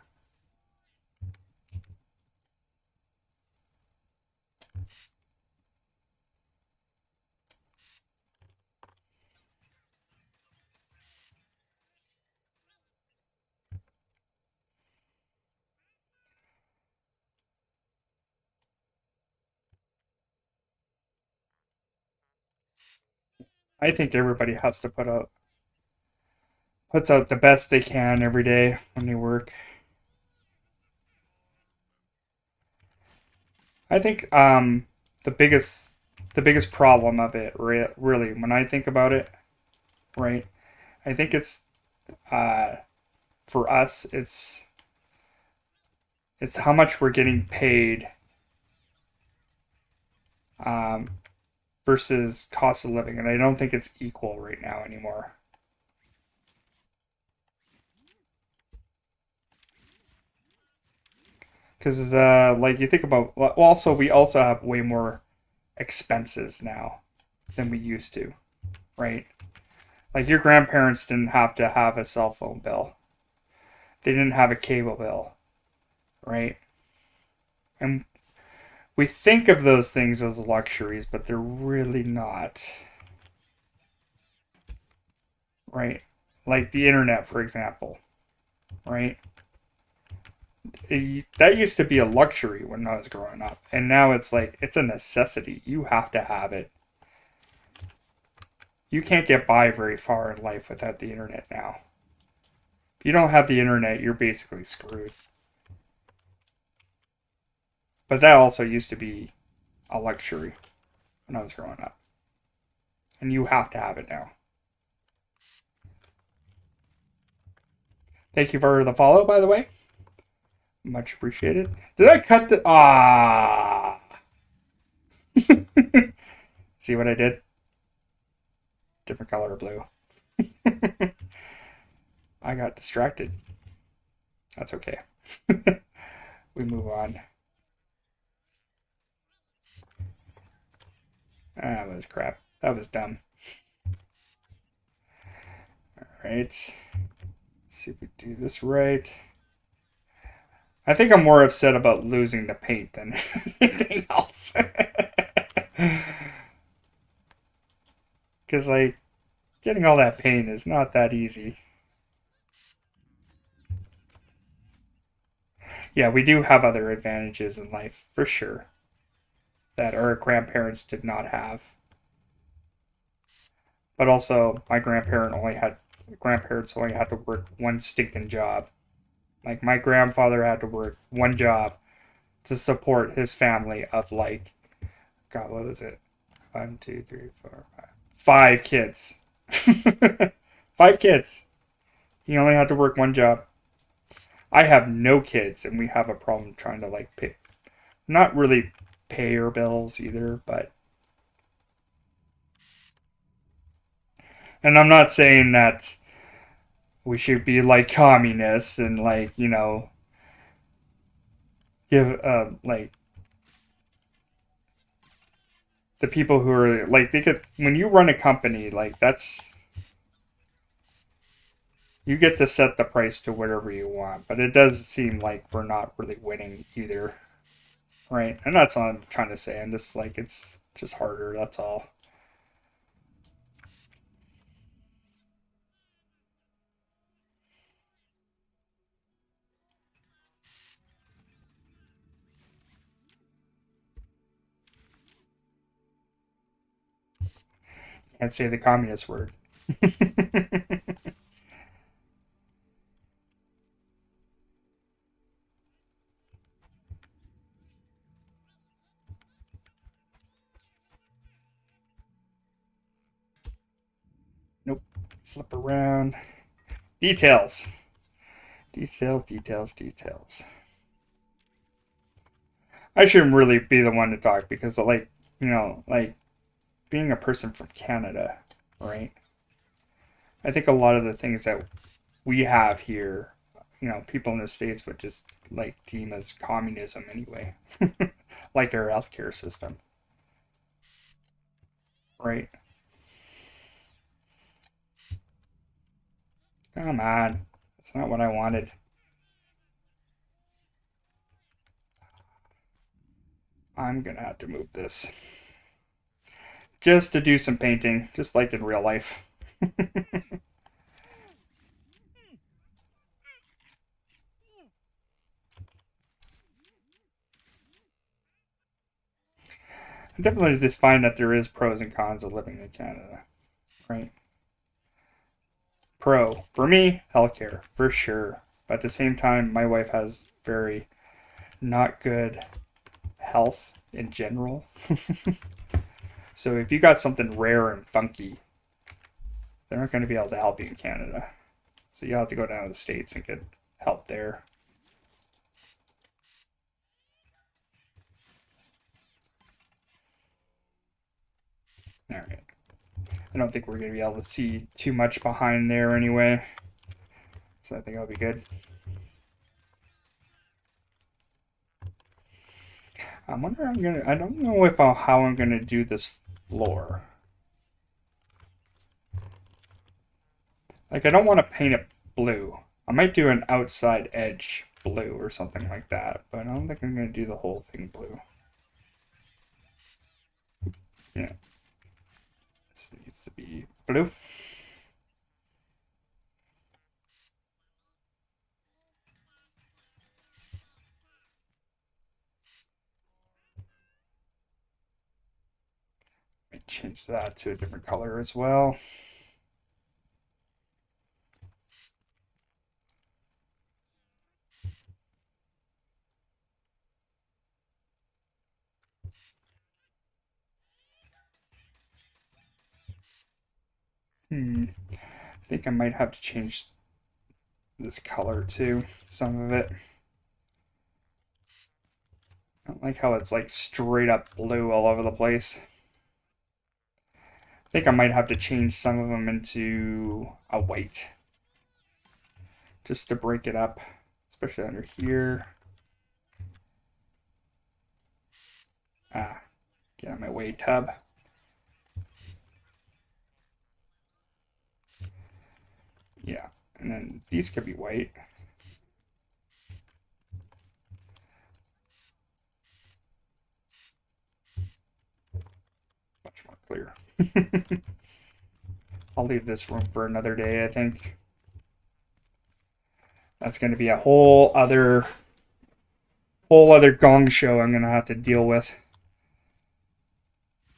I think everybody has to puts out the best they can every day when they work. I think the biggest the biggest problem of it really when I think about it, right? I think it's uh for us it's how much we're getting paid um versus cost of living, and I don't think it's equal right now anymore. Because like you think about, well, also we also have way more expenses now than we used to, right? Like your grandparents didn't have to have a cell phone bill. They didn't have a cable bill, right? And we think of those things as luxuries, but they're really not, right? Like the internet, for example, right? That used to be a luxury when I was growing up, and now it's like it's a necessity. You have to have it. You can't get by very far in life without the internet now. If you don't have the internet, you're basically screwed. But that also used to be a luxury when I was growing up, and you have to have it now. Thank you for the follow, by the way. Much appreciated. Did I cut the See what I did? Different color of blue. I got distracted. That's okay. We move on. That was crap. That was dumb. Alright. See if we do this right. I think I'm more upset about losing the paint than anything else. Because, like, getting all that paint is not that easy. Yeah, we do have other advantages in life, for sure, that our grandparents did not have. But also, my grandparents only had to work one stinking job. Like, my grandfather had to work one job to support his family of, like, God, what was it? One, two, three, four, five. Five kids. Five kids. He only had to work one job. I have no kids, and we have a problem trying to like pay, not really pay our bills either. But and I'm not saying that we should be like communists and like give like the people who are like they get when you run a company like that's you get to set the price to whatever you want. But it does seem like we're not really winning either, right? And that's all I'm trying to say. I'm just like it's just harder. That's all. Can't say the communist word. Nope. Flip around. Details. Details. I shouldn't really be the one to talk because, like, like being a person from Canada, right? I think a lot of the things that we have here, people in the States would just like deem as communism anyway, like our healthcare system, right? Come on. That's not what I wanted. I'm gonna have to move this. Just to do some painting, just like in real life. I definitely just find that there is pros and cons of living in Canada, right? Pro, for me, healthcare, for sure. But at the same time, my wife has very not good health in general. So if you got something rare and funky, they're not going to be able to help you in Canada. So you have to go down to the States and get help there. All right. I don't think we're going to be able to see too much behind there anyway. So I think it'll be good. I don't know if how I'm gonna do this floor. Like I don't want to paint it blue. I might do an outside edge blue or something like that, but I don't think I'm gonna do the whole thing blue. Yeah, this needs to be blue. Let me change that to a different color as well. I think I might have to change this color too, some of it. I don't like how it's like straight up blue all over the place. I think I might have to change some of them into a white just to break it up, especially under here. Ah, get out of my way, tub. Yeah, and then these could be white. Much more clear. I'll leave this room for another day, I think. That's going to be a whole other gong show I'm going to have to deal with.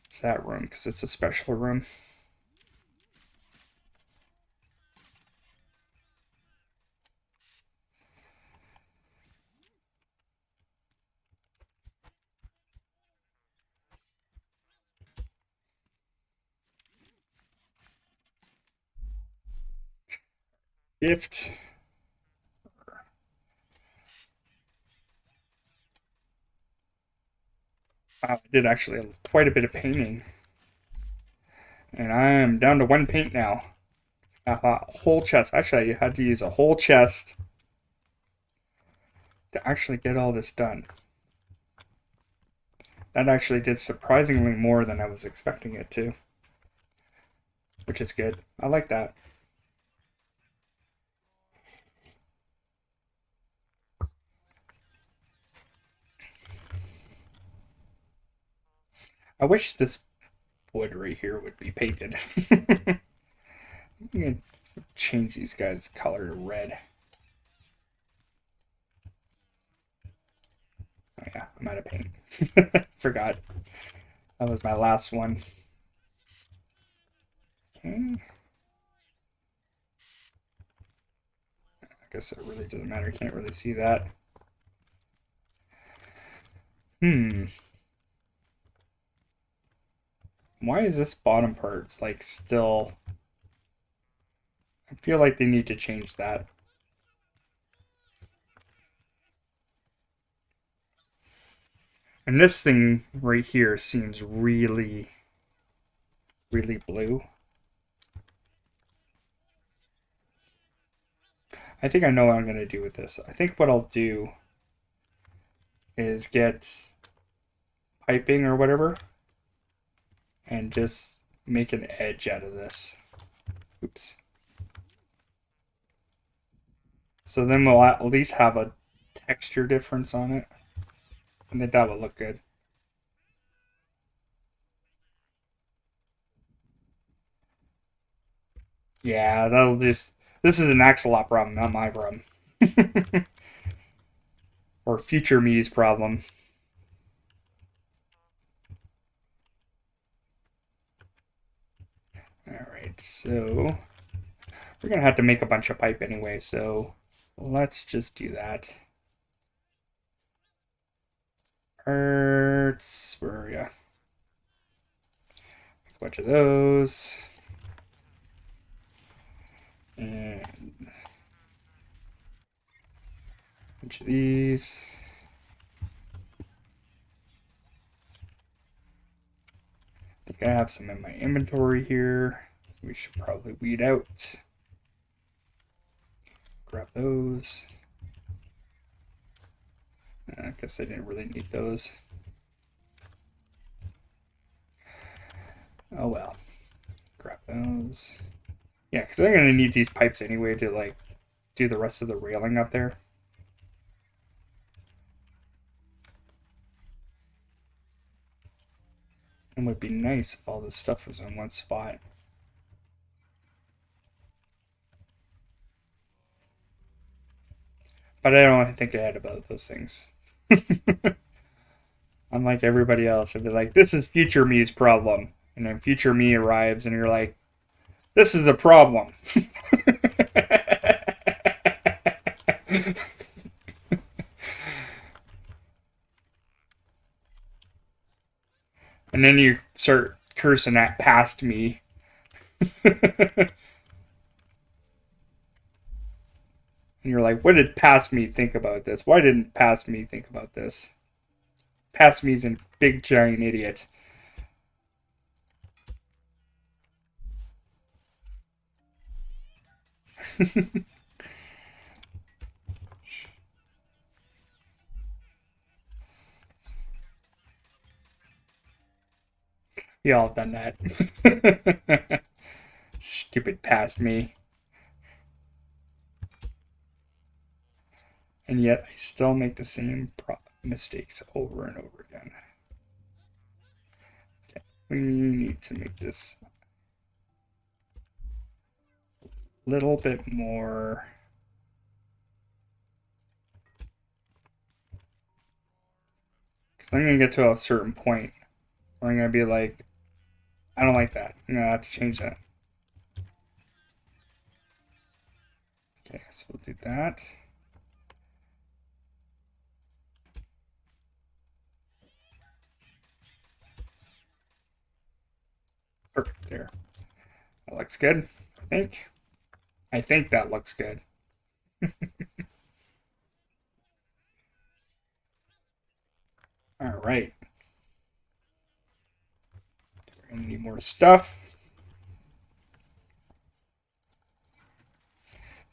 It's that room because it's a special room. Gift. Wow, I did actually quite a bit of painting. And I am down to one paint now. A whole chest. Actually, I had to use a whole chest to actually get all this done. That actually did surprisingly more than I was expecting it to, which is good. I like that. I wish this wood right here would be painted. I'm gonna change these guys' color to red. Oh yeah, I'm out of paint. Forgot. That was my last one. Okay. I guess it really doesn't matter. You can't really see that. Hmm. Why is this bottom part like still? I feel like they need to change that. And this thing right here seems really, really blue. I think I know what I'm going to do with this. I think what I'll do is get piping or whatever and just make an edge out of this. Oops. So then we'll at least have a texture difference on it. And then that will look good. Yeah, that'll just... This is an Axolot problem, not my problem. Or future me's problem. Alright, so... We're going to have to make a bunch of pipe anyway, so... Let's just do that. Parts... Where are we at? A bunch of those. And... a bunch of these. I think I have some in my inventory here. We should probably weed out. Grab those. I guess I didn't really need those. Oh well. Grab those. Yeah, because I'm going to need these pipes anyway to like do the rest of the railing up there. It would be nice if all this stuff was in one spot. But I don't think ahead about those things. Unlike everybody else, I'd be like, this is future me's problem. And then future me arrives and you're like, this is the problem. And then you start cursing at past me. And you're like, what did past me think about this? Why didn't past me think about this? Past me's a big giant idiot. We all done that. Stupid past me. And yet I still make the same mistakes over and over again. Okay, we need to make this a little bit more. Because I'm going to get to a certain point where I'm going to be like, I don't like that. I'm going to have to change that. Okay, so we'll do that. Perfect, there. That looks good, I think. I think that looks good. All right. We're gonna need more stuff.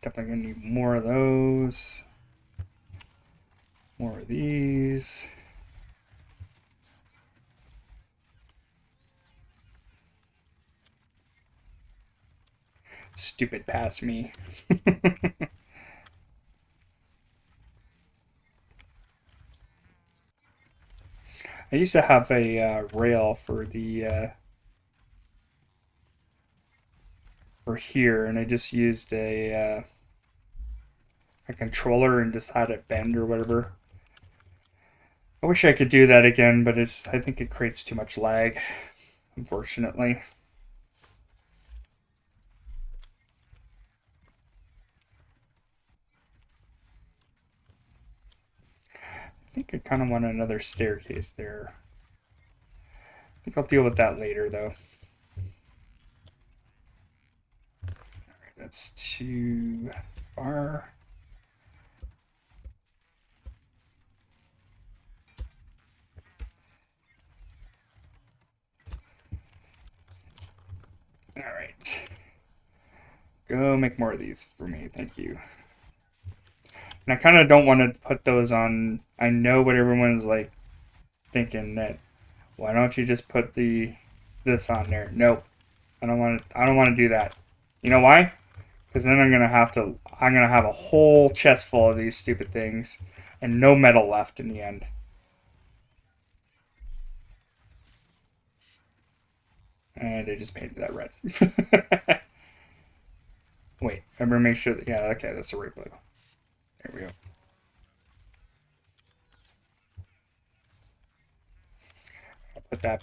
Definitely gonna need more of those. More of these. Stupid past me. I used to have a rail for the for here, and I just used a controller and just had it bend or whatever. I wish I could do that again, but I think it creates too much lag, unfortunately. I think I kind of want another staircase there. I think I'll deal with that later, though. Alright, that's too far. Go make more of these for me. Thank you. And I kind of don't want to put those on. I know what everyone's like thinking that. Why don't you just put this on there? Nope. I don't want to. I don't want to do that. You know why? Because then I'm gonna have to. I'm gonna have a whole chest full of these stupid things, and no metal left in the end. And I just painted that red. Wait, I better make sure that, yeah, okay, that's the right blue. There we go. I'll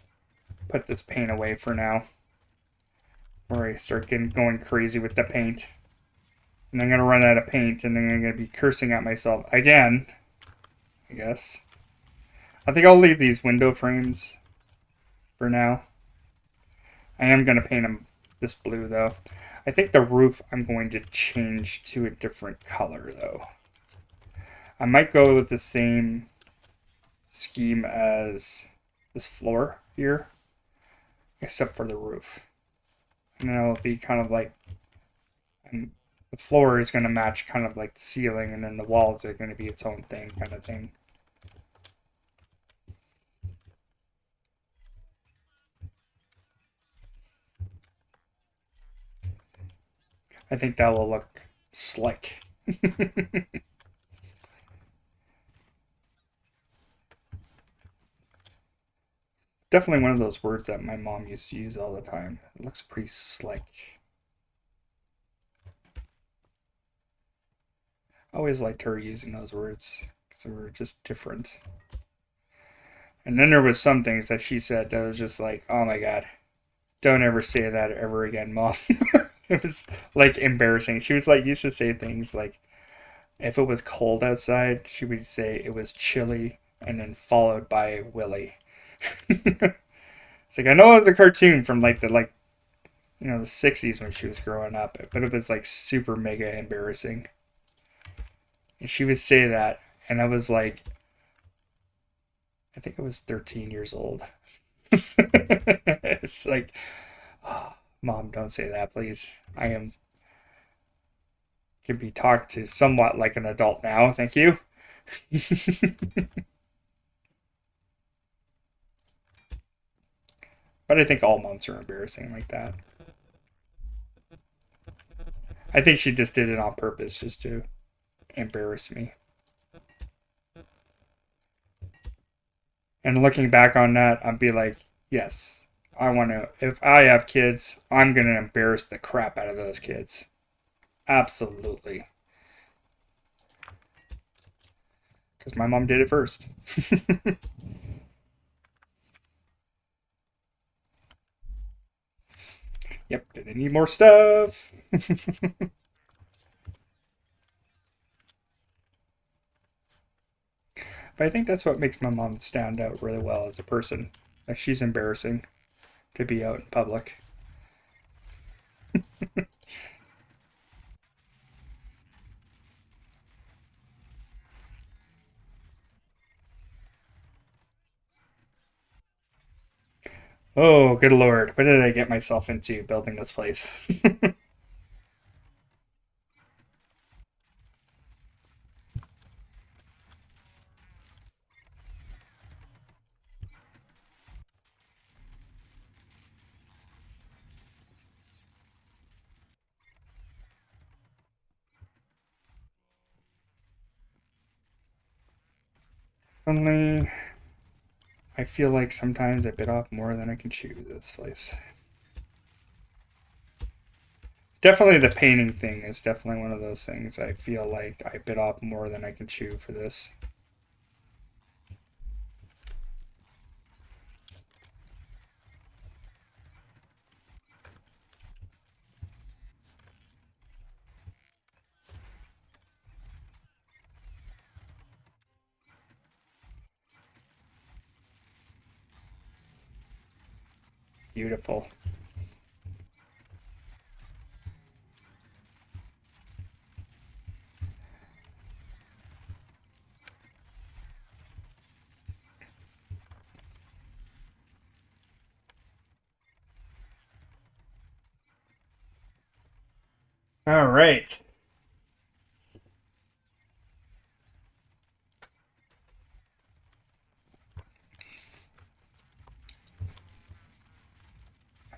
put this paint away for now. Before I start going crazy with the paint. And I'm gonna run out of paint and then I'm gonna be cursing at myself again. I guess. I think I'll leave these window frames for now. I am gonna paint them this blue though. I think the roof I'm going to change to a different color though. I might go with the same scheme as this floor here, except for the roof. And then it'll be kind of like, and the floor is going to match kind of like the ceiling, and then the walls are going to be its own thing, kind of thing. I think that will look slick. Definitely one of those words that my mom used to use all the time. It looks pretty slick. I always liked her using those words because they were just different. And then there was some things that she said that was just like, oh my god, don't ever say that ever again, Mom. It was like embarrassing. She was like used to say things like, if it was cold outside, she would say it was chilly and then followed by Willy. It's like, I know it's a cartoon from like the the 60s when she was growing up, but it was like super mega embarrassing. And she would say that, and I was like, I think I was 13 years old. It's like, oh, Mom, don't say that, please. I can be talked to somewhat like an adult now, thank you. But I think all moms are embarrassing like that. I think she just did it on purpose, just to embarrass me. And looking back on that, I'd be like, yes, I want to. If I have kids, I'm going to embarrass the crap out of those kids. Absolutely. Because my mom did it first. Yep, did I need more stuff? But I think that's what makes my mom stand out really well as a person. Like, she's embarrassing to be out in public. Oh, good lord. What did I get myself into building this place? Only, I feel like sometimes I bit off more than I can chew this place. Definitely the painting thing is definitely one of those things. I feel like I bit off more than I can chew for this. Beautiful. All right.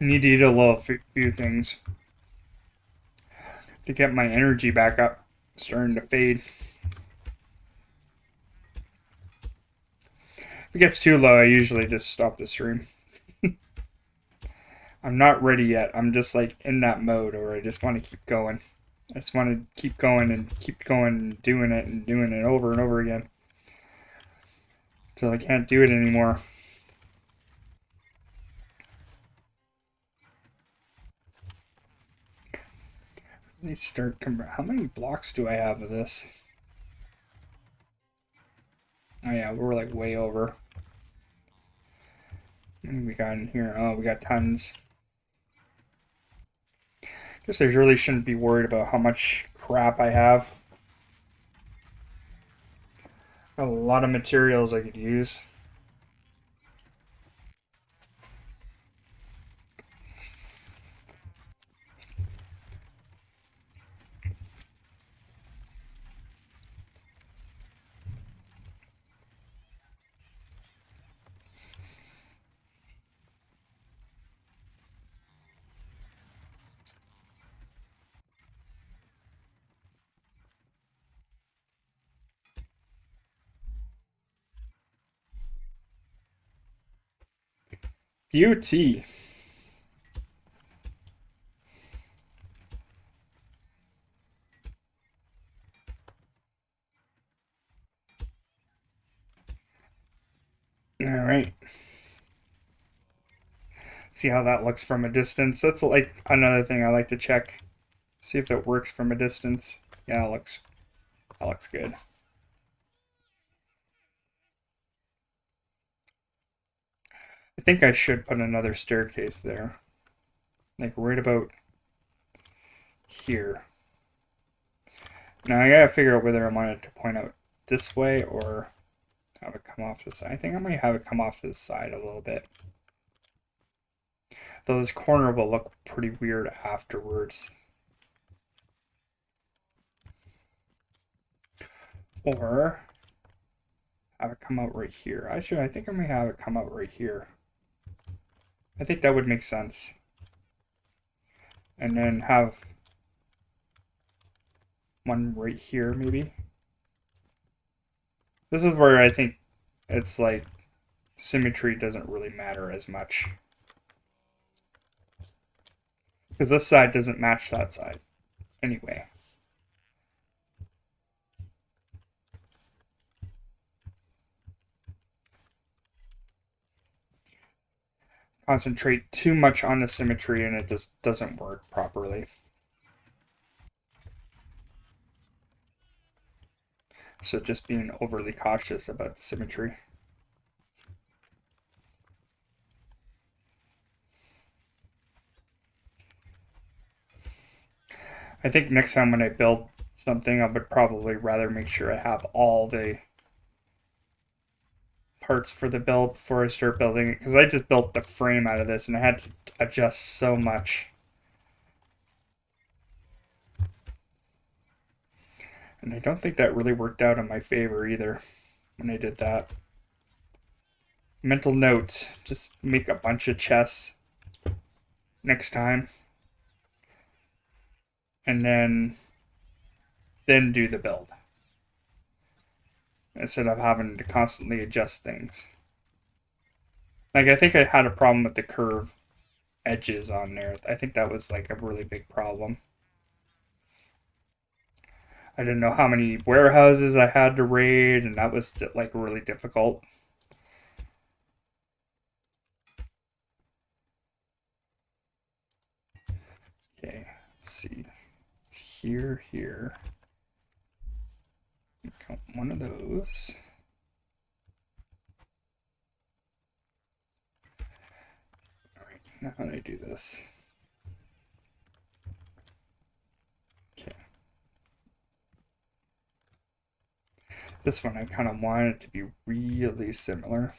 I need to eat a little few things to get my energy back up. It's starting to fade. If it gets too low, I usually just stop the stream. I'm not ready yet. I'm just like in that mode where I just want to keep going. I just want to keep going and doing it over and over again until I can't do it anymore. Let me start. How many blocks do I have of this? Oh yeah, we're like way over. And we got in here. Oh, we got tons. Guess I really shouldn't be worried about how much crap I have. Got a lot of materials I could use. Beauty. All right. See how that looks from a distance. That's like another thing I like to check. See if it works from a distance. Yeah, that looks good. I think I should put another staircase there. Like right about here. Now I gotta figure out whether I want it to point out this way or have it come off this side. I think I might have it come off this side a little bit. Though this corner will look pretty weird afterwards. Or have it come out right here. I think I might have it come out right here. I think that would make sense. And then have one right here, maybe. This is where I think it's like symmetry doesn't really matter as much. Because this side doesn't match that side. Anyway. Concentrate too much on the symmetry and it just doesn't work properly. So just being overly cautious about the symmetry. I think next time when I build something, I would probably rather make sure I have all the parts for the build before I start building it, because I just built the frame out of this and I had to adjust so much. And I don't think that really worked out in my favor either when I did that. Mental note, just make a bunch of chests next time. And then do the build. Instead of having to constantly adjust things. Like, I think I had a problem with the curve edges on there. I think that was like a really big problem. I didn't know how many warehouses I had to raid, and that was like really difficult. Okay, let's see. Here. Count one of those. Alright, now how do I do this? Okay. This one I kind of want it to be really similar.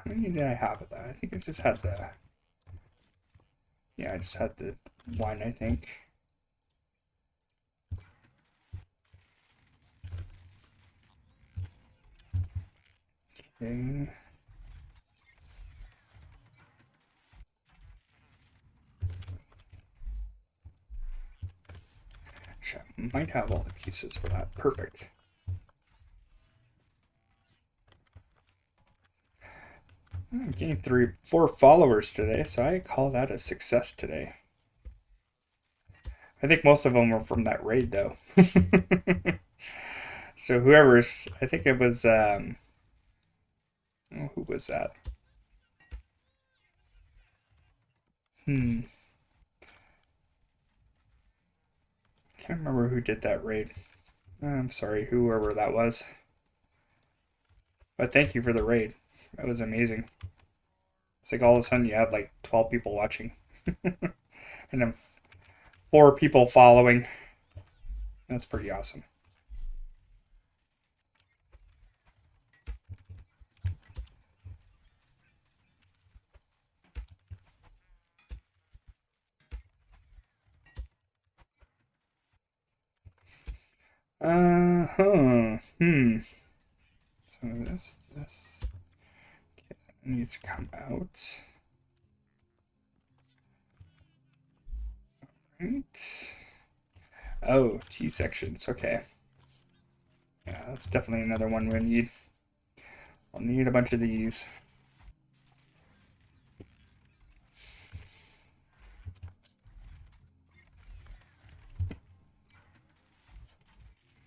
many did I have of that? I think I just had the... Yeah, I just had the one, I think. Okay. I might have all the pieces for that. Perfect. I gained 4 followers today, so I call that a success today. I think most of them were from that raid, though. So whoever's, I think it was, oh, who was that? Can't remember who did that raid. I'm sorry, whoever that was. But thank you for the raid. That was amazing. It's like all of a sudden you have like 12 people watching. And then 4 people following. That's pretty awesome. Uh-huh. So this needs to come out. Right. Oh, T sections. Okay. Yeah, that's definitely another one we need. I'll need a bunch of these.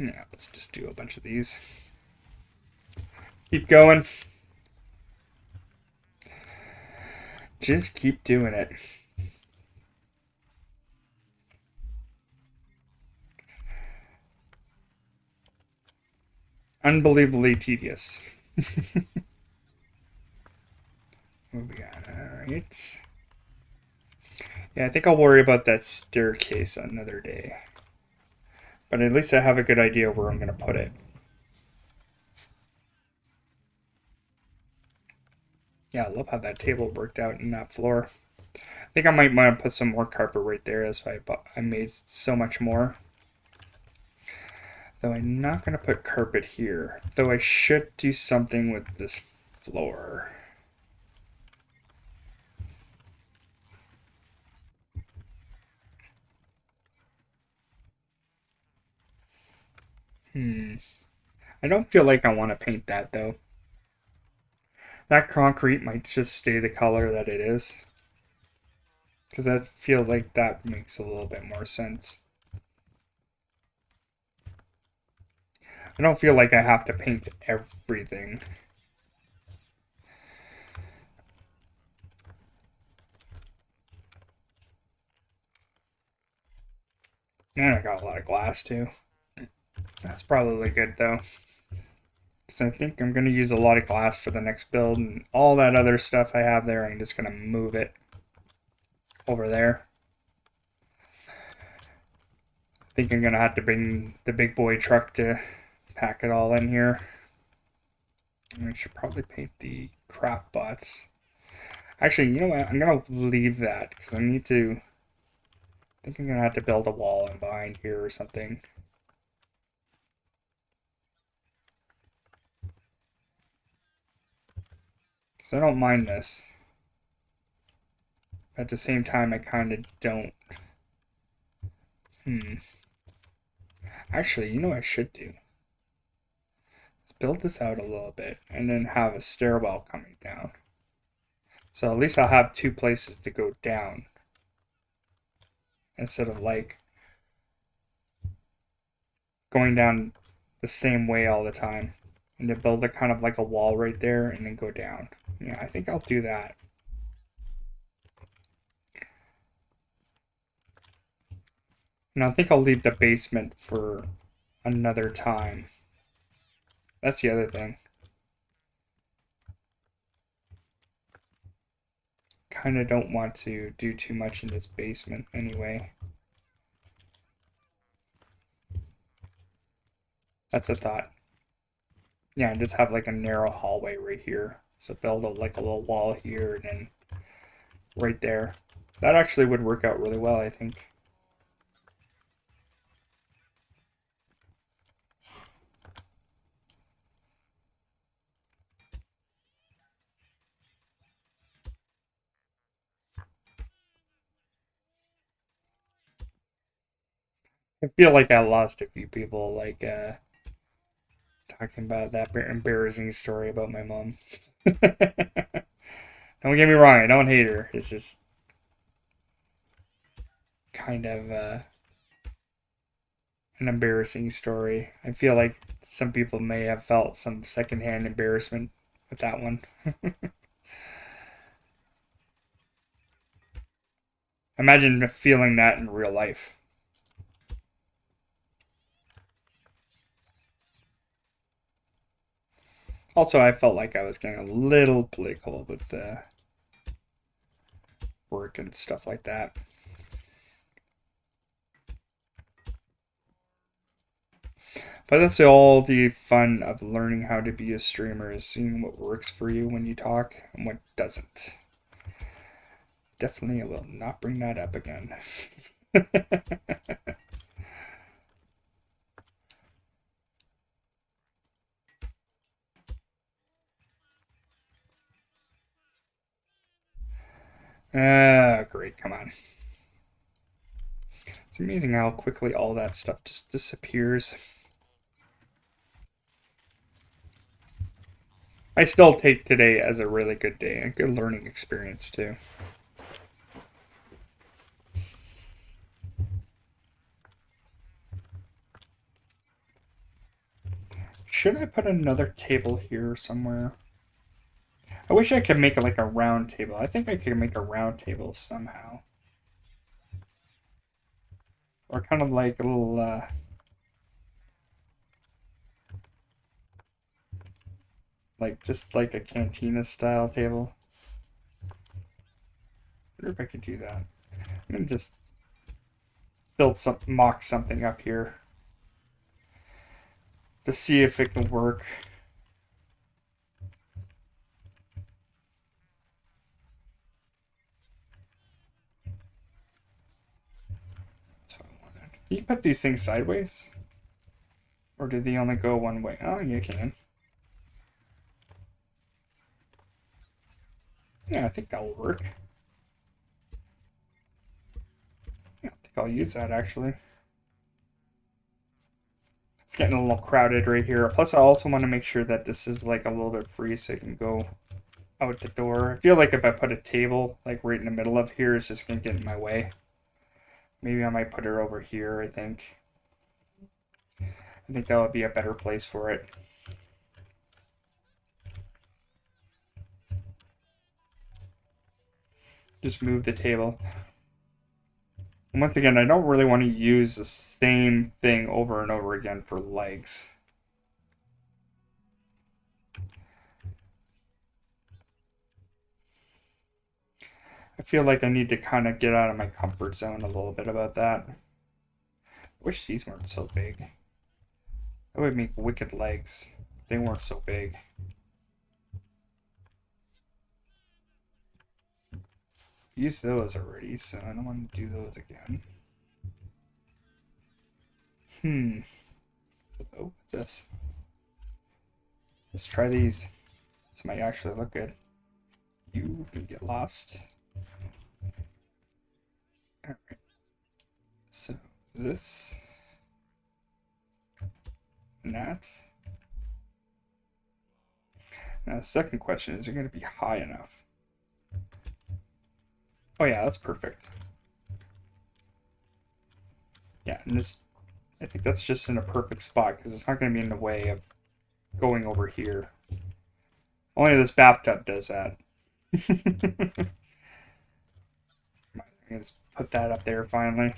Yeah, let's just do a bunch of these. Keep going. Just keep doing it. Unbelievably tedious. What we got? Alright. Yeah, I think I'll worry about that staircase another day. But at least I have a good idea where I'm going to put it. Yeah, I love how that table worked out in that floor. I think I might want to put some more carpet right there. That's why I made so much more. Though I'm not going to put carpet here. Though I should do something with this floor. I don't feel like I want to paint that though. That concrete might just stay the color that it is. Because I feel like that makes a little bit more sense. I don't feel like I have to paint everything. And I got a lot of glass too. That's probably good though. Because I think I'm going to use a lot of glass for the next build, and all that other stuff I have there, I'm just going to move it over there. I think I'm going to have to bring the big boy truck to pack it all in here. I should probably paint the crop bots. Actually, you know what? I'm going to leave that because I need to... I think I'm going to have to build a wall in behind here or something. Because I don't mind this. At the same time, I kind of don't. Actually, you know what I should do? Let's build this out a little bit and then have a stairwell coming down. So at least I'll have 2 places to go down. Instead of like going down the same way all the time. And to build a kind of like a wall right there and then go down. Yeah, I think I'll do that. And I think I'll leave the basement for another time. That's the other thing. Kind of don't want to do too much in this basement anyway. That's a thought. Yeah, and just have like a narrow hallway right here So build like a little wall here and then right there. That actually would work out really well, I think. I feel like I lost a few people, like talking about that embarrassing story about my mom. Don't get me wrong, I don't hate her. It's just kind of an embarrassing story. I feel like some people may have felt some secondhand embarrassment with that one. Imagine feeling that in real life. Also, I felt like I was getting a little political with work and stuff like that. But that's all the fun of learning how to be a streamer is seeing what works for you when you talk and what doesn't. Definitely, I will not bring that up again. Great, come on. It's amazing how quickly all that stuff just disappears. I still take today as a really good day, a good learning experience too. Should I put another table here somewhere? I wish I could make it like a round table. I think I could make a round table somehow. Or kind of like a little, like just like a cantina style table. I wonder if I could do that. I'm gonna just mock something up here to see if it can work. That's what I wanted. Can you put these things sideways? Or do they only go one way? Oh, you can. Yeah, I think that will work. Yeah, I think I'll use that actually. It's getting a little crowded right here. Plus, I also want to make sure that this is like a little bit free so it can go out the door. I feel like if I put a table like right in the middle of here, it's just going to get in my way. Maybe I might put it over here, I think. I think that would be a better place for it. Just move the table. And once again, I don't really want to use the same thing over and over again for legs. I feel like I need to kind of get out of my comfort zone a little bit about that. I wish these weren't so big. That would make wicked legs. They weren't so big. Used those already, so I don't want to do those again. Oh, what's this? Let's try these. This might actually look good. You can get lost. Alright. So this and that. Now the second question is it going to be high enough? Oh yeah, that's perfect. Yeah, and this, I think that's just in a perfect spot because it's not going to be in the way of going over here. Only this bathtub does that. I'm gonna just put that up there finally.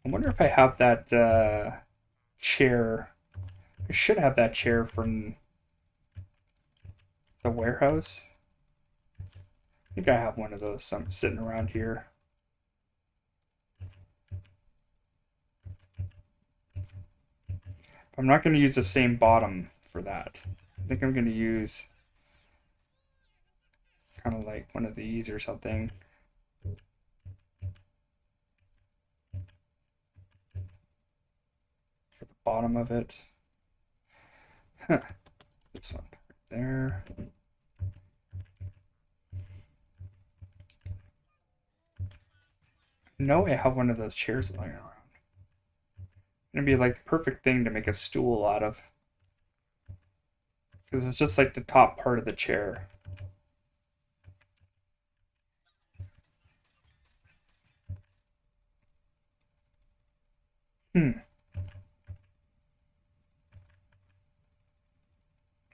I wonder if I have that chair. I should have that chair from the warehouse. I think I have one of those sitting around here. I'm not going to use the same bottom for that. I think I'm going to use kind of like one of these or something. For the bottom of it. Huh. This one right there. No, I have one of those chairs lying around. It'd be like the perfect thing to make a stool out of. Because it's just like the top part of the chair. Hmm.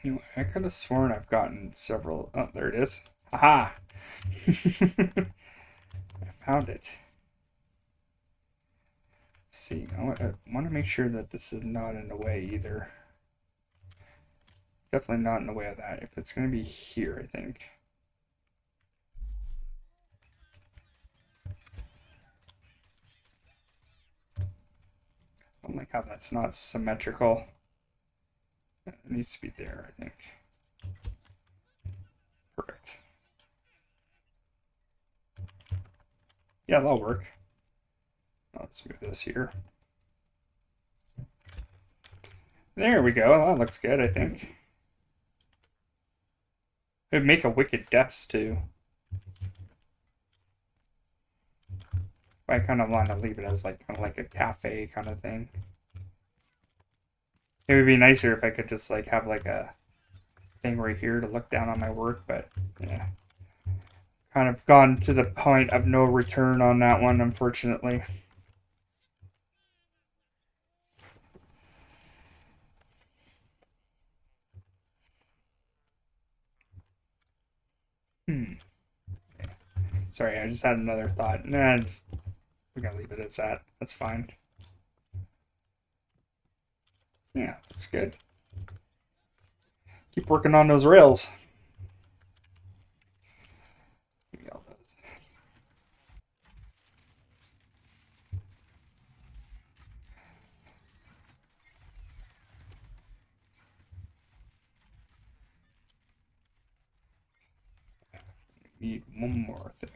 You know, I could have sworn I've gotten several. Oh, there it is. Aha! I found it. Let's see, I want to make sure that this is not in the way either. Definitely not in the way of that. If it's going to be here, I think. I don't like how that's not symmetrical. It needs to be there, I think. Perfect. Yeah, that'll work. Let's move this here. There we go. That looks good, I think. It would make a wicked desk, too. I kind of want to leave it as like kind of like a cafe kind of thing. It would be nicer if I could just like have like a thing right here to look down on my work, but yeah. Kind of gone to the point of no return on that one, unfortunately. Hmm. Sorry, I just had another thought. Nah, we're gonna leave it as that. That's fine. Yeah, that's good. Keep working on those rails. Give me all those. Need one more thing.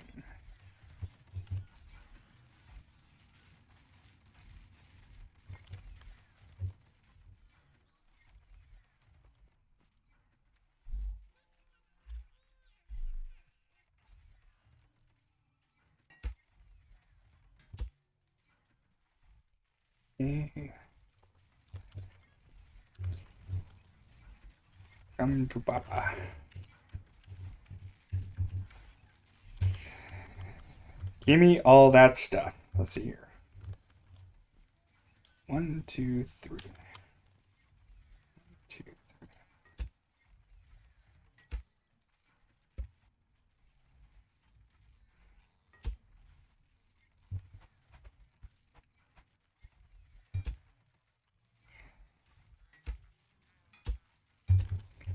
Come to Papa. Give me all that stuff. Let's see here. 1, 2, 3. 2, 3.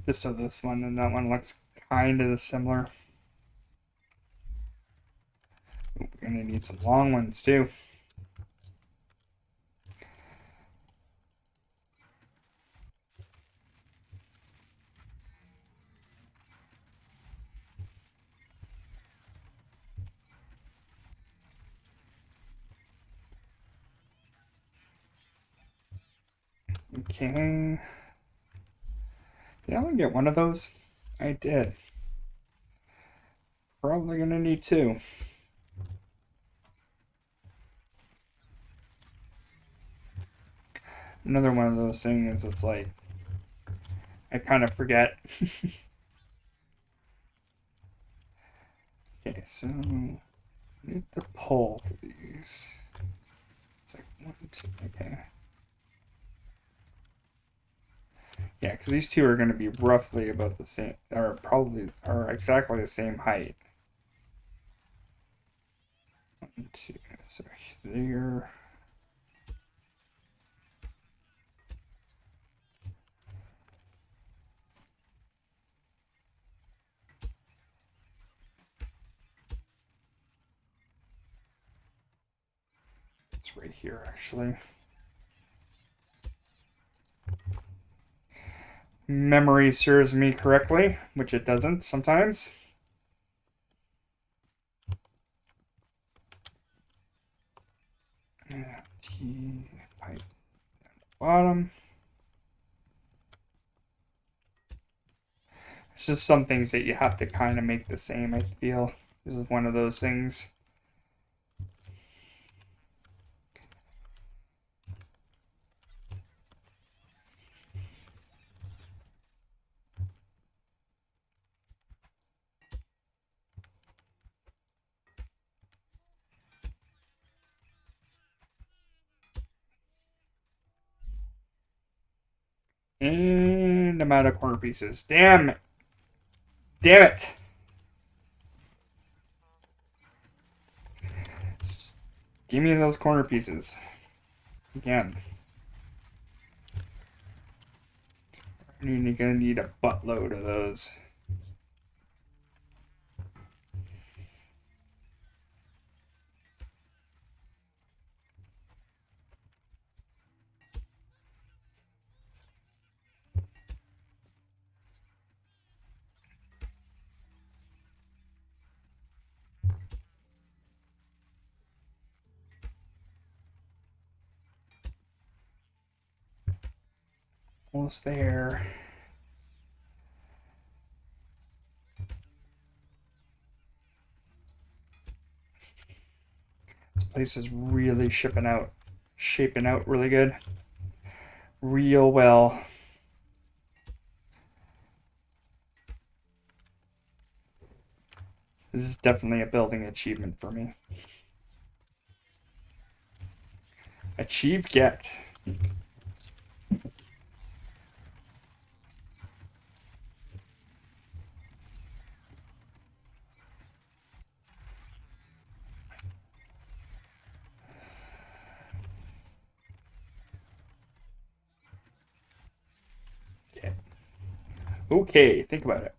Just so this one and that one looks kind of similar. We're gonna need some long ones too. Okay. Did I only get one of those? I did. Probably gonna need two. Another one of those things, it's like I kind of forget. Okay, so I need the pole for these. It's like 1, 2, okay. Yeah, because these two are going to be roughly about the same, or probably, or exactly the same height. 1, 2, so there. It's right here, actually. memory serves me correctly, which it doesn't sometimes. T pipe bottom. It's just some things that you have to kind of make the same, I feel. This is one of those things. And I'm out of corner pieces. Damn it. Damn it. Just give me those corner pieces. Again. You're gonna need a buttload of those. Almost there. This place is really shaping out really good. Real well. This is definitely a building achievement for me. Achieve get. Okay. Okay, think about it.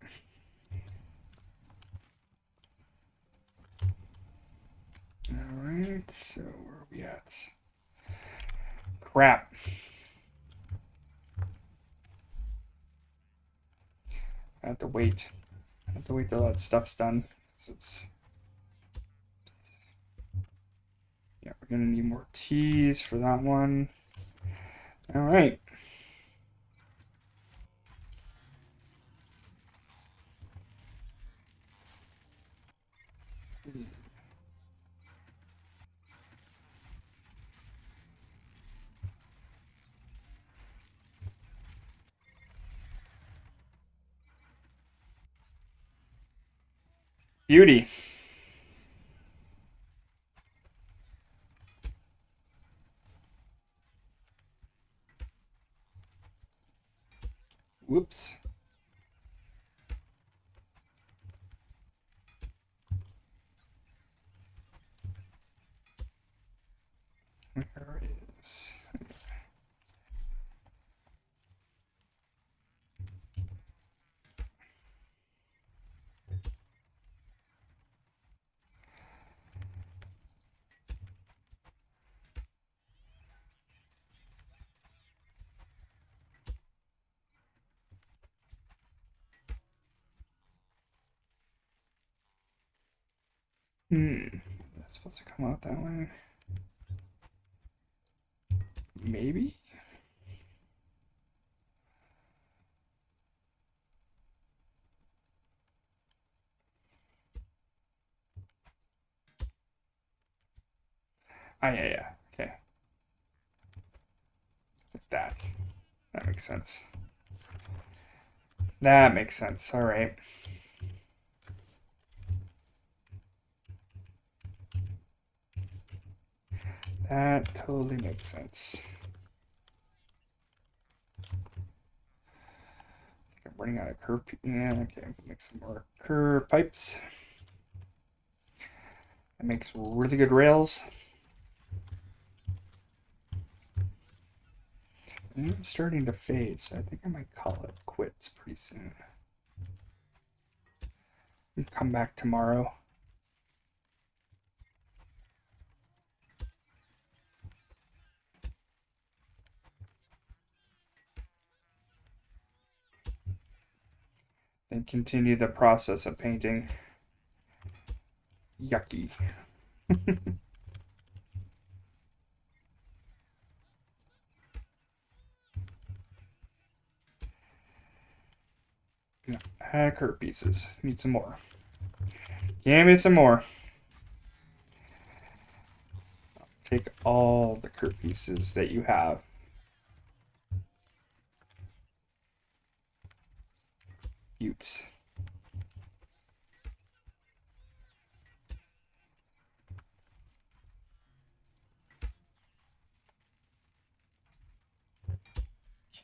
Alright, so where are we at? Crap. I have to wait. I have to wait till that stuff's done. It's yeah, we're gonna need more T's for that one. Alright. Beauty. Whoops. Where is that's supposed to come out that way? Maybe? Ah, yeah. Okay. That. That makes sense. That makes sense. All right. That totally makes sense. I'm running out of curve. Yeah, okay. Make some more curve pipes. That makes really good rails. And it's starting to fade, so I think I might call it quits pretty soon. Come back tomorrow. then continue the process of painting. Yucky. Curve pieces. Need some more. Give me some more. Take all the curve pieces that you have. Utes.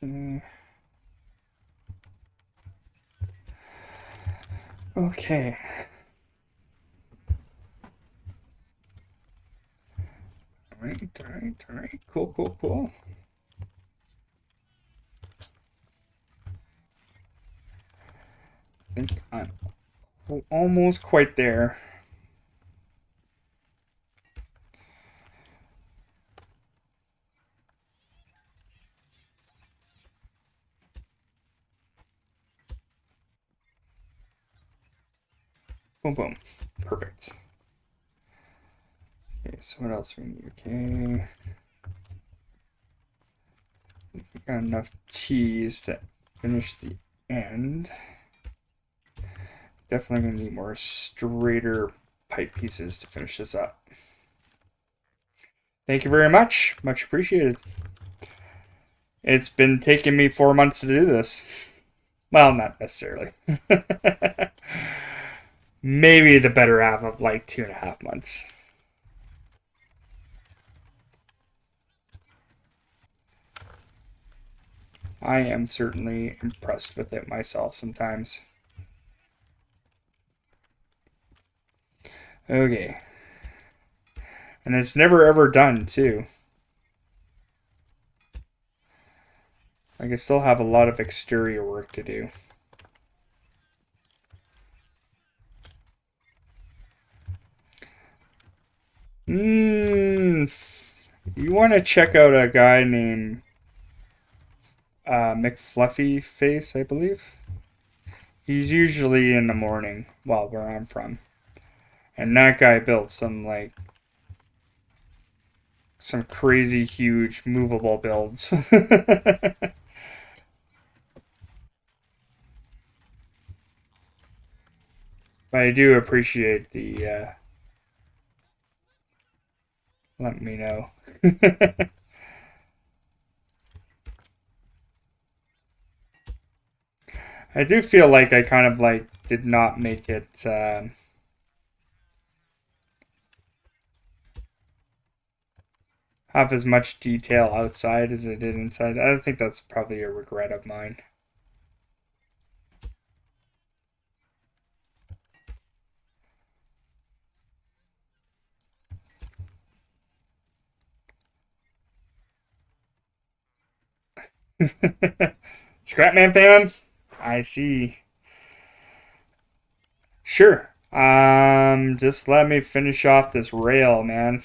Okay. Okay. All right. Cool. I think I'm almost quite there. Boom. Perfect. Okay, so what else we need? Okay. We got enough cheese to finish the end. Definitely gonna need more straighter pipe pieces to finish this up. Thank you very much. Much appreciated. It's been taking me 4 months to do this. Well, not necessarily. Maybe the better half of like 2.5 months. I am certainly impressed with it myself sometimes. Okay. And it's never ever done, too. Like, I still have a lot of exterior work to do. You want to check out a guy named McFluffy Face, I believe. He's usually in the morning, well, where I'm from. And that guy built some crazy huge movable builds. But I do appreciate the let me know. I do feel like I kind of did not make it have as much detail outside as it did inside. I think that's probably a regret of mine. Scrapman fan? I see. Sure. Just let me finish off this rail, man.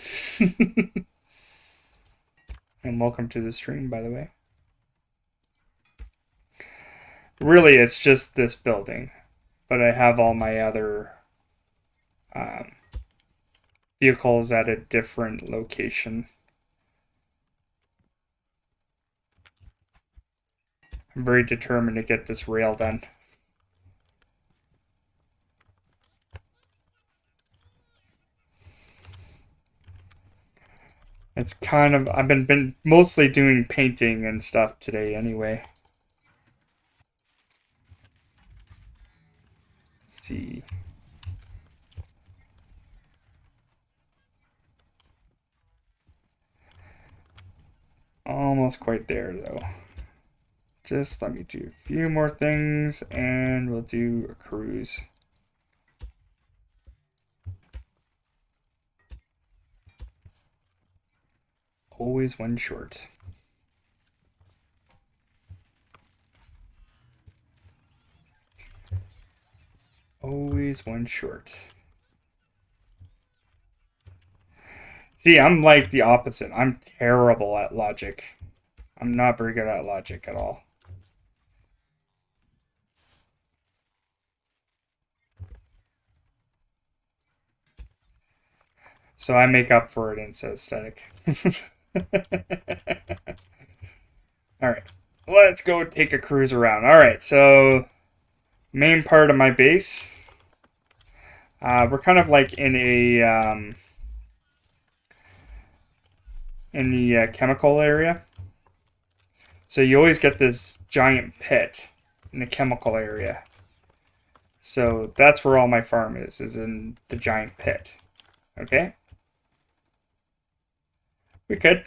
And welcome to the stream, by the way. Really, it's just this building, but I have all my other vehicles at a different location. I'm very determined to get this rail done. It's kind of, I've been mostly doing painting and stuff today anyway. Let's see. Almost quite there though. Just let me do a few more things and we'll do a cruise. Always one short. Always one short. See, I'm like the opposite. I'm terrible at logic. I'm not very good at logic at all. So I make up for it in aesthetic. Alright, let's go take a cruise around. Alright, so main part of my base. We're kind of like in a in the chemical area. So you always get this giant pit in the chemical area. So that's where all my farm is in the giant pit. Okay? We could.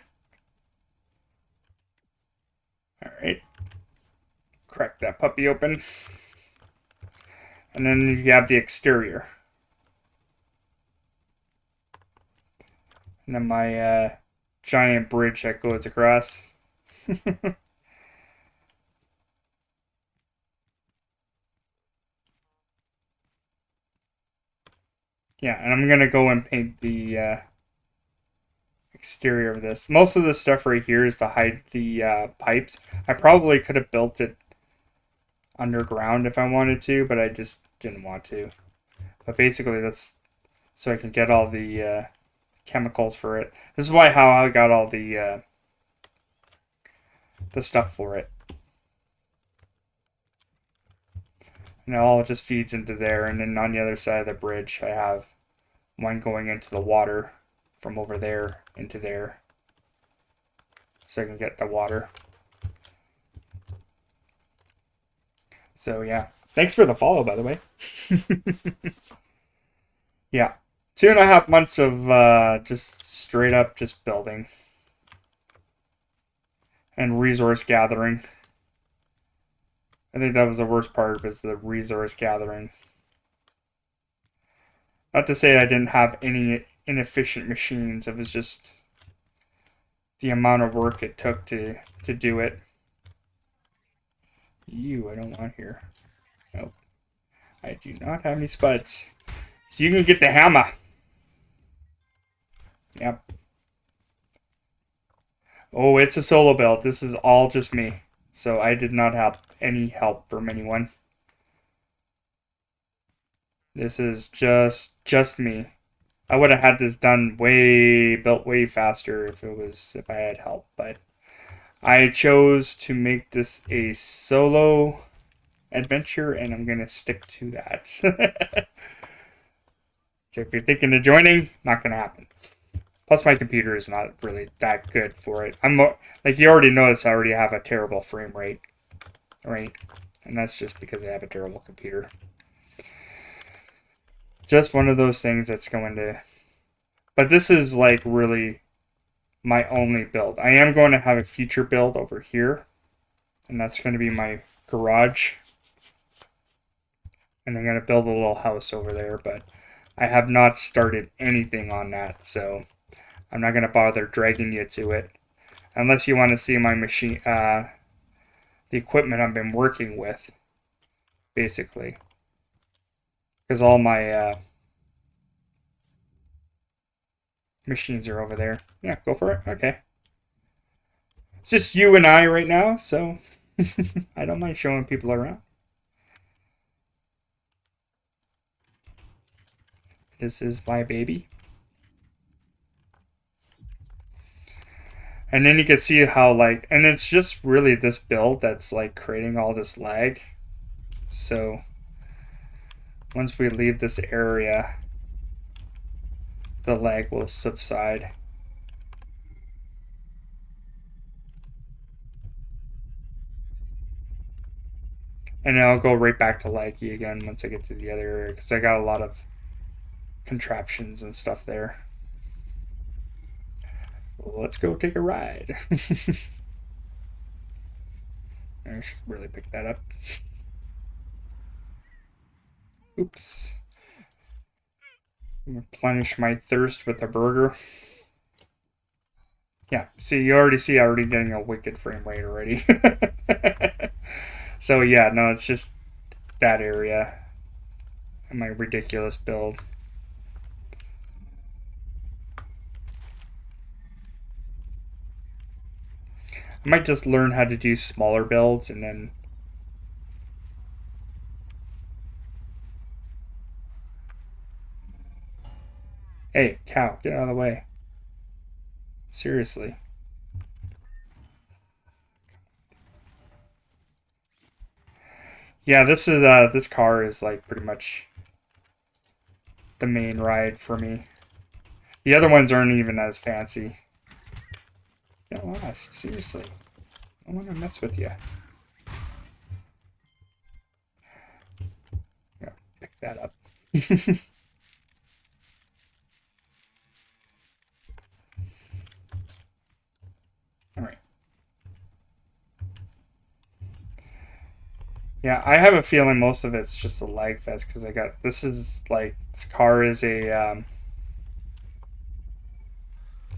Alright. Crack that puppy open. And then you have the exterior. And then my giant bridge that goes across. Yeah, and I'm going to go and paint the exterior of this. Most of the stuff right here is to hide the pipes. I probably could have built it underground if I wanted to, but I just didn't want to. But basically that's so I can get all the chemicals for it. This is how I got all the stuff for it. And it all just feeds into there, and then on the other side of the bridge I have one going into the water from over there into there. So I can get the water. So yeah. Thanks for the follow, by the way. Yeah. 2.5 months of just straight up just building. And resource gathering. I think that was the worst part, was the resource gathering. Not to say I didn't have any inefficient machines, it was just the amount of work it took to do it. I don't want here. Nope. I do not have any spuds. So you can get the hammer. Yep. Oh, it's a solo build. This is all just me. So I did not have any help from anyone. This is just me. I would have had this done built way faster if I had help, but I chose to make this a solo adventure, and I'm gonna stick to that. So if you're thinking of joining, not gonna happen. Plus, my computer is not really that good for it. Like you already noticed, I already have a terrible frame rate, right? And that's just because I have a terrible computer. Just one of those things that's going to... But this is like really my only build. I am going to have a future build over here, and that's going to be my garage. And I'm going to build a little house over there, but I have not started anything on that, so I'm not going to bother dragging you to it. Unless you want to see my machine, the equipment I've been working with, basically. Because all my machines are over there. Yeah, go for it. Okay. It's just you and I right now, so I don't mind showing people around. This is my baby. And then you can see how, like, and it's just really this build that's like creating all this lag. So once we leave this area, the lag will subside. And I'll go right back to laggy again once I get to the other area, because I got a lot of contraptions and stuff there. Let's go take a ride. I should really pick that up. Oops. Replenish my thirst with a burger. Yeah, see, you already see I'm already getting a wicked frame rate already. So yeah, no, it's just that area and my ridiculous build. I might just learn how to do smaller builds and then Hey, cow, get out of the way. Seriously. Yeah, this car is like pretty much the main ride for me. The other ones aren't even as fancy. Get lost, seriously. I want to mess with you. Yeah, pick that up. All right. Yeah, I have a feeling most of it's just a lag fest because this car is a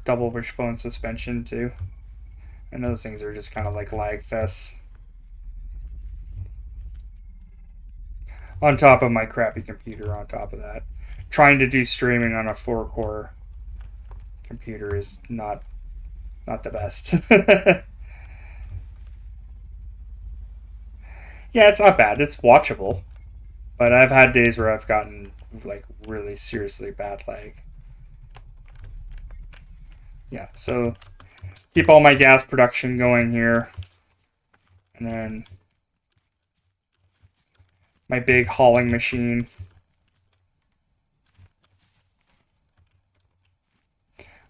double wishbone suspension too, and those things are just kind of like lag fests. On top of my crappy computer, on top of that, trying to do streaming on a 4-core computer is not the best. Yeah, it's not bad. It's watchable, but I've had days where I've gotten like really seriously bad lag. Yeah, so keep all my gas production going here, and then my big hauling machine.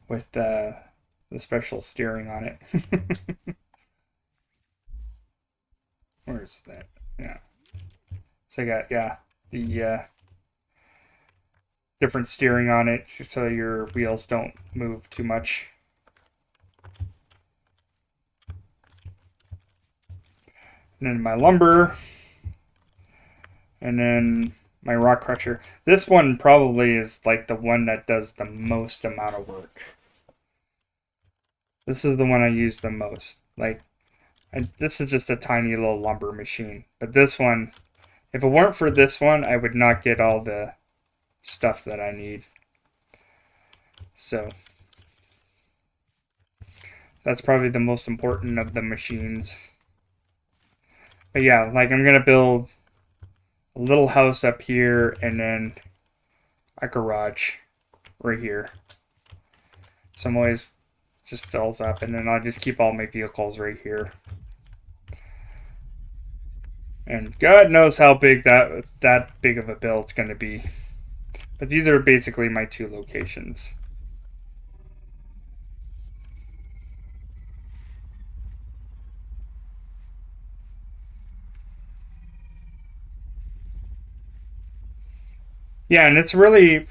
With the special steering on it. Where's that? Yeah. So I got the different steering on it so your wheels don't move too much. And then my lumber. And then my rock crusher. This one probably is like the one that does the most amount of work. This is the one I use the most. Like, this is just a tiny little lumber machine. But this one, if it weren't for this one, I would not get all the stuff that I need. So, that's probably the most important of the machines. But yeah, like I'm going to build a little house up here and then a garage right here. So I'm always just fills up, and then I'll just keep all my vehicles right here. And God knows how big that big of a build's going to be. But these are basically my two locations. Yeah, and it's really,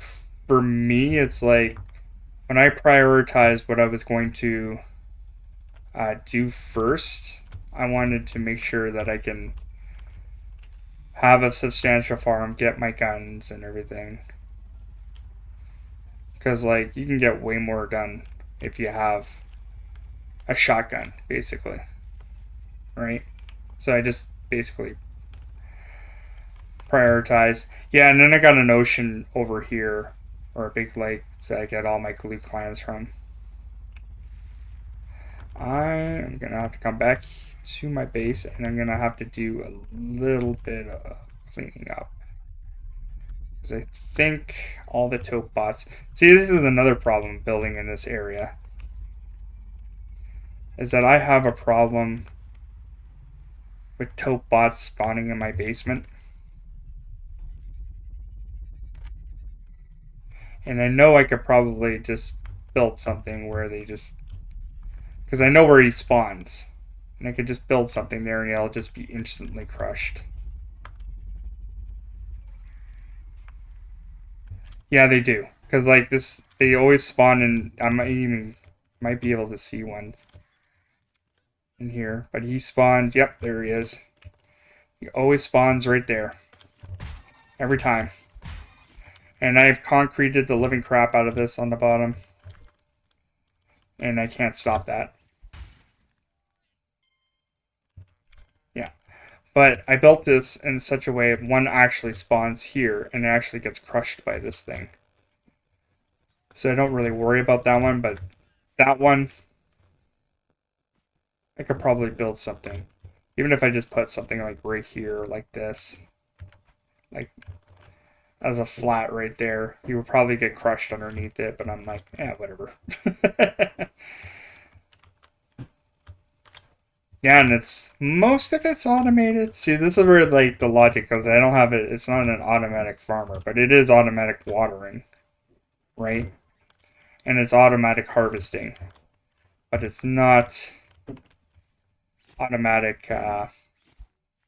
for me, it's like when I prioritized what I was going to do first, I wanted to make sure that I can have a substantial farm, get my guns and everything. Because, like, you can get way more done if you have a shotgun, basically. Right? So I just basically prioritize. Yeah, and then I got an ocean over here, or a big lake, that I get all my glue clans from. I am going to have to come back to my base, and I'm going to have to do a little bit of cleaning up. Because I think all the taupe bots... See, this is another problem building in this area. Is that I have a problem with taupe bots spawning in my basement. And I know I could probably just build something where they just... Because I know where he spawns. And I could just build something there and it'll just be instantly crushed. Yeah, they do. Because, like, this... They always spawn in... I might be able to see one in here. But he spawns... Yep, there he is. He always spawns right there. Every time. And I've concreted the living crap out of this on the bottom. And I can't stop that. Yeah. But I built this in such a way one actually spawns here and it actually gets crushed by this thing. So I don't really worry about that one, but that one, I could probably build something. Even if I just put something like right here, like this. Like, as a flat right there. You would probably get crushed underneath it, but I'm like, yeah, whatever. Yeah, and most of it's automated. See, this is where like the logic goes. I don't have it. It's not an automatic farmer, but it is automatic watering, right? And it's automatic harvesting, but it's not automatic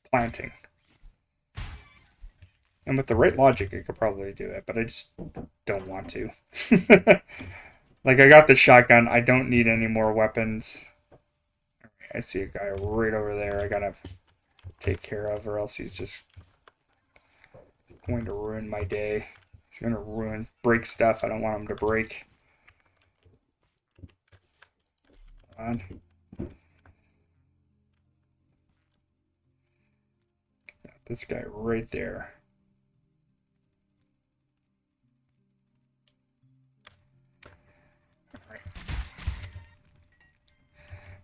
planting. And with the right logic, I could probably do it, but I just don't want to. Like, I got the shotgun. I don't need any more weapons. I see a guy right over there I gotta take care of, or else he's just going to ruin my day. He's gonna break stuff I don't want him to break. Come on. This guy right there.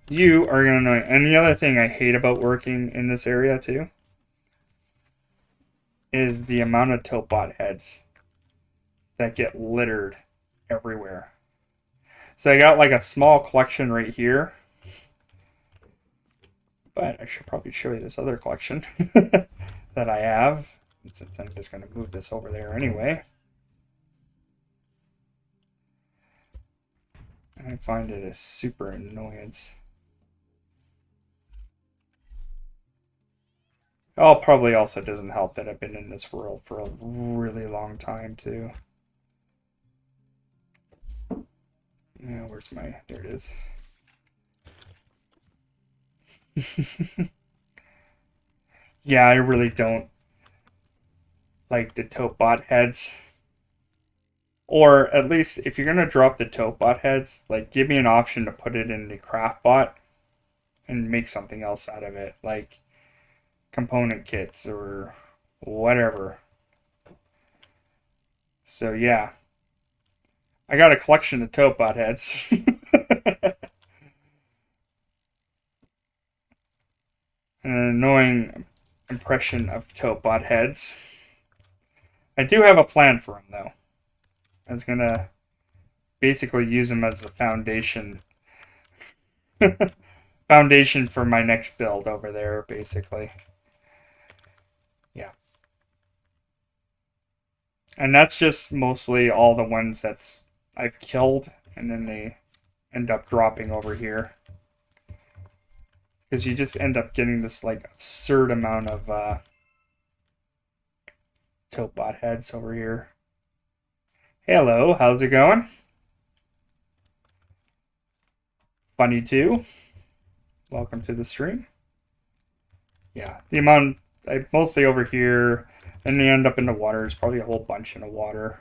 You are going to know. And the other thing I hate about working in this area too is the amount of Topbot heads that get littered everywhere. So I got like a small collection right here. But I should probably show you this other collection that I have. Since I'm just going to move this over there anyway. I find it a super annoyance. Oh, probably also doesn't help that I've been in this world for a really long time, too. Yeah, where's my... There it is. Yeah, I really don't like the Topbot heads. Or at least, if you're going to drop the Topbot heads, like, give me an option to put it in the Craftbot and make something else out of it. Like... component kits or whatever. So yeah, I got a collection of Topbot heads. An annoying impression of Topbot heads. I do have a plan for them though. I was gonna basically use them as a foundation. Foundation for my next build over there, basically. Yeah. And that's just mostly all the ones I've killed, and then they end up dropping over here. Because you just end up getting this like absurd amount of Topbot heads over here. Hello, how's it going? Funny too. Welcome to the stream. Yeah, the amount I mostly over here, then they end up in the water. There's probably a whole bunch in the water.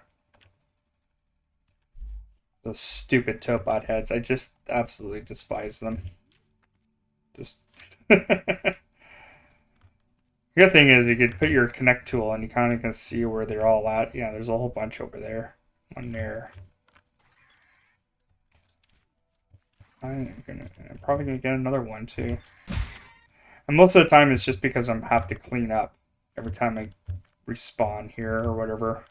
Those stupid Topbot heads. I just absolutely despise them. Just the good thing is you could put your connect tool and you kind of can see where they're all at. Yeah, there's a whole bunch over there. One there. I'm probably gonna get another one too. And most of the time it's just because I have to clean up every time I respawn here or whatever.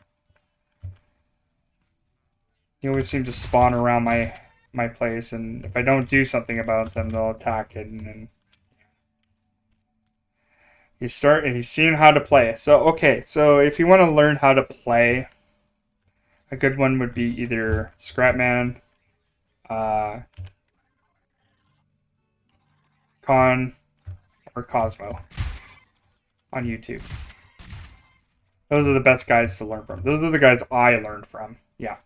You always seem to spawn around my place, and if I don't do something about them, they'll attack it, and then he's seeing how to play. So okay, so if you want to learn how to play, a good one would be either Scrapman, Con, or Cosmo on YouTube. Those are the best guys to learn from. Those are the guys I learned from. Yeah.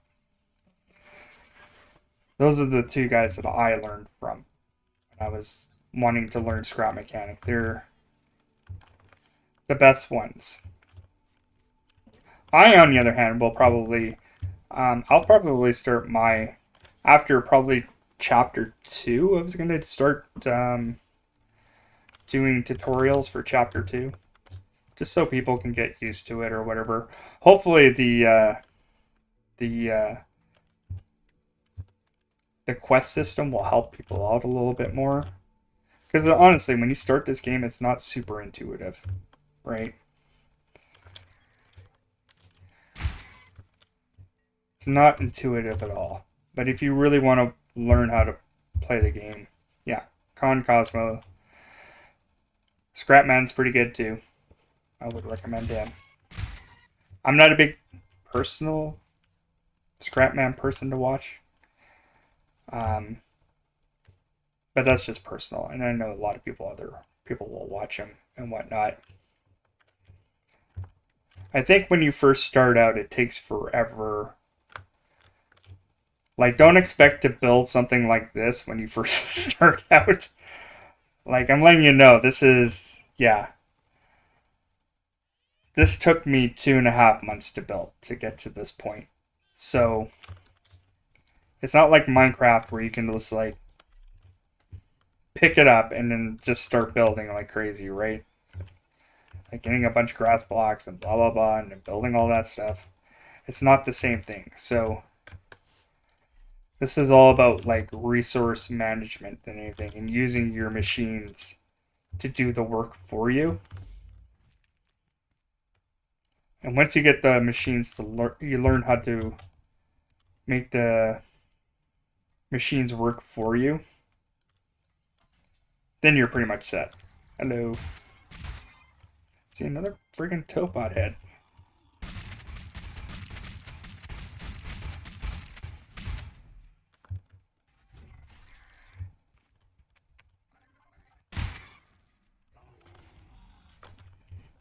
Those are the two guys that I learned from when I was wanting to learn Scrap Mechanic. They're the best ones. I, on the other hand, will probably... I'll probably start after probably chapter 2, I was going to start doing tutorials for chapter 2. Just so people can get used to it or whatever. Hopefully the quest system will help people out a little bit more. Because honestly, when you start this game, it's not super intuitive, right? not intuitive at all. But if you really want to learn how to play the game, yeah, Con Cosmo. Scrapman's pretty good too. I would recommend him. I'm not a big personal Scrapman person to watch. But that's just personal, and I know a lot of other people will watch him and whatnot. I think when you first start out, it takes forever. Like, don't expect to build something like this when you first start out. Like, I'm letting you know, this is, yeah. This took me 2.5 months to build to get to this point. So, it's not like Minecraft where you can just, like, pick it up and then just start building like crazy, right? Like getting a bunch of grass blocks and blah blah blah and building all that stuff. It's not the same thing. So this is all about like resource management than anything, and using your machines to do the work for you. And once you get the machines to learn, you learn how to make the machines work for you, then you're pretty much set. Hello. See, another friggin' Topod head.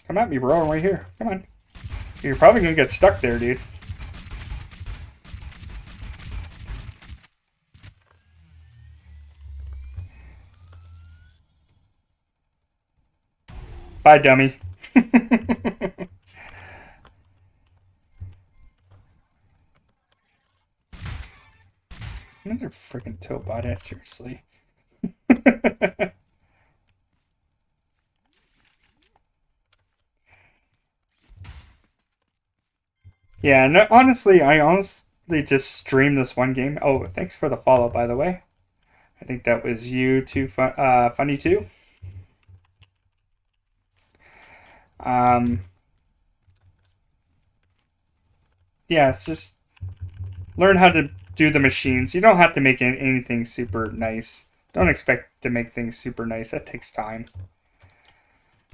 Come at me, bro. I'm right here. Come on. You're probably gonna get stuck there, dude. Bye, dummy. Another freaking Topod, seriously. Yeah, no, honestly, I honestly just streamed this one game. Oh, thanks for the follow, by the way. I think that was you too, funny too. Yeah, it's just learn how to do the machines. You don't have to make anything super nice. Don't expect to make things super nice. That takes time.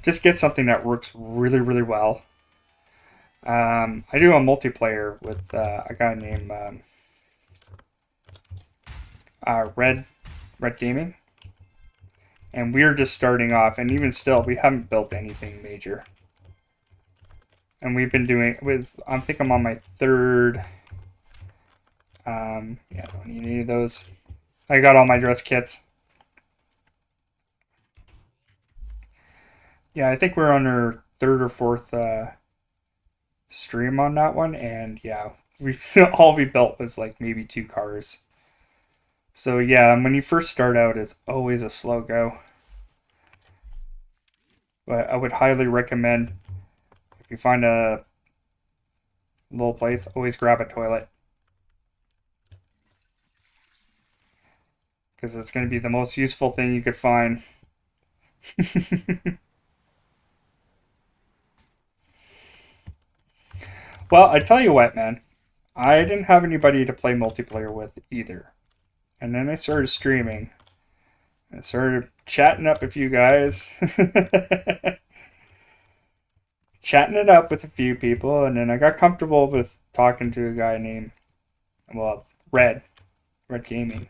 Just get something that works really, really well. I do a multiplayer with a guy named Red Gaming, and we're just starting off. And even still, we haven't built anything major. And we've been doing with. I think I'm on my third. Yeah, I don't need any of those. I got all my dress kits. Yeah, I think we're on our third or fourth stream on that one, and yeah, we all we built was like maybe 2 cars. So yeah, when you first start out, it's always a slow go. But I would highly recommend, if you find a little place, always grab a toilet. Because it's going to be the most useful thing you could find. Well, I tell you what, man. I didn't have anybody to play multiplayer with either. And then I started streaming. I started chatting up a few guys. Chatting it up with a few people, and then I got comfortable with talking to a guy named, well, Red Gaming.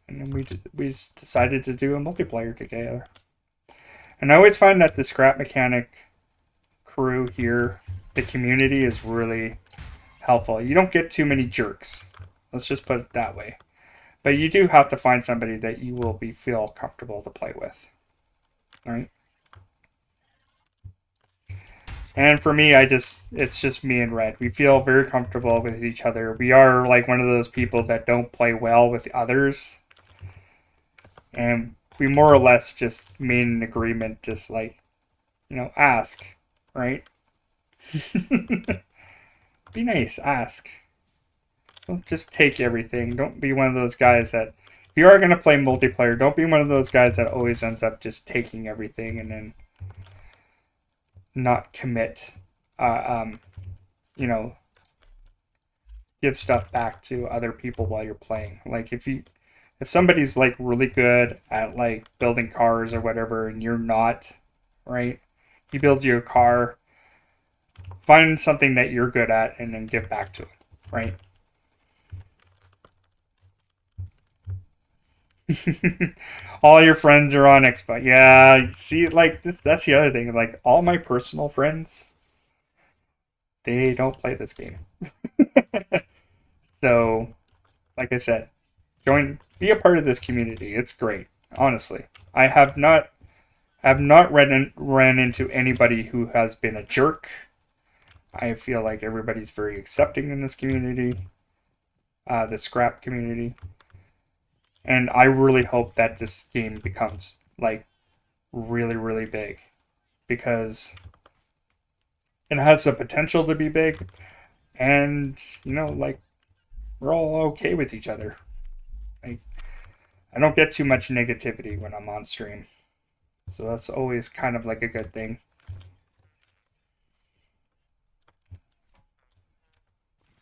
And then we decided to do a multiplayer together. And I always find that the Scrap Mechanic crew here, the community, is really helpful. You don't get too many jerks. Let's just put it that way. But you do have to find somebody that you will feel comfortable to play with. Right? And for me, it's just me and Red. We feel very comfortable with each other. We are like one of those people that don't play well with others. And we more or less just made an agreement, just like, ask, right? Be nice, ask. Don't just take everything. Don't be one of those guys that, if you are going to play multiplayer, don't be one of those guys that always ends up just taking everything and then not commit. Get give stuff back to other people while you're playing. Like if somebody's like really good at like building cars or whatever and you're not, right? He builds you a car, find something that you're good at and then give back to him, right? All your friends are on Xbox. Yeah, see, like that's the other thing. Like all my personal friends, they don't play this game. So, like I said, be a part of this community. It's great, honestly. I have not ran into anybody who has been a jerk. I feel like everybody's very accepting in this community, the scrap community, and I really hope that this game becomes like really, really big because it has the potential to be big, and like we're all okay with each other. Like I don't get too much negativity when I'm on stream, so that's always kind of like a good thing.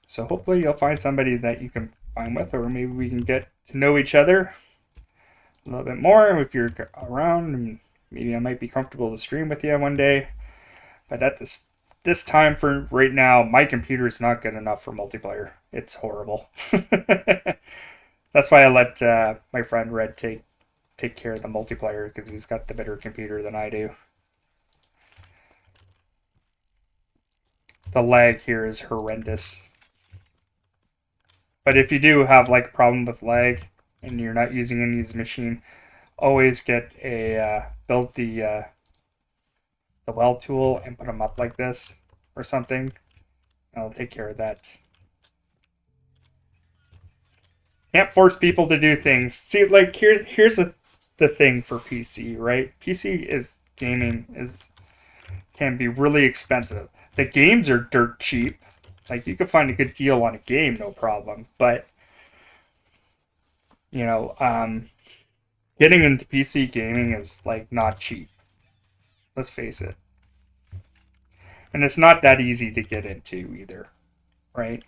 So hopefully you'll find somebody that you can find with, or maybe we can get to know each other a little bit more if you're around, and maybe I might be comfortable to stream with you one day. But at this time for right now, my computer is not good enough for multiplayer. It's horrible. That's why I let my friend Red take care of the multiplayer because he's got the better computer than I do. The lag here is horrendous. But if you do have like a problem with lag and you're not using any machine, always get a build the well tool and put them up like this or something. I'll take care of that. Can't force people to do things. See, like here's the thing for PC, right? PC is gaming can be really expensive. The games are dirt cheap. Like you can find a good deal on a game, no problem. But getting into PC gaming is like not cheap. Let's face it. And it's not that easy to get into either, right?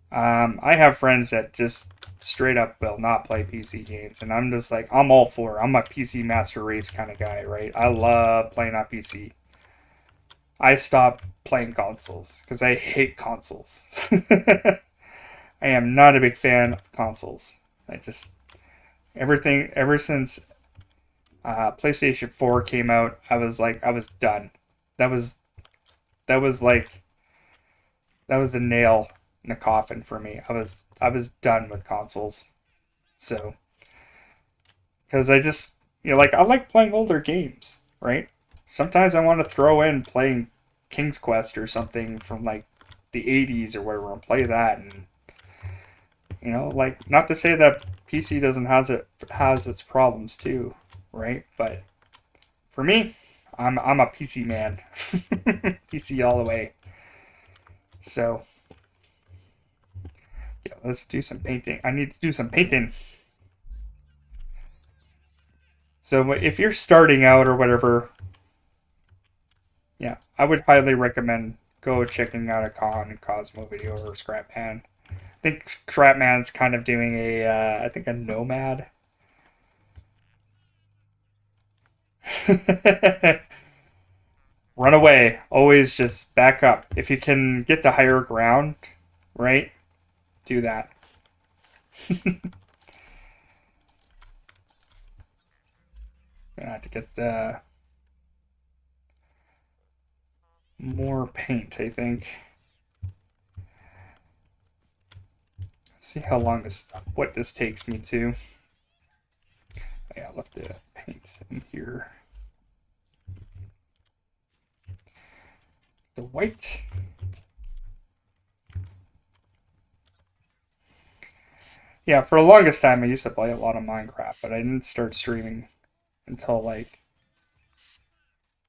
I have friends that just straight up will not play PC games, and I'm just like, I'm all for it. I'm a PC Master Race kind of guy, right? I love playing on PC. I stopped playing consoles because I hate consoles. I am not a big fan of consoles. I just everything ever since PlayStation 4 came out, I was done. That was that was like that was a nail in the coffin for me. I was done with consoles. So because I just like I like playing older games, right? Sometimes I want to throw in playing King's Quest or something from like the 80s or whatever and play that, and like not to say that PC doesn't has its problems too, right? But for me, I'm a PC man. PC all the way. So yeah, let's do some painting. I need to do some painting. So if you're starting out or whatever, yeah, I would highly recommend go checking out a Con and Cosmo video or Scrapman. I think Scrapman's kind of doing I think a Nomad. Run away. Always just back up. If you can get to higher ground, right? Do that. Gonna have to get more paint, I think. Let's see how long what this takes me to. Yeah, I left the paint in here. The white. Yeah, for the longest time I used to play a lot of Minecraft, but I didn't start streaming until like,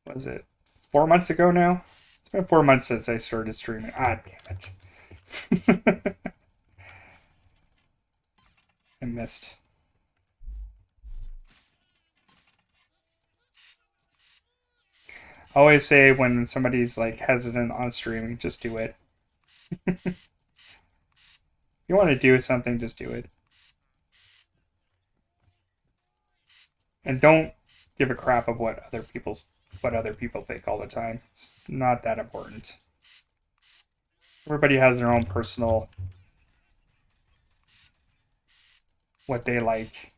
what is it, 4 months ago now? It's been 4 months since I started streaming. Ah, damn it. I missed. I always say when somebody's like hesitant on streaming, just do it. you want to do something, just do it. And don't give a crap of what other people think all the time. It's not that important. Everybody has their own personal what they like.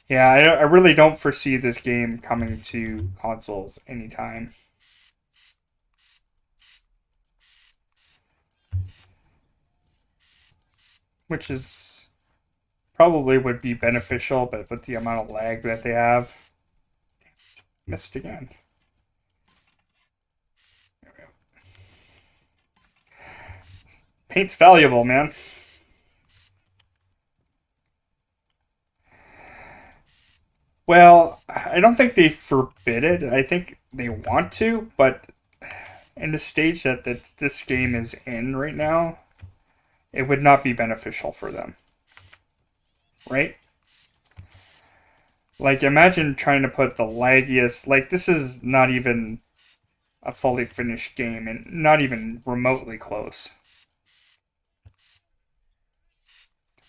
Yeah, I really don't foresee this game coming to consoles anytime. Which is probably would be beneficial, but with the amount of lag that they have, missed again. There we go. Paint's valuable, man. Well, I don't think they forbid it. I think they want to, but in the stage that this game is in right now, it would not be beneficial for them. Right? Like, imagine trying to put the laggiest. Like, this is not even a fully finished game and not even remotely close.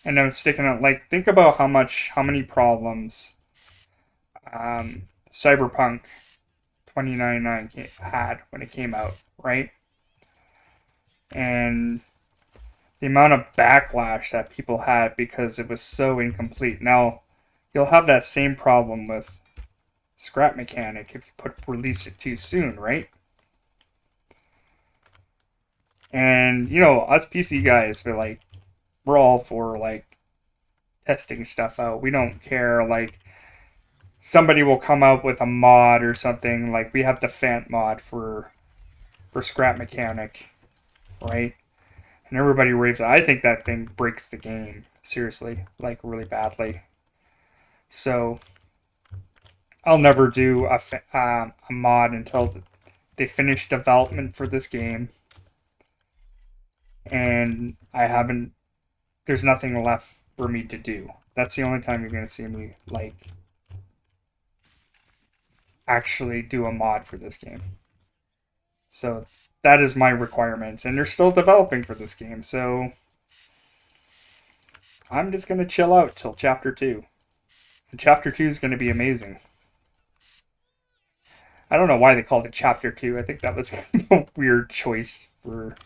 And I'm sticking out. Like, think about how many problems Cyberpunk 2099 had when it came out, right? And the amount of backlash that people had because it was so incomplete. Now, you'll have that same problem with Scrap Mechanic if you release it too soon, right? And you know, us PC guys, we're all for like testing stuff out. We don't care. Like, somebody will come out with a mod or something. Like, we have the Fant mod for Scrap Mechanic, right? And everybody raves. I think that thing breaks the game seriously, like really badly. So I'll never do a mod until they finish development for this game, and I haven't. There's nothing left for me to do. That's the only time you're gonna see me like actually do a mod for this game. So that is my requirement, and they're still developing for this game. So I'm just gonna chill out till Chapter 2. And Chapter 2 is gonna be amazing. I don't know why they called it Chapter 2. I think that was kind of a weird choice for.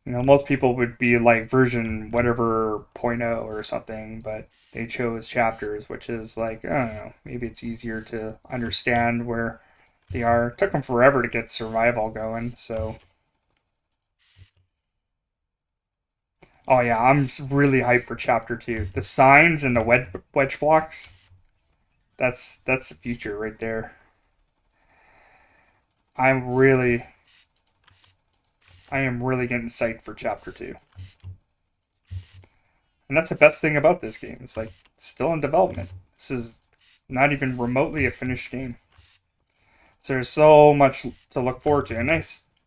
You know, most people would be like version whatever point oh or something, but they chose chapters, which is like, I don't know, maybe it's easier to understand where they are. It took them forever to get survival going, so. Oh yeah, I'm really hyped for Chapter 2. The signs and the wedge blocks, that's the future right there. I'm really I am really getting psyched for Chapter 2. And that's the best thing about this game. It's like, it's still in development. This is not even remotely a finished game. So there's so much to look forward to. And I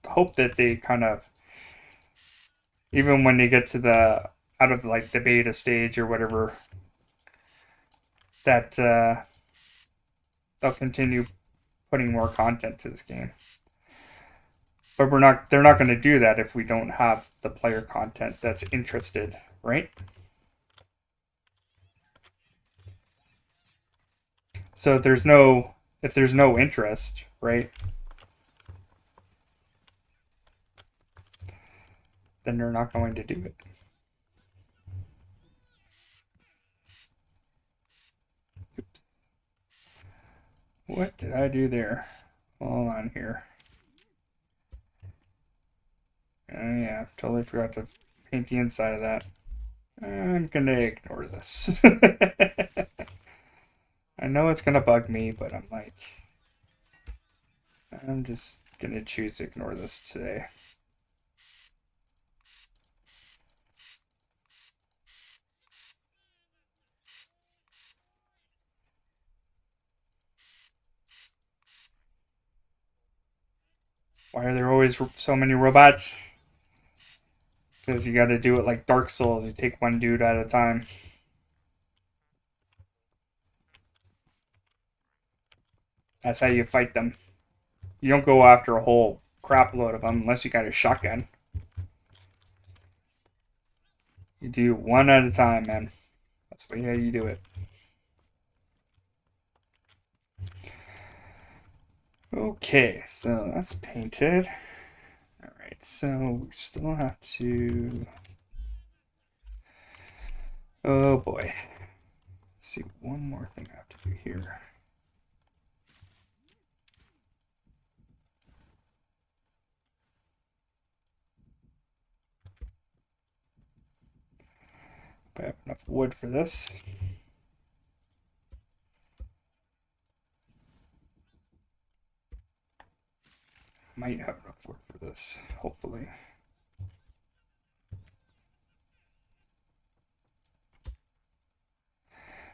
hope that they kind of, even when they get to the, out of like the beta stage or whatever, that they'll continue putting more content to this game. But they're not going to do that if we don't have the player content that's interested, right? So if there's no interest, right? Then they're not going to do it. Oops. What did I do there? Hold on here. Yeah, totally forgot to paint the inside of that. I'm gonna ignore this. I know it's gonna bug me, but I'm just gonna choose to ignore this today. Why are there always so many robots? Because you gotta do it like Dark Souls. You take one dude at a time. That's how you fight them. You don't go after a whole crap load of them unless you got a shotgun. You do one at a time, man. That's the way you do it. Okay, so that's painted. Alright, so we still have to... Oh boy. Let's see, one more thing I have to do here. If I have enough wood for this. Might have enough wood for this, hopefully.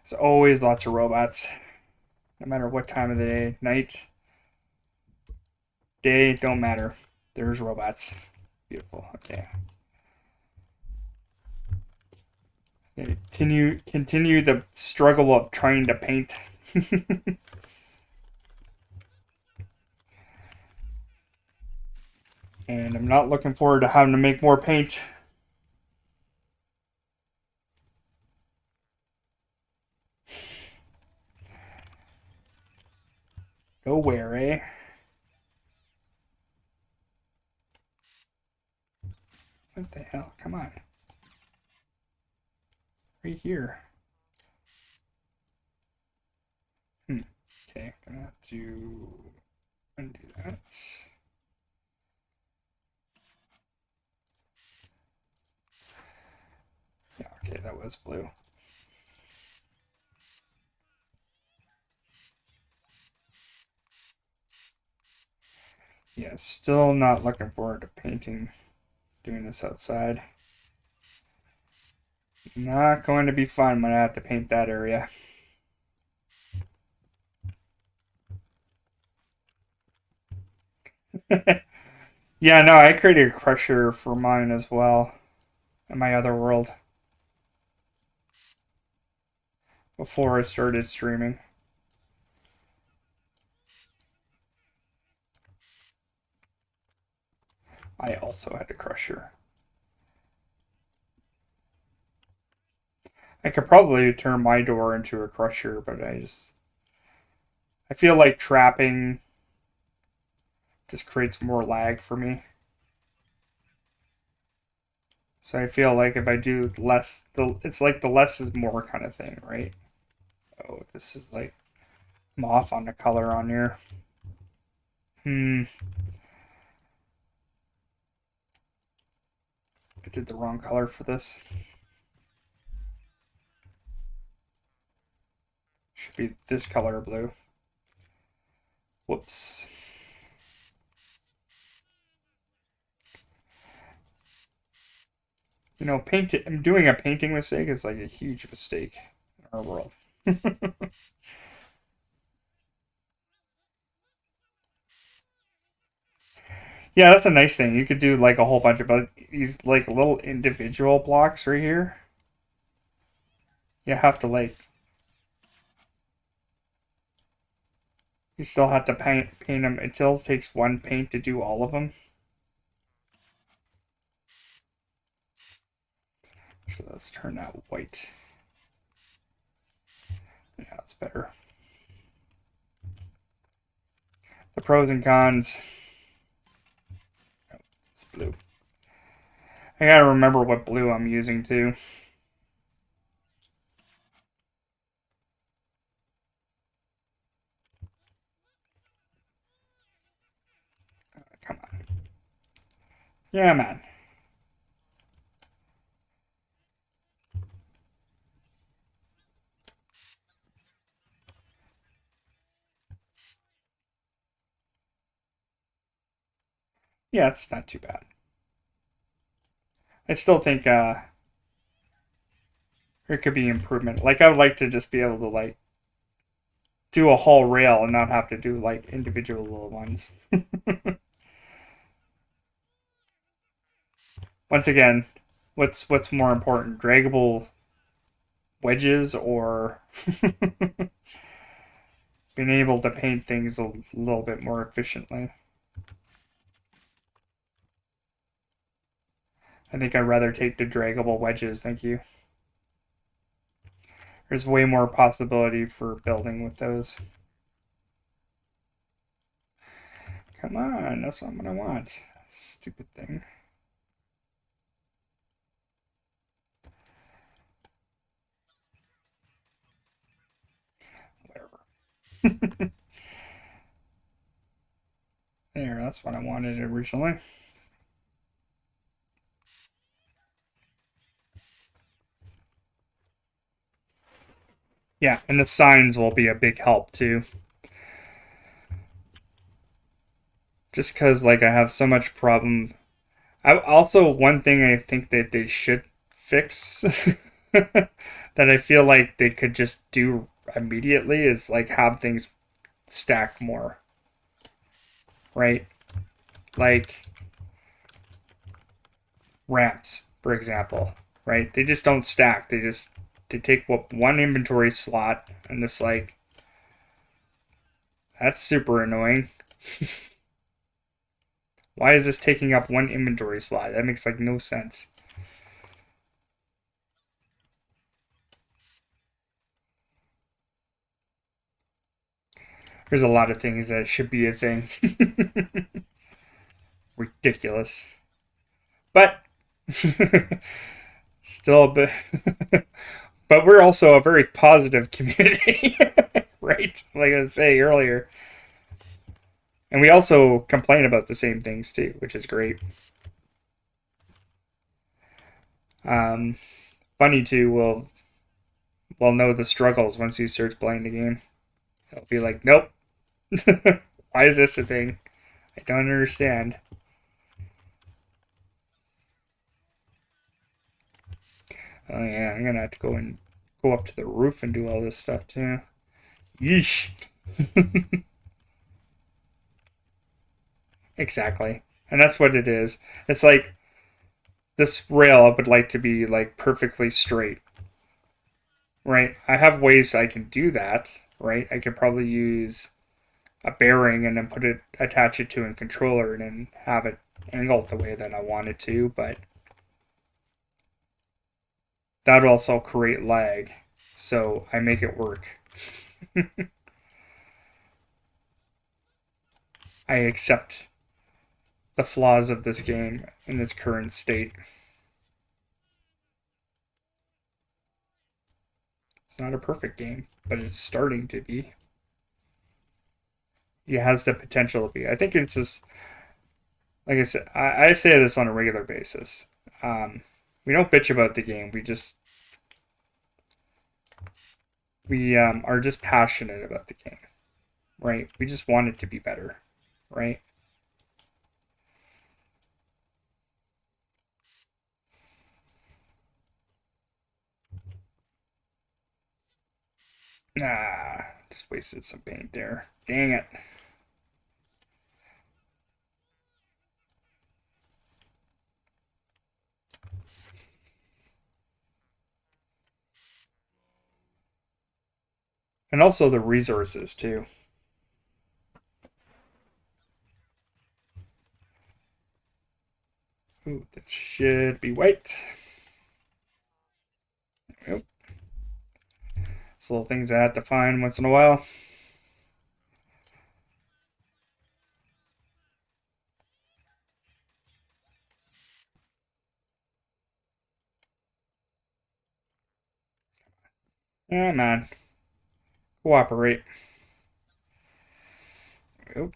There's always lots of robots, no matter what time of the day, night, day, don't matter. There's robots. Beautiful. Okay. Continue the struggle of trying to paint. And I'm not looking forward to having to make more paint. Go where, eh? What the hell? Come on. Right here. Okay, gonna have to undo that. Yeah, okay, that was blue. Yeah, still not looking forward to painting, doing this outside. Not going to be fun when I have to paint that area. Yeah, no, I created a crusher for mine as well in my other world before I started streaming. I also had a crusher. I could probably turn my door into a crusher, but I feel like trapping just creates more lag for me. So I feel like if I do less, it's like the less is more kind of thing, right? Oh, this is like, I'm off on the color on here. I did the wrong color for this. Should be this color blue. Whoops. You know, I'm doing a painting mistake is like a huge mistake in our world. Yeah, that's a nice thing. You could do like a whole bunch of these like little individual blocks right here. You have to like, you still have to paint them. It still takes one paint to do all of them. So let's turn that white. Yeah, that's better. The pros and cons. Oh, it's blue. I gotta remember what blue I'm using too. Come on. Yeah, man. Yeah, it's not too bad. I still think there could be improvement. Like I would like to just be able to like do a whole rail and not have to do like individual little ones. Once again, what's more important, draggable wedges or being able to paint things a little bit more efficiently. I think I'd rather take the draggable wedges, thank you. There's way more possibility for building with those. Come on, that's not what I want. Stupid thing. Whatever. There, that's what I wanted originally. Yeah, and the signs will be a big help too. Just because, like, I have so much problem. Also, one thing I think that they should fix that I feel like they could just do immediately is like have things stack more, right? Like ramps, for example, right? They just don't stack. They take what one inventory slot and it's like that's super annoying. Why is this taking up one inventory slot? That makes like no sense. There's a lot of things that should be a thing. Ridiculous. But still a bit. But we're also a very positive community, right? Like I was saying earlier. And we also complain about the same things too, which is great. Um, Funny too will know the struggles once he starts playing the game. He'll be like, nope. Why is this a thing? I don't understand. Oh yeah, I'm gonna have to go up to the roof and do all this stuff too. Yeesh. Exactly. And that's what it is. It's like this rail I would like to be like perfectly straight. Right? I have ways I can do that, right? I could probably use a bearing and then attach it to a controller and then have it angled the way that I want it to, but that would also create lag. So I make it work. I accept the flaws of this game in its current state. It's not a perfect game, but it's starting to be. It has the potential to be. I think it's just like I said. I say this on a regular basis. We don't bitch about the game. We are just passionate about the game, right? We just want it to be better, right? Nah, just wasted some paint there. Dang it. And also the resources too. Ooh, this should be white. Yep. It's little things I have to find once in a while. Yeah, man. Cooperate. Oop.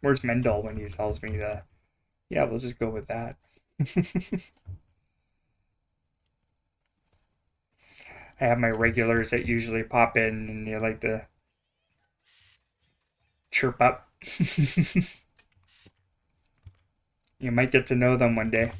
Where's Mendel when he tells me to? Yeah, we'll just go with that. I have my regulars that usually pop in and they like to chirp up. You might get to know them one day.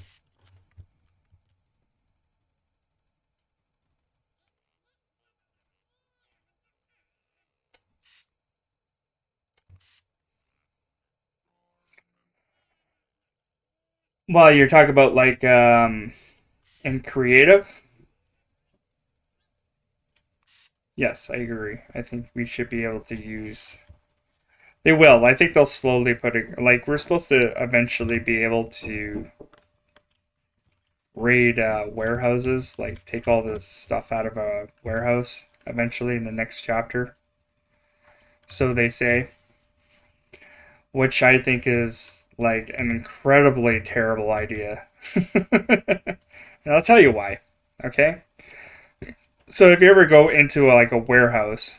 Well, you're talking about like in creative. Yes, I agree. I think we should be able to use. They will. I think they'll slowly put it. Like we're supposed to eventually be able to raid warehouses, like take all the stuff out of a warehouse eventually in the next chapter. So they say, which I think is like an incredibly terrible idea. And I'll tell you why. Okay? So if you ever go into like a warehouse,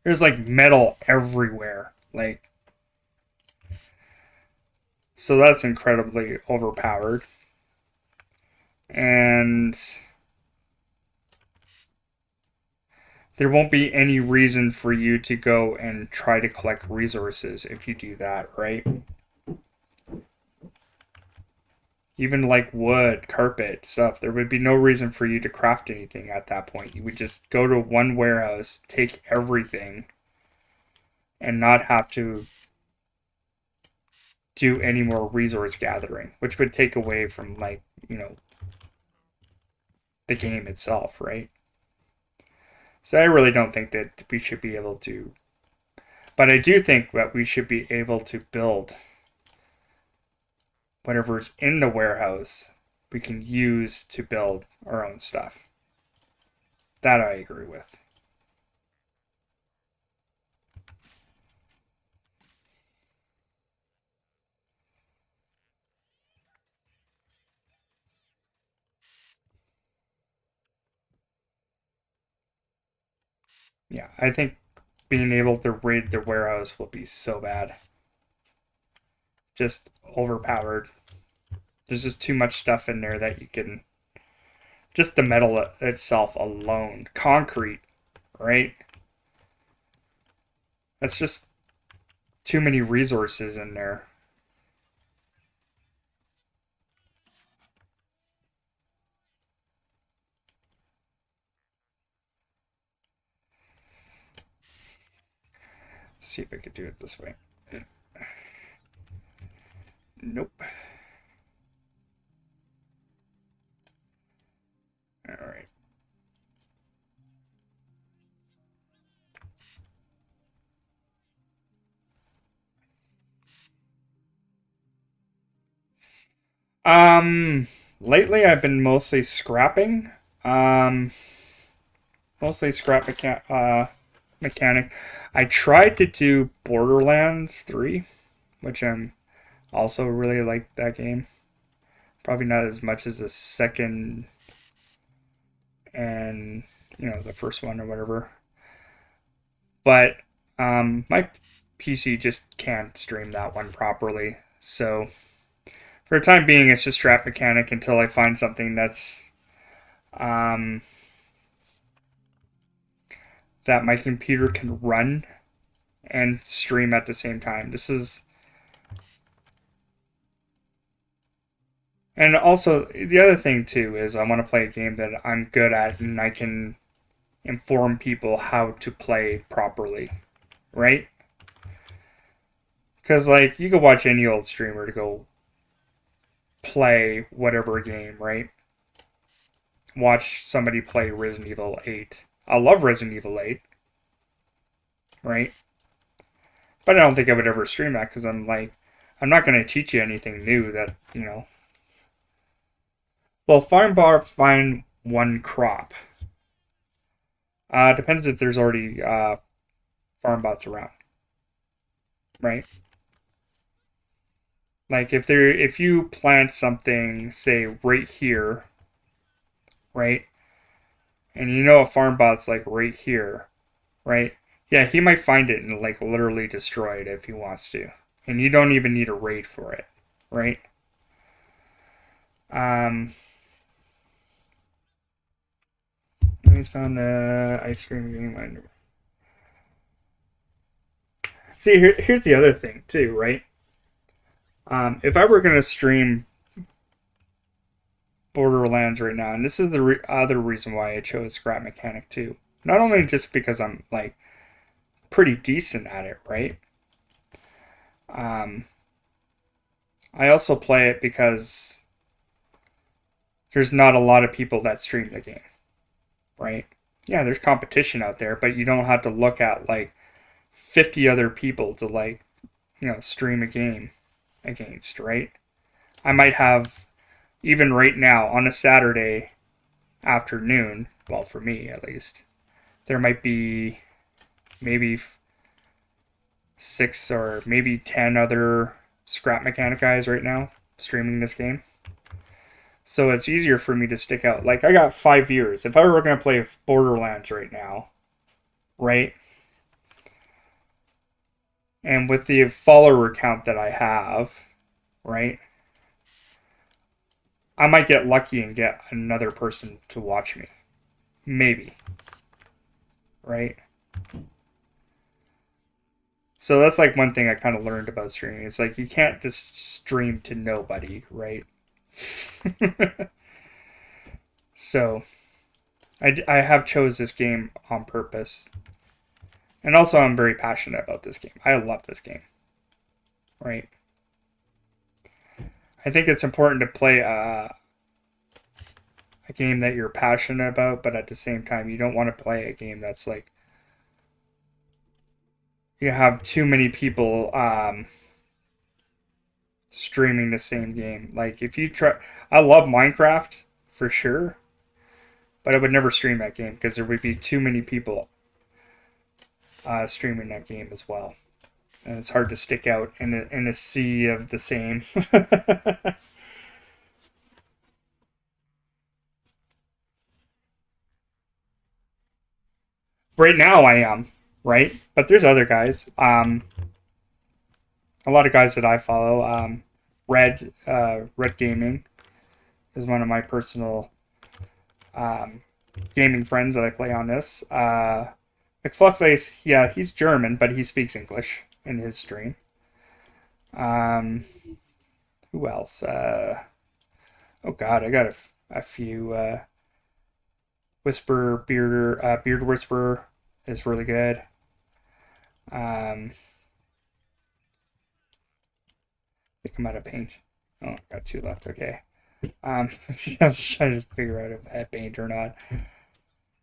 there's like metal everywhere. Like so that's incredibly overpowered. And there won't be any reason for you to go and try to collect resources if you do that, right? Even like wood, carpet, stuff, there would be no reason for you to craft anything at that point. You would just go to one warehouse, take everything, and not have to do any more resource gathering, which would take away from, like, the game itself, right? So I really don't think that we should be able to. But I do think that we should be able to build whatever's in the warehouse we can use to build our own stuff. That I agree with. Yeah, I think being able to raid the warehouse will be so bad. Just overpowered. There's just too much stuff in there that you can. Just the metal itself alone. Concrete, right? That's just too many resources in there. Let's see if I could do it this way. Nope. Alright. Lately I've been mostly scrapping. Um, Mostly mechanic. I tried to do Borderlands 3, which I'm also really like that game. Probably not as much as the second and the first one or whatever. But my PC just can't stream that one properly. So for the time being, it's just Strap Mechanic until I find something um, that my computer can run and stream at the same time. This is. And also, the other thing too is I want to play a game that I'm good at and I can inform people how to play properly, right? Because, like, you could watch any old streamer to go play whatever game, right? Watch somebody play Resident Evil 8. I love Resident Evil 8, right? But I don't think I would ever stream that because I'm not going to teach you anything new that. Well, find one crop. Depends if there's already farm bots around, right? Like if you plant something, say right here, right, and you know a farm bot's like right here, right? Yeah, he might find it and like literally destroy it if he wants to, and you don't even need a raid for it, right? Um, he's found ice cream game. See, here's the other thing too, right? If I were gonna stream Borderlands right now, and this is the other reason why I chose Scrap Mechanic too. Not only just because I'm like pretty decent at it, right? Um, I also play it because there's not a lot of people that stream the game, right? Yeah, there's competition out there, but you don't have to look at like 50 other people to like, stream a game against, right? I might have, even right now on a Saturday afternoon, well, for me at least, there might be maybe 6 or maybe 10 other scrap mechanic guys right now streaming this game. So it's easier for me to stick out. Like, I got 5 viewers. If I were going to play Borderlands right now, right? And with the follower count that I have, right? I might get lucky and get another person to watch me. Maybe. Right? So that's like one thing I kind of learned about streaming. It's like you can't just stream to nobody, right? So I have chose this game on purpose. And also I'm very passionate about this game. I love this game. Right? I think it's important to play a game that you're passionate about, but at the same time you don't want to play a game that's like you have too many people streaming the same game. Like if you try, I love Minecraft for sure, but I would never stream that game because there would be too many people streaming that game as well, and it's hard to stick out in a sea of the same. Right now I am, right, but there's other guys. A lot of guys that I follow. Red Gaming is one of my personal gaming friends that I play on this. McFluffface, yeah, he's German, but he speaks English in his stream. Um, who else? Oh God, I got a few. Beard Whisperer is really good. I think I'm out of paint. Oh, got 2 left. Okay. I was trying to figure out if I had paint or not.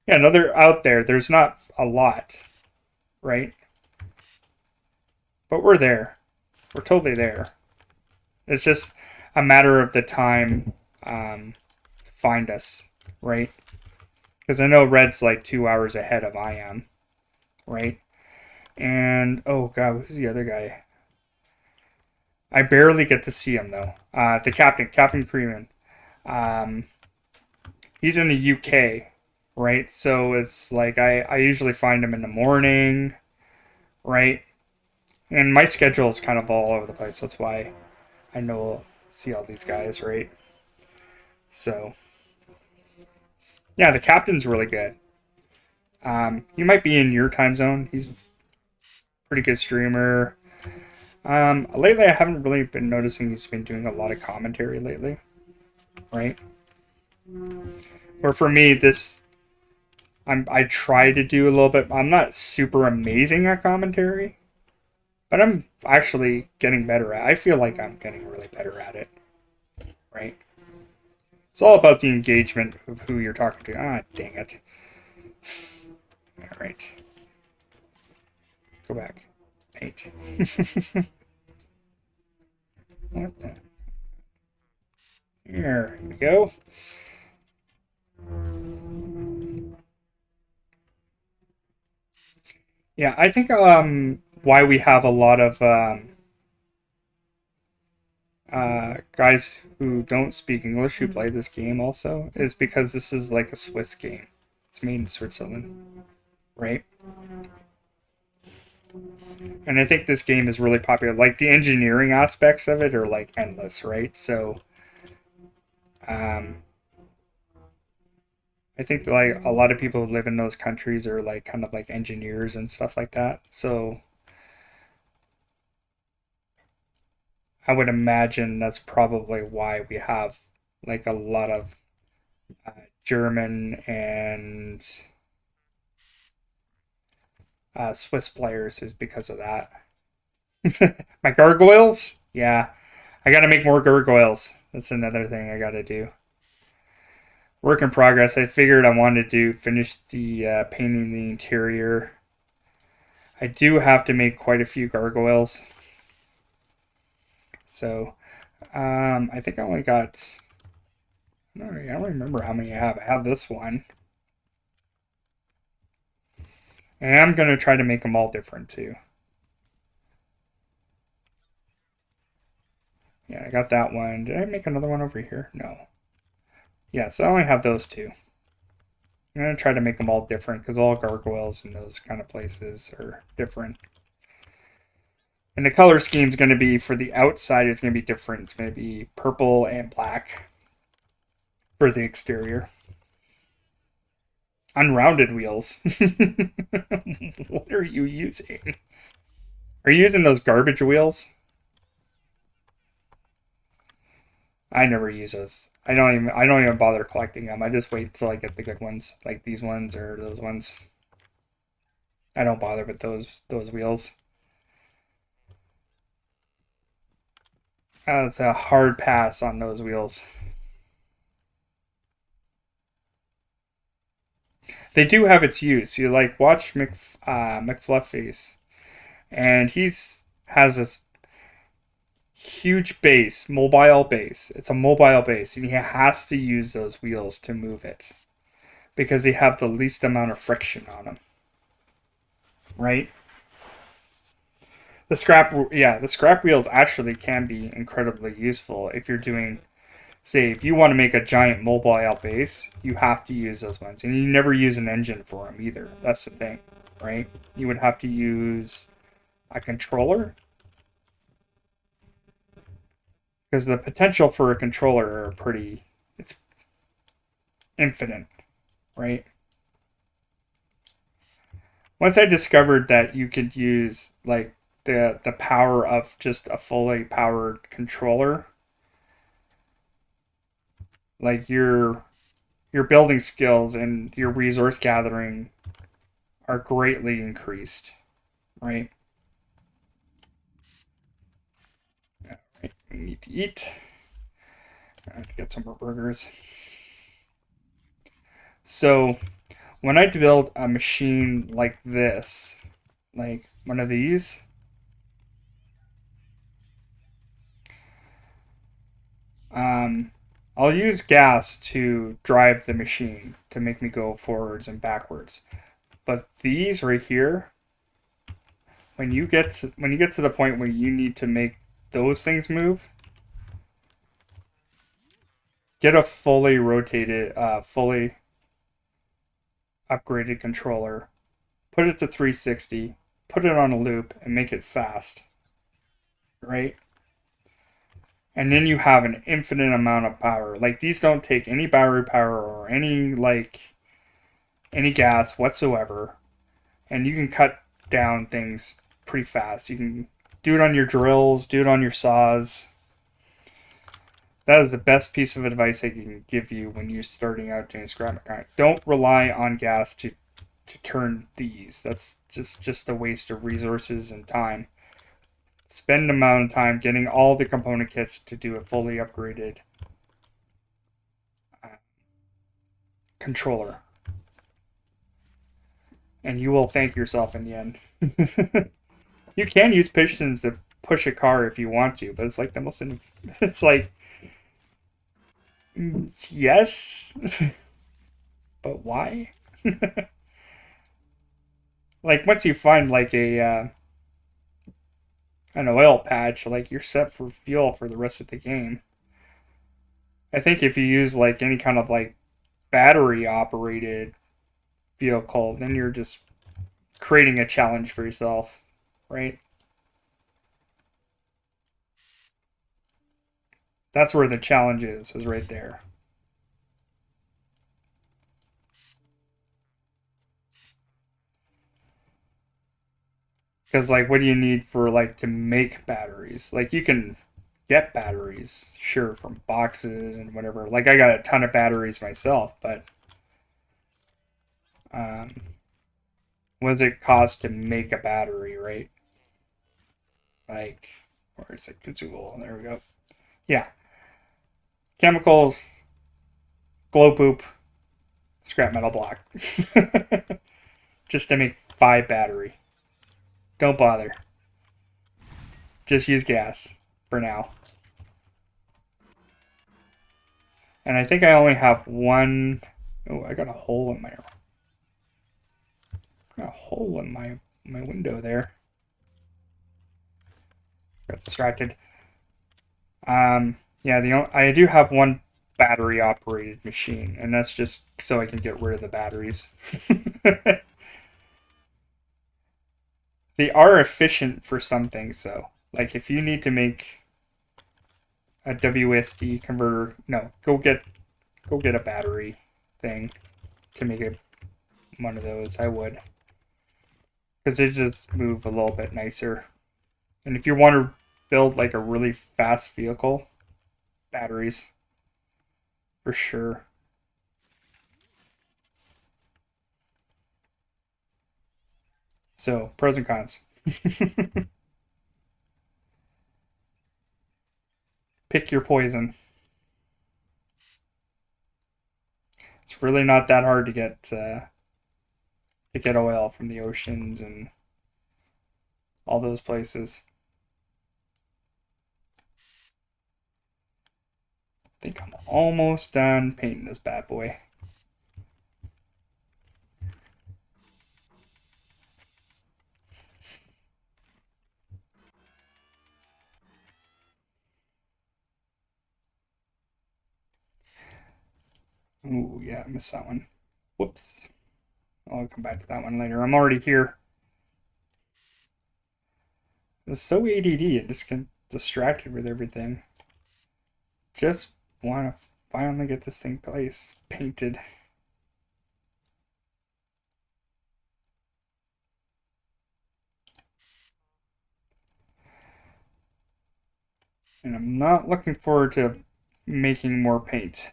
Yeah, another out there. There's not a lot, right? But we're there. We're totally there. It's just a matter of the time to find us, right? Because I know Red's like 2 hours ahead of I am, right? And oh God, who's the other guy? I barely get to see him though. The Captain Creeman. Um, he's in the UK, right? So it's like I usually find him in the morning, right? And my schedule is kind of all over the place. That's why I know see all these guys, right? So yeah, the captain's really good. He might be in your time zone. He's a pretty good streamer. Lately, I haven't really been noticing he's been doing a lot of commentary lately, right? Or for me, I try to do a little bit. I'm not super amazing at commentary, but I'm actually getting better at it. I feel like I'm getting really better at it, right? It's all about the engagement of who you're talking to. Ah, dang it. All right. Go back. Paint. What the? Here we go. Yeah, I think why we have a lot of guys who don't speak English who play this game also is because this is like a Swiss game. It's made in Switzerland, right? And I think this game is really popular. Like the engineering aspects of it are like endless, right? So, um, I think like a lot of people who live in those countries are like kind of like engineers and stuff like that. So I would imagine that's probably why we have like a lot of uh, German and Swiss players is because of that. My gargoyles, yeah, I gotta make more gargoyles. That's another thing I gotta do. Work in progress. I figured I wanted to finish the painting the interior. I do have to make quite a few gargoyles. So, I think I only got... I don't remember how many I have. I have this one. And I'm going to try to make them all different too. Yeah, I got that one. Did I make another one over here? No. Yeah, so I only have those two. I'm going to try to make them all different because all gargoyles in those kind of places are different. And the color scheme is going to be, for the outside, it's going to be different. It's going to be purple and black for the exterior. Unrounded wheels. What are you using? Are you using those garbage wheels? I never use those. I don't even bother collecting them. I just wait till I get the good ones, like these ones or those ones. I don't bother with those wheels. It's a hard pass on those wheels. They do have its use. You like watch McFluffface, and has this huge base, mobile base. It's a mobile base, and he has to use those wheels to move it because they have the least amount of friction on them. Right? The scrap wheels actually can be incredibly useful if you're doing, say, if you want to make a giant mobile base, you have to use those ones. And you never use an engine for them either. That's the thing, right? You would have to use a controller. Because the potential for a controller are it's infinite, right? Once I discovered that you could use like the power of just a fully powered controller, like your building skills and your resource gathering are greatly increased, right? Alright, we need to eat. I have to get some more burgers. So when I build a machine like this, like one of these, I'll use gas to drive the machine to make me go forwards and backwards. But these right here, when you get to the point where you need to make those things move, get a fully rotated, fully upgraded controller, put it to 360, put it on a loop, and make it fast. Right? And then you have an infinite amount of power. Like, these don't take any battery power or any gas whatsoever. And you can cut down things pretty fast. You can do it on your drills, do it on your saws. That is the best piece of advice I can give you when you're starting out doing scrap mechanics. Don't rely on gas to turn these. That's just a waste of resources and time. Spend an amount of time getting all the component kits to do a fully upgraded controller. And you will thank yourself in the end. You can use pistons to push a car if you want to, but it's like the most... It's like... Yes? But why? Like, once you find, like, an oil patch, like, you're set for fuel for the rest of the game. I think if you use, like, any kind of, like, battery-operated vehicle, then you're just creating a challenge for yourself, right? That's where the challenge is right there. Because, like, what do you need for, like, to make batteries? Like, you can get batteries, sure, from boxes and whatever. Like, I got a ton of batteries myself, but um, what does it cost to make a battery, right? Like, where is it? Consumable. There we go. Yeah. Chemicals, glow poop, scrap metal block. Just to make 5 battery. Don't bother. Just use gas for now. And I think I only have one. Oh, I got a hole in my window there. Got distracted. Yeah, I do have one battery operated machine, and that's just so I can get rid of the batteries. They are efficient for some things, though. Like if you need to make a WSD converter, no, go get a battery thing to make one of those. I would, because they just move a little bit nicer. And if you want to build like a really fast vehicle, batteries for sure. So pros and cons. Pick your poison. It's really not that hard to get oil from the oceans and all those places. I think I'm almost done painting this bad boy. Ooh, yeah, I missed that one. Whoops. I'll come back to that one later. I'm already here. It's so ADD, I just get distracted with everything. Just want to finally get this thing painted. And I'm not looking forward to making more paint.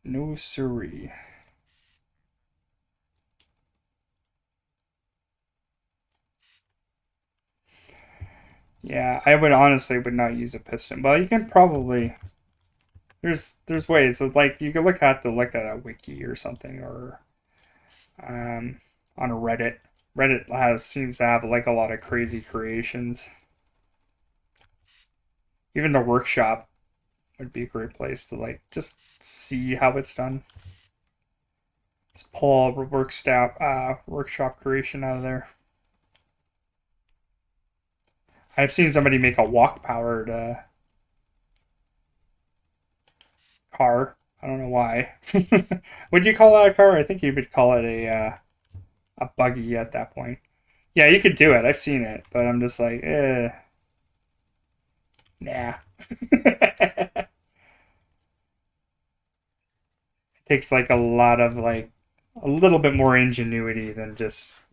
No siree. Yeah, I would honestly would not use a piston. Well, you can probably there's ways. So like you could look at a wiki or something or on a Reddit. Reddit seems to have like a lot of crazy creations. Even the workshop would be a great place to like just see how it's done. Just pull a workshop creation out of there. I've seen somebody make a walk powered car. I don't know why. Would you call that a car? I think you would call it a buggy at that point. Yeah, you could do it. I've seen it, but I'm just like, nah. It takes like a lot of like a little bit more ingenuity than just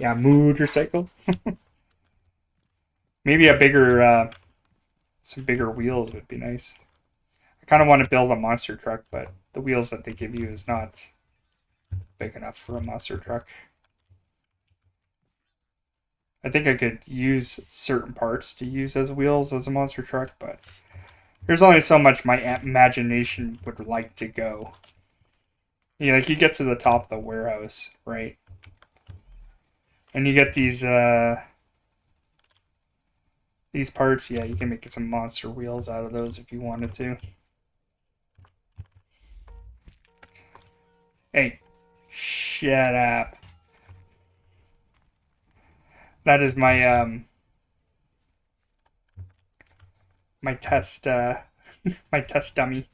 motorcycle. Maybe some bigger wheels would be nice. I kind of want to build a monster truck, but the wheels that they give you is not big enough for a monster truck. I think I could use certain parts to use as wheels as a monster truck, but there's only so much my imagination would like to go. Yeah, like you get to the top of the warehouse, right? And you get these parts. Yeah, you can make some monster wheels out of those if you wanted to. Hey, shut up. That is my test my test dummy.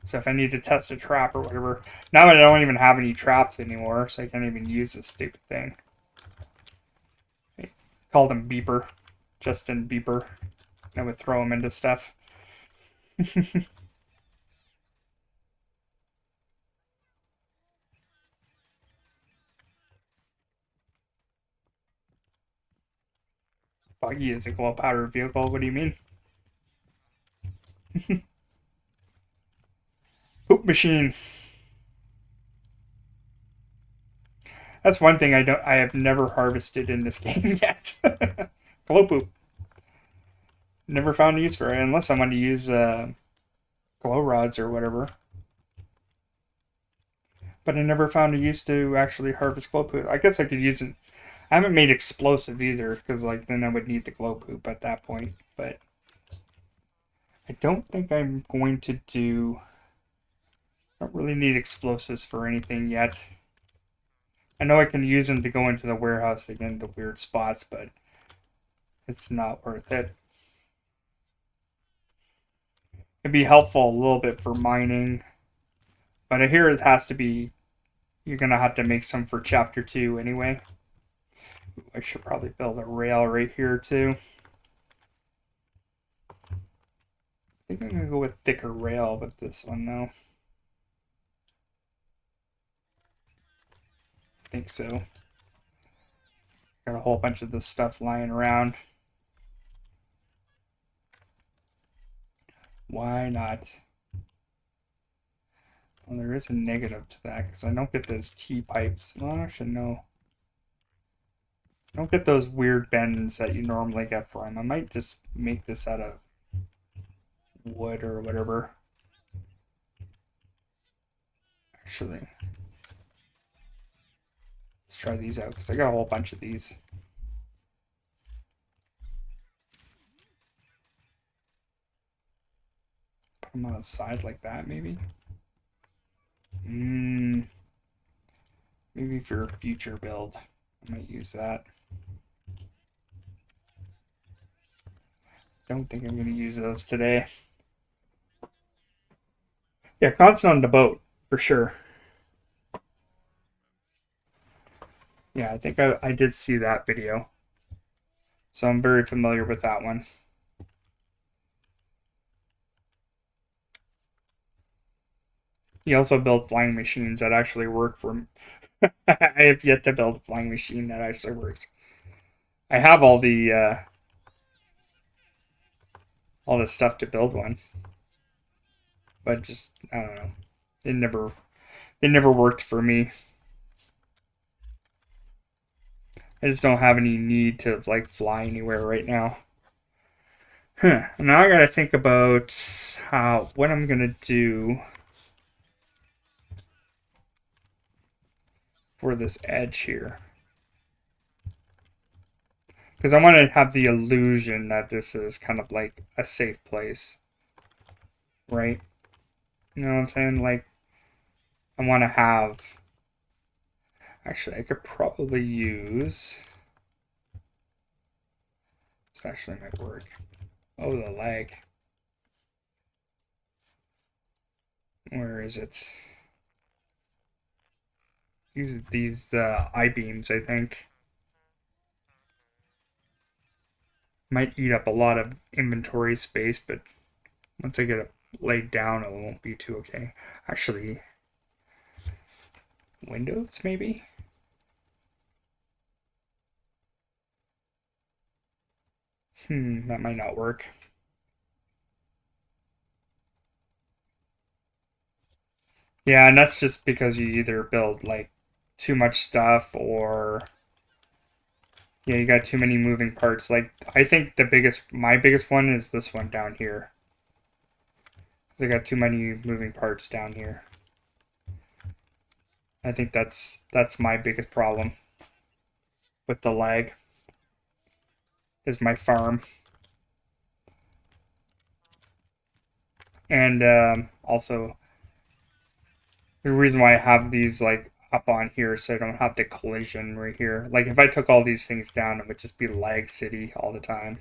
So if I need to test a trap or whatever, now I don't even have any traps anymore, so I can't even use this stupid thing. I called him Beeper, Justin Beeper. I would throw him into stuff. Buggy is a glow powder vehicle. What do you mean? Poop machine. That's one thing I have never harvested in this game yet. Glow poop. Never found a use for it unless I want to use glow rods or whatever. But I never found a use to actually harvest glow poop. I guess I could use it. I haven't made explosive either, because like then I would need the glow poop at that point. But I don't think I'm going to do. I don't really need explosives for anything yet. I know I can use them to go into the warehouse again to weird spots, but it's not worth it. It'd be helpful a little bit for mining, but I hear it has to be. You're gonna have to make some for chapter 2 anyway. I should probably build a rail right here too. I think I'm gonna go with thicker rail with this one though. I think so. Got a whole bunch of this stuff lying around. Why not? Well, there is a negative to that because I don't get those T-pipes. Well, actually, no. I don't get those weird bends that you normally get for them. I might just make this out of wood or whatever. Actually, let's try these out because I got a whole bunch of these. Put them on the side like that, maybe. Maybe for a future build, I might use that. Don't think I'm going to use those today. Yeah, constant on the boat, for sure. Yeah, I think I did see that video. So I'm very familiar with that one. He also built flying machines that actually work for him. I have yet to build a flying machine that actually works. I have all the stuff to build one, but just I don't know. It never worked for me. I just don't have any need to like fly anywhere right now. Now I gotta think about what I'm gonna do for this edge here. Because I want to have the illusion that this is kind of like a safe place. Right? You know what I'm saying? Like, I want to have... Actually, I could probably use... This actually might work. Oh, the lag. Where is it? Use these I-beams, I think. Might eat up a lot of inventory space, but once I get it laid down, it won't be too okay. Actually, windows, maybe? That might not work. Yeah, and that's just because you either build like too much stuff or yeah, you got too many moving parts. Like I think my biggest one is this one down here. 'Cause I got too many moving parts down here. I think that's my biggest problem with the lag is my farm. And also the reason why I have these like up on here so I don't have the collision right here. Like if I took all these things down, it would just be lag city all the time.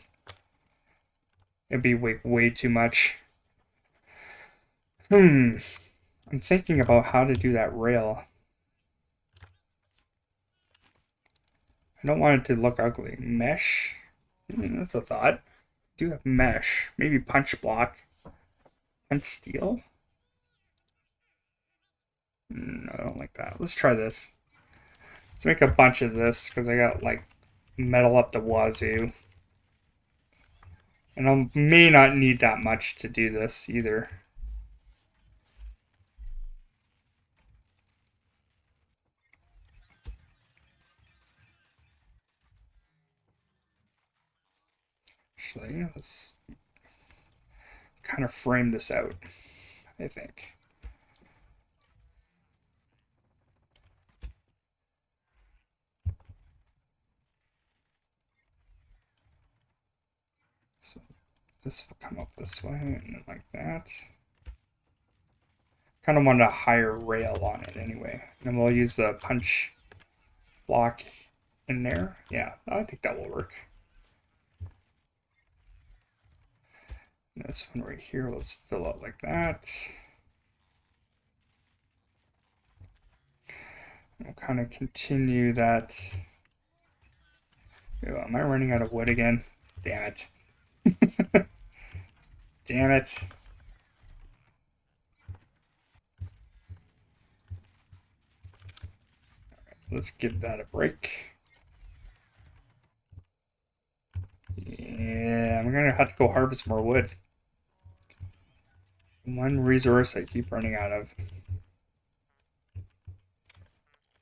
It'd be way too much. I'm thinking about how to do that rail. I don't want it to look ugly. Mesh? That's a thought. Do have mesh. Maybe punch block. Punch steel? No, I don't like that. Let's try this. Let's make a bunch of this because I got like metal up the wazoo. And I may not need that much to do this either. Actually, let's kind of frame this out, I think. So this will come up this way and then like that. Kind of want a higher rail on it anyway. And we'll use the punch block in there. Yeah, I think that will work. And this one right here, let's fill out like that. We'll kind of continue that. Ew, am I running out of wood again? Damn it. Damn it. Let's give that a break. Yeah, I'm gonna have to go harvest more wood. One resource I keep running out of.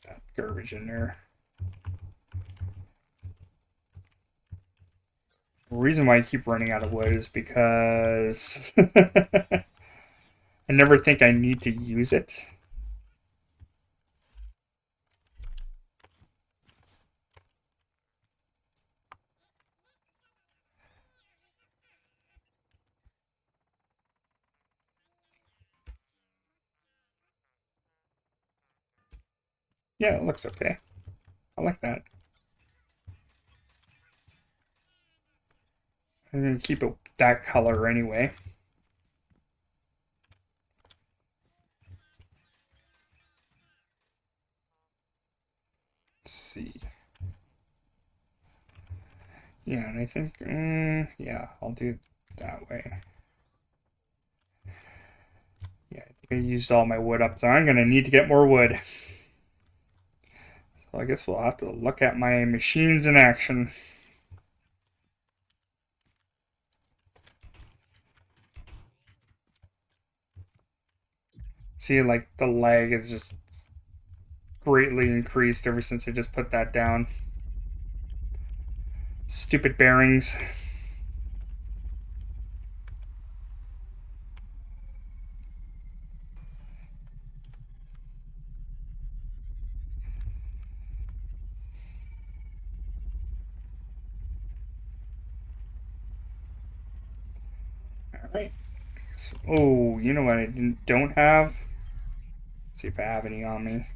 That garbage in there. The reason why I keep running out of wood is because I never think I need to use it. Yeah, it looks okay. I like that. I'm gonna keep it that color anyway. Let's see. Yeah, and I think, yeah, I'll do it that way. Yeah, I think I used all my wood up, so I'm gonna need to get more wood. So I guess we'll have to look at my machines in action. See, like, the lag is just greatly increased ever since I just put that down. Stupid bearings. Alright. So, oh, you know what I don't have? Let's see if I have any on me.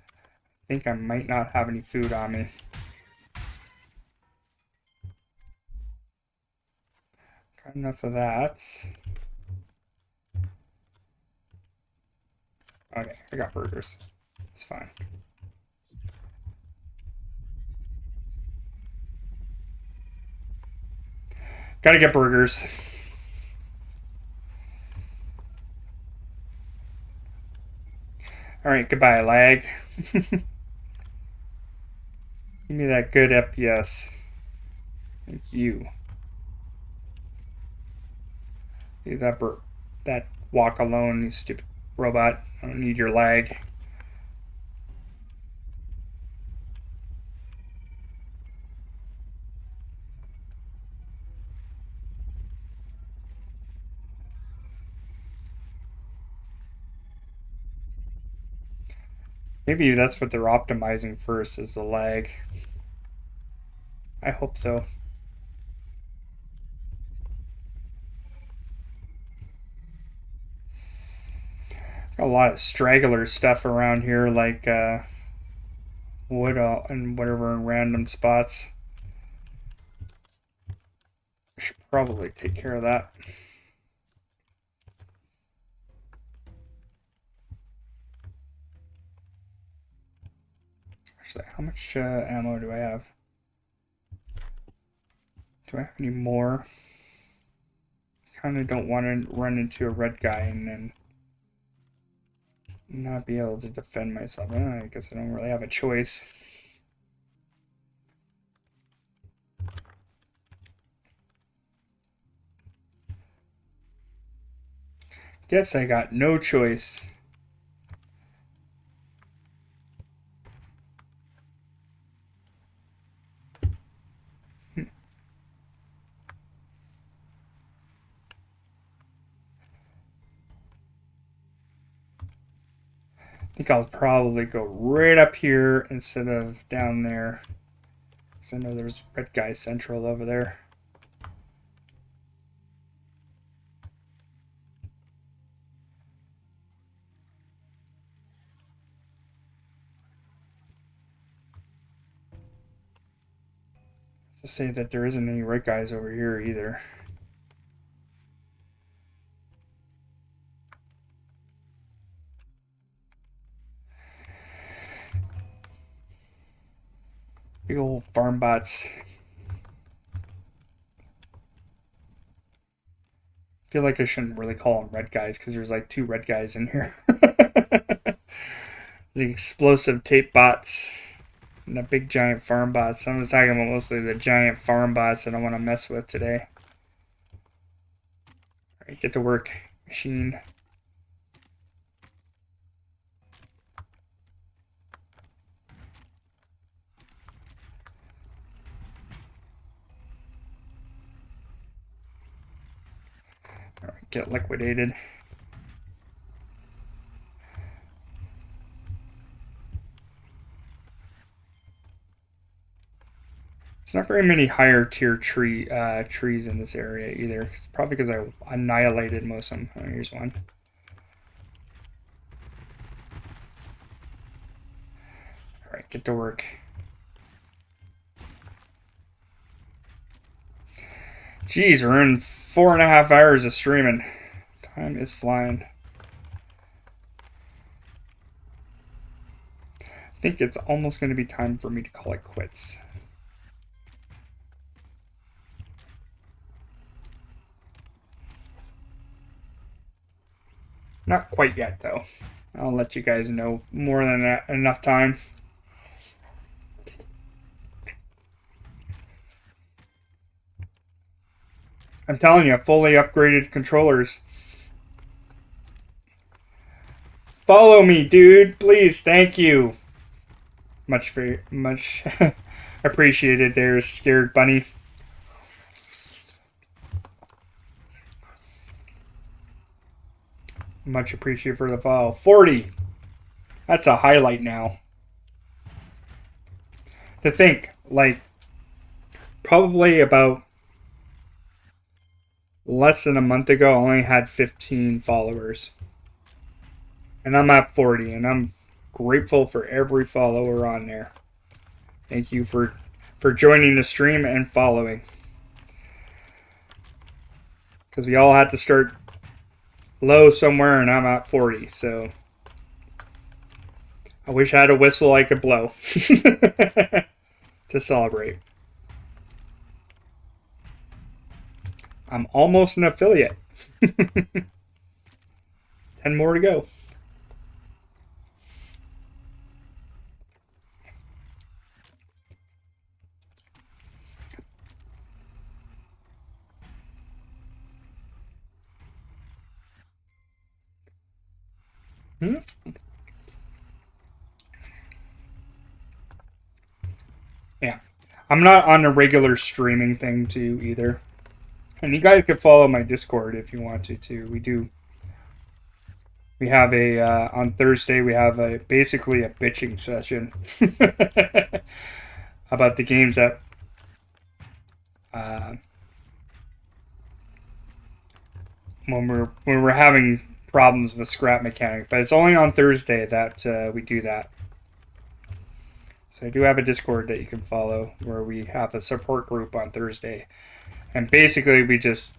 I think I might not have any food on me. Got enough of that. Okay, I got burgers. It's fine. Gotta get burgers. Alright, goodbye, lag. Give me that good FPS. Thank you. Leave that walk alone, you stupid robot. I don't need your lag. Maybe that's what they're optimizing first, is the lag. I hope so. Got a lot of straggler stuff around here, like wood and whatever in random spots. I should probably take care of that. Actually, how much ammo do I have? Do I have any more? Kind of don't want to run into a red guy and then not be able to defend myself. I guess I don't really have a choice. Guess I got no choice. think I'll probably go right up here instead of down there. Because I know there's red guy central over there. To say that there isn't any red guys over here either. Big old farm bots. I feel like I shouldn't really call them red guys because there's like 2 red guys in here. The explosive tape bots and the big giant farm bots. I was talking about mostly the giant farm bots that I want to mess with today. Alright, get to work, machine. Alright, get liquidated. There's not very many higher tier trees in this area either. It's probably because I annihilated most of them. Oh, here's one. Alright, get to work. Jeez, we're in 4.5 hours of streaming. Time is flying. I think it's almost going to be time for me to call it quits. Not quite yet, though. I'll let you guys know more than that, enough time. I'm telling you, fully upgraded controllers. Follow me, dude. Please, thank you. Much appreciated there, Scared Bunny. Much appreciated for the follow. 40. That's a highlight now. To think, like, probably about less than a month ago, I only had 15 followers. And I'm at 40, and I'm grateful for every follower on there. Thank you for joining the stream and following. Because we all had to start low somewhere, and I'm at 40, so I wish I had a whistle I could blow to celebrate. I'm almost an affiliate. 10 more to go. Yeah. I'm not on a regular streaming thing too either. And you guys can follow my Discord if you want to too. We have a on Thursday we have basically a bitching session about the games that when we're having problems with scrap mechanic, but it's only on Thursday that we do that. So I do have a Discord that you can follow where we have a support group on Thursday. And basically we just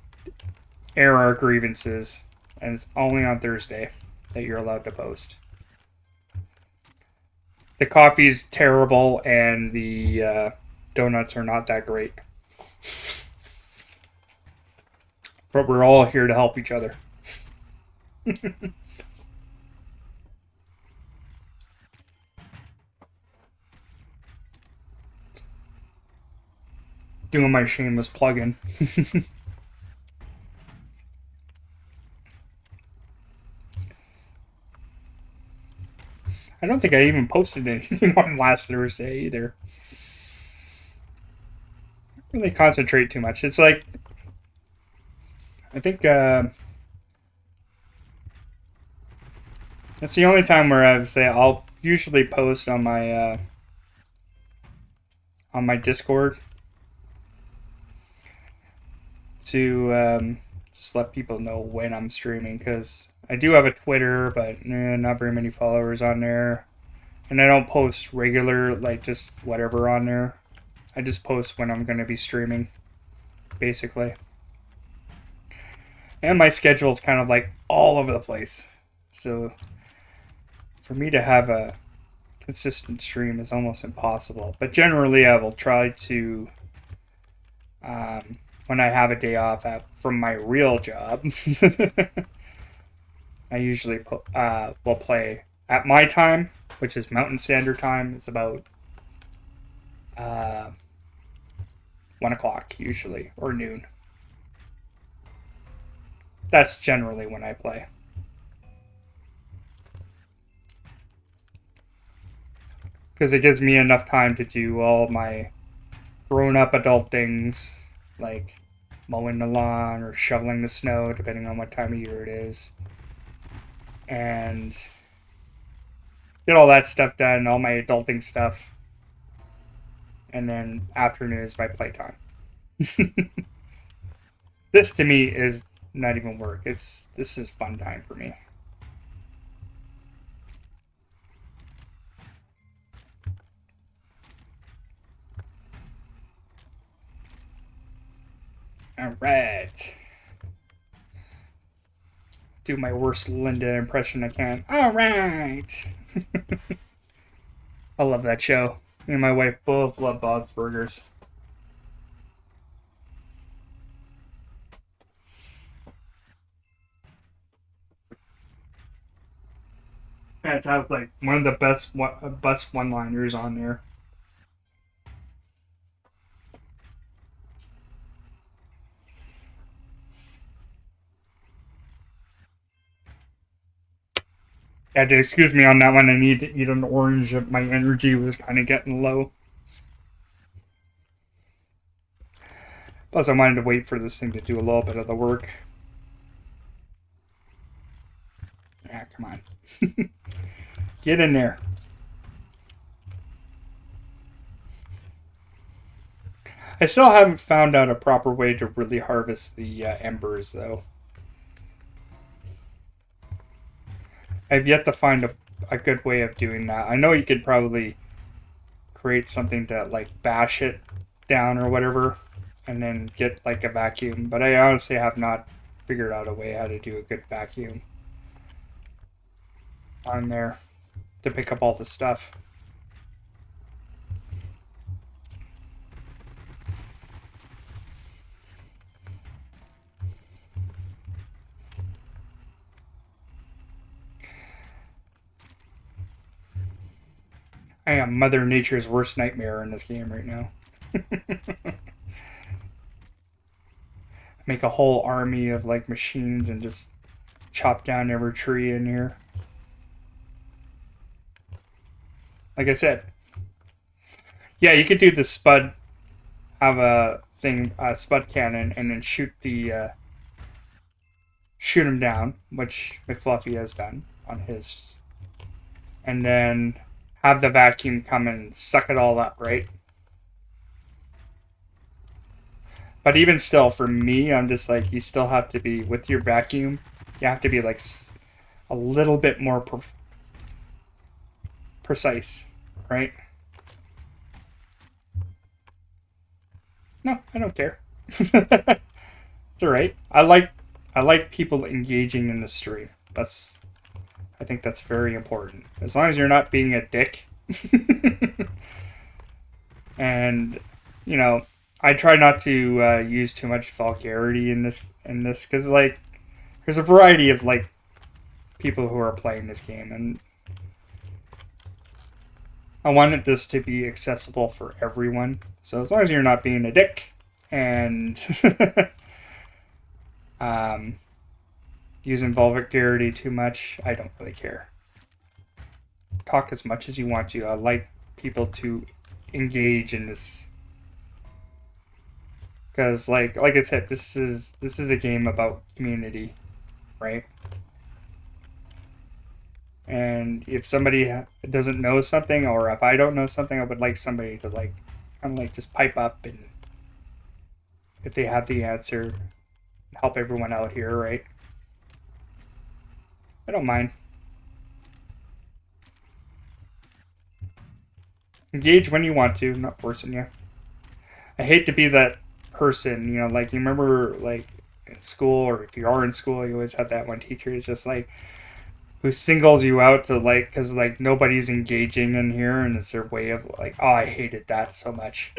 air our grievances, and it's only on Thursday that you're allowed to post. The coffee's terrible and the donuts are not that great. But we're all here to help each other. Doing my shameless plug-in. I don't think I even posted anything on last Thursday either. I don't really concentrate too much. It's like, I think It's the only time where I would say I'll usually post on my Discord to just let people know when I'm streaming, because I do have a Twitter, but not very many followers on there, and I don't post regular, like just whatever on there. I just post when I'm going to be streaming, basically. And my schedule is kind of like all over the place, so for me to have a consistent stream is almost impossible. But generally, I will try to, when I have a day off from my real job, I usually will play at my time, which is Mountain Standard Time. It's about 1 o'clock usually, or noon. That's generally when I play. Because it gives me enough time to do all my grown-up adult things, like mowing the lawn or shoveling the snow, depending on what time of year it is. And get all that stuff done, all my adulting stuff. And then afternoon is my playtime. This to me is not even work. This is fun time for me. Alright. Do my worst Linda impression I can. Alright. I love that show. Me and my wife both love Bob's Burgers. That's like one of the best one-liners on there. Yeah, to excuse me on that one. I need to eat an orange. My energy was kind of getting low. Plus, I wanted to wait for this thing to do a little bit of the work. Yeah, come on. Get in there. I still haven't found out a proper way to really harvest the embers, though. I've yet to find a good way of doing that. I know you could probably create something to, like, bash it down or whatever, and then get, like, a vacuum. But I honestly have not figured out a way how to do a good vacuum on there to pick up all the stuff. I am Mother Nature's worst nightmare in this game right now. Make a whole army of like machines and just chop down every tree in here. Like I said, yeah, you could do the spud, have a thing, a spud cannon, and then shoot him down, which McFluffy has done on his, and then have the vacuum come and suck it all up, right? But even still, for me, I'm just like, you still have to be, with your vacuum, you have to be like a little bit more precise, right? No, I don't care. It's alright. I like people engaging in the stream. I think that's very important. As long as you're not being a dick. And, you know, I try not to use too much vulgarity in this because, like, there's a variety of, like, people who are playing this game, and I wanted this to be accessible for everyone. So as long as you're not being a dick and using vulgarity too much, I don't really care. Talk as much as you want to. I like people to engage in this, because like I said, this is a game about community, right? And if somebody doesn't know something, or if I don't know something, I would like somebody to like kind of like just pipe up, and if they have the answer, help everyone out here, right? I don't mind. Engage when you want to, I'm not forcing you. I hate to be that person, you know, like you remember like in school, or if you are in school, you always have that one teacher who's just like, who singles you out to like, because like nobody's engaging in here, and it's their way of like, oh, I hated that so much.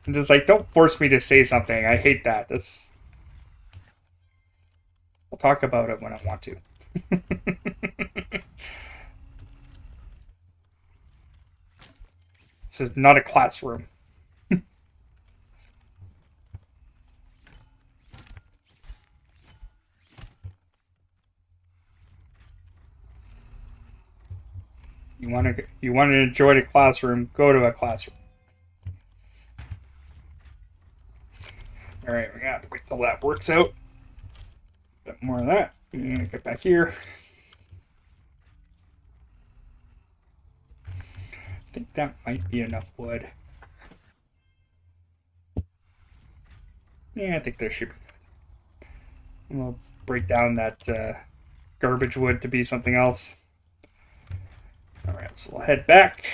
I'm just like, don't force me to say something. I hate that. That's, I'll talk about it when I want to. This is not a classroom. You want to enjoy the classroom, go to a classroom. All right, we got to wait till that works out. A bit more of that. And get back here. I think that might be enough wood. Yeah, I think there should be. We'll break down that garbage wood to be something else. All right, so we'll head back.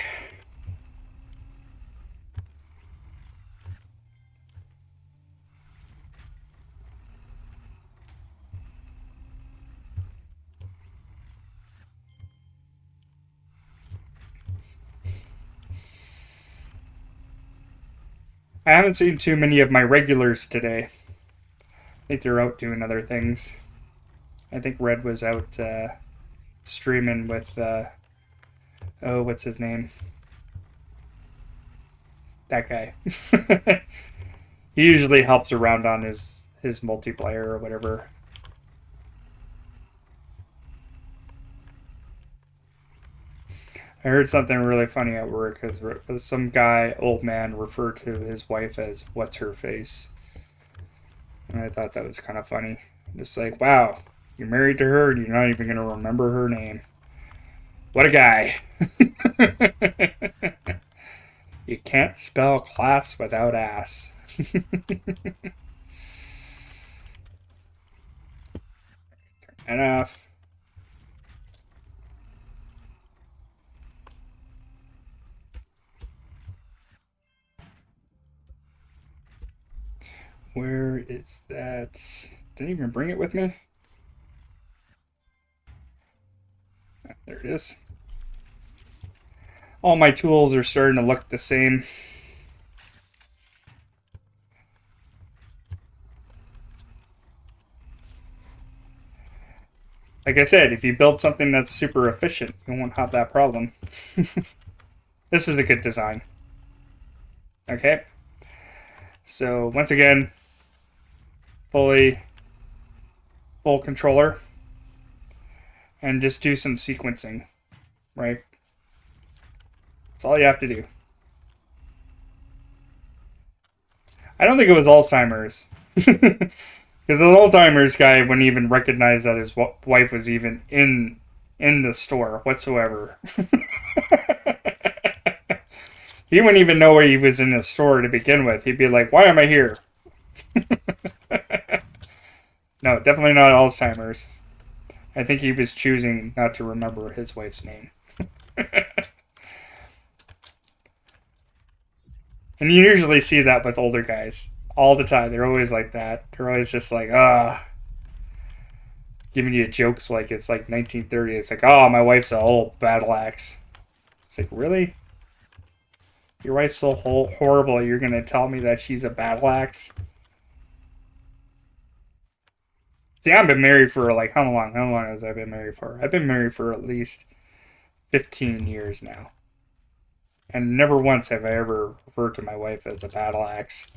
I haven't seen too many of my regulars today. I think they're out doing other things. I think Red was out streaming with, oh, what's his name? That guy. He usually helps around on his multiplayer or whatever. I heard something really funny at work because some guy, old man, referred to his wife as "what's her face," and I thought that was kind of funny. Just like, wow, you're married to her and you're not even gonna remember her name. What a guy! You can't spell class without ass. Enough. Where is that? Didn't even bring it with me. There it is. All my tools are starting to look the same. Like I said, if you build something that's super efficient, you won't have that problem. This is a good design. Okay. So once again, full controller, and just do some sequencing, right? That's all you have to do. I don't think it was Alzheimer's. Because the Alzheimer's guy wouldn't even recognize that his wife was even in the store whatsoever. He wouldn't even know where he was in the store to begin with. He'd be like, "Why am I here?" No, definitely not Alzheimer's. I think he was choosing not to remember his wife's name. And you usually see that with older guys all the time. They're always like that. They're always just like, giving you jokes like it's like 1930. It's like, oh, my wife's a old battle axe. It's like, really? Your wife's so horrible, you're going to tell me that she's a battle axe? See, I've been married for like, how long? How long has I been married for? I've been married for at least 15 years now. And never once have I ever referred to my wife as a battle axe.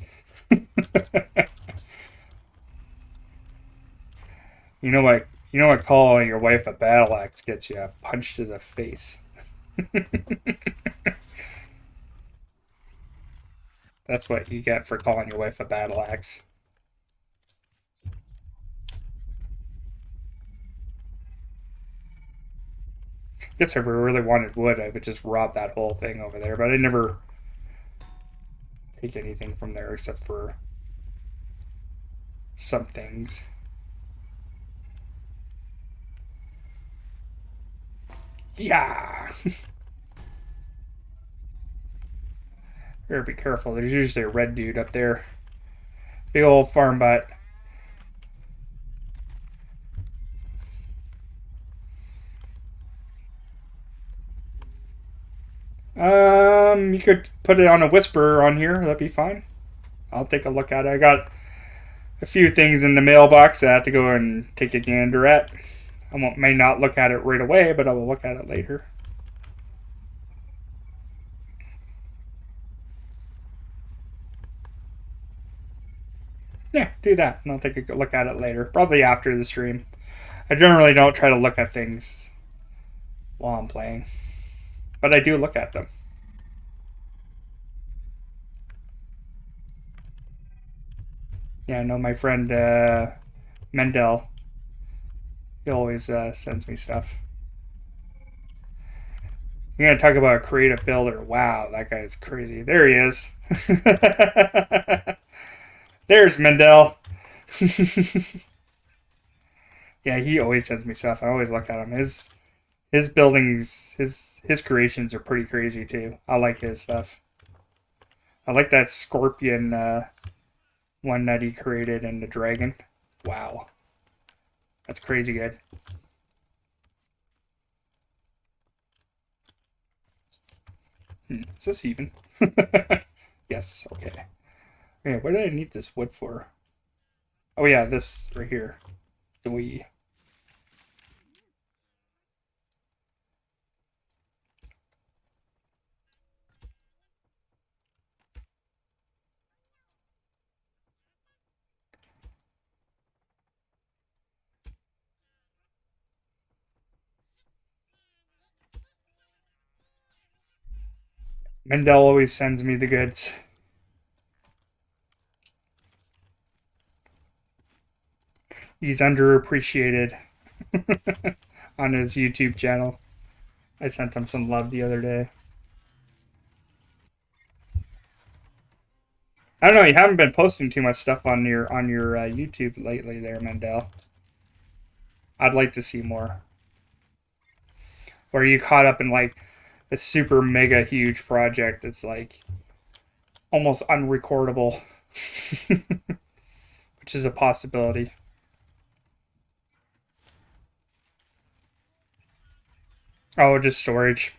You know what? You know what? Calling your wife a battle axe gets you a punch to the face. That's what you get for calling your wife a battle axe. guess if I really wanted wood, I would just rob that whole thing over there. But I never take anything from there except for some things. Yeah. Better be careful. There's usually a red dude up there. Big old farm butt. You could put it on a whisper on here. That'd be fine. I'll take a look at it. I got a few things in the mailbox that I have to go and take a gander at. May not look at it right away, but I will look at it later. Yeah, do that, and I'll take a look at it later. Probably after the stream. I generally don't try to look at things while I'm playing, but I do look at them. Yeah, I know my friend Mendel. He always sends me stuff. You're gonna talk about a creative builder. Wow, that guy's crazy. There he is. There's Mendel. Yeah, he always sends me stuff. I always look at him. His buildings, his creations are pretty crazy too. I like his stuff. I like that scorpion one that he created in the dragon. Wow, that's crazy good. Is this even? Yes. Okay. Okay. What did I need this wood for? Oh yeah, this right here. Do we? Mendel always sends me the goods. He's underappreciated on his YouTube channel. I sent him some love the other day. I don't know. You haven't been posting too much stuff on your YouTube lately, there, Mendel. I'd like to see more. Or are you caught up in like a super mega huge project that's like almost unrecordable, which is a possibility. Oh, just storage.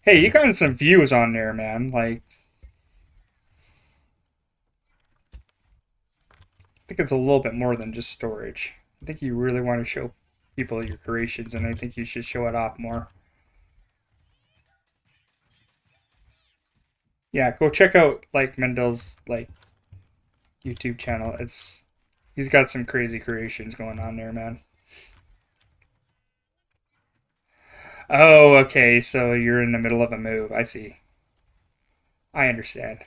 Hey, you got some views on there, man. Like, I think it's a little bit more than just storage. I think you really want to show people your creations, and I think you should show it off more. Yeah, go check out like Mendel's like YouTube channel. He's got some crazy creations going on there, man. Oh, okay. So you're in the middle of a move. I see. I understand.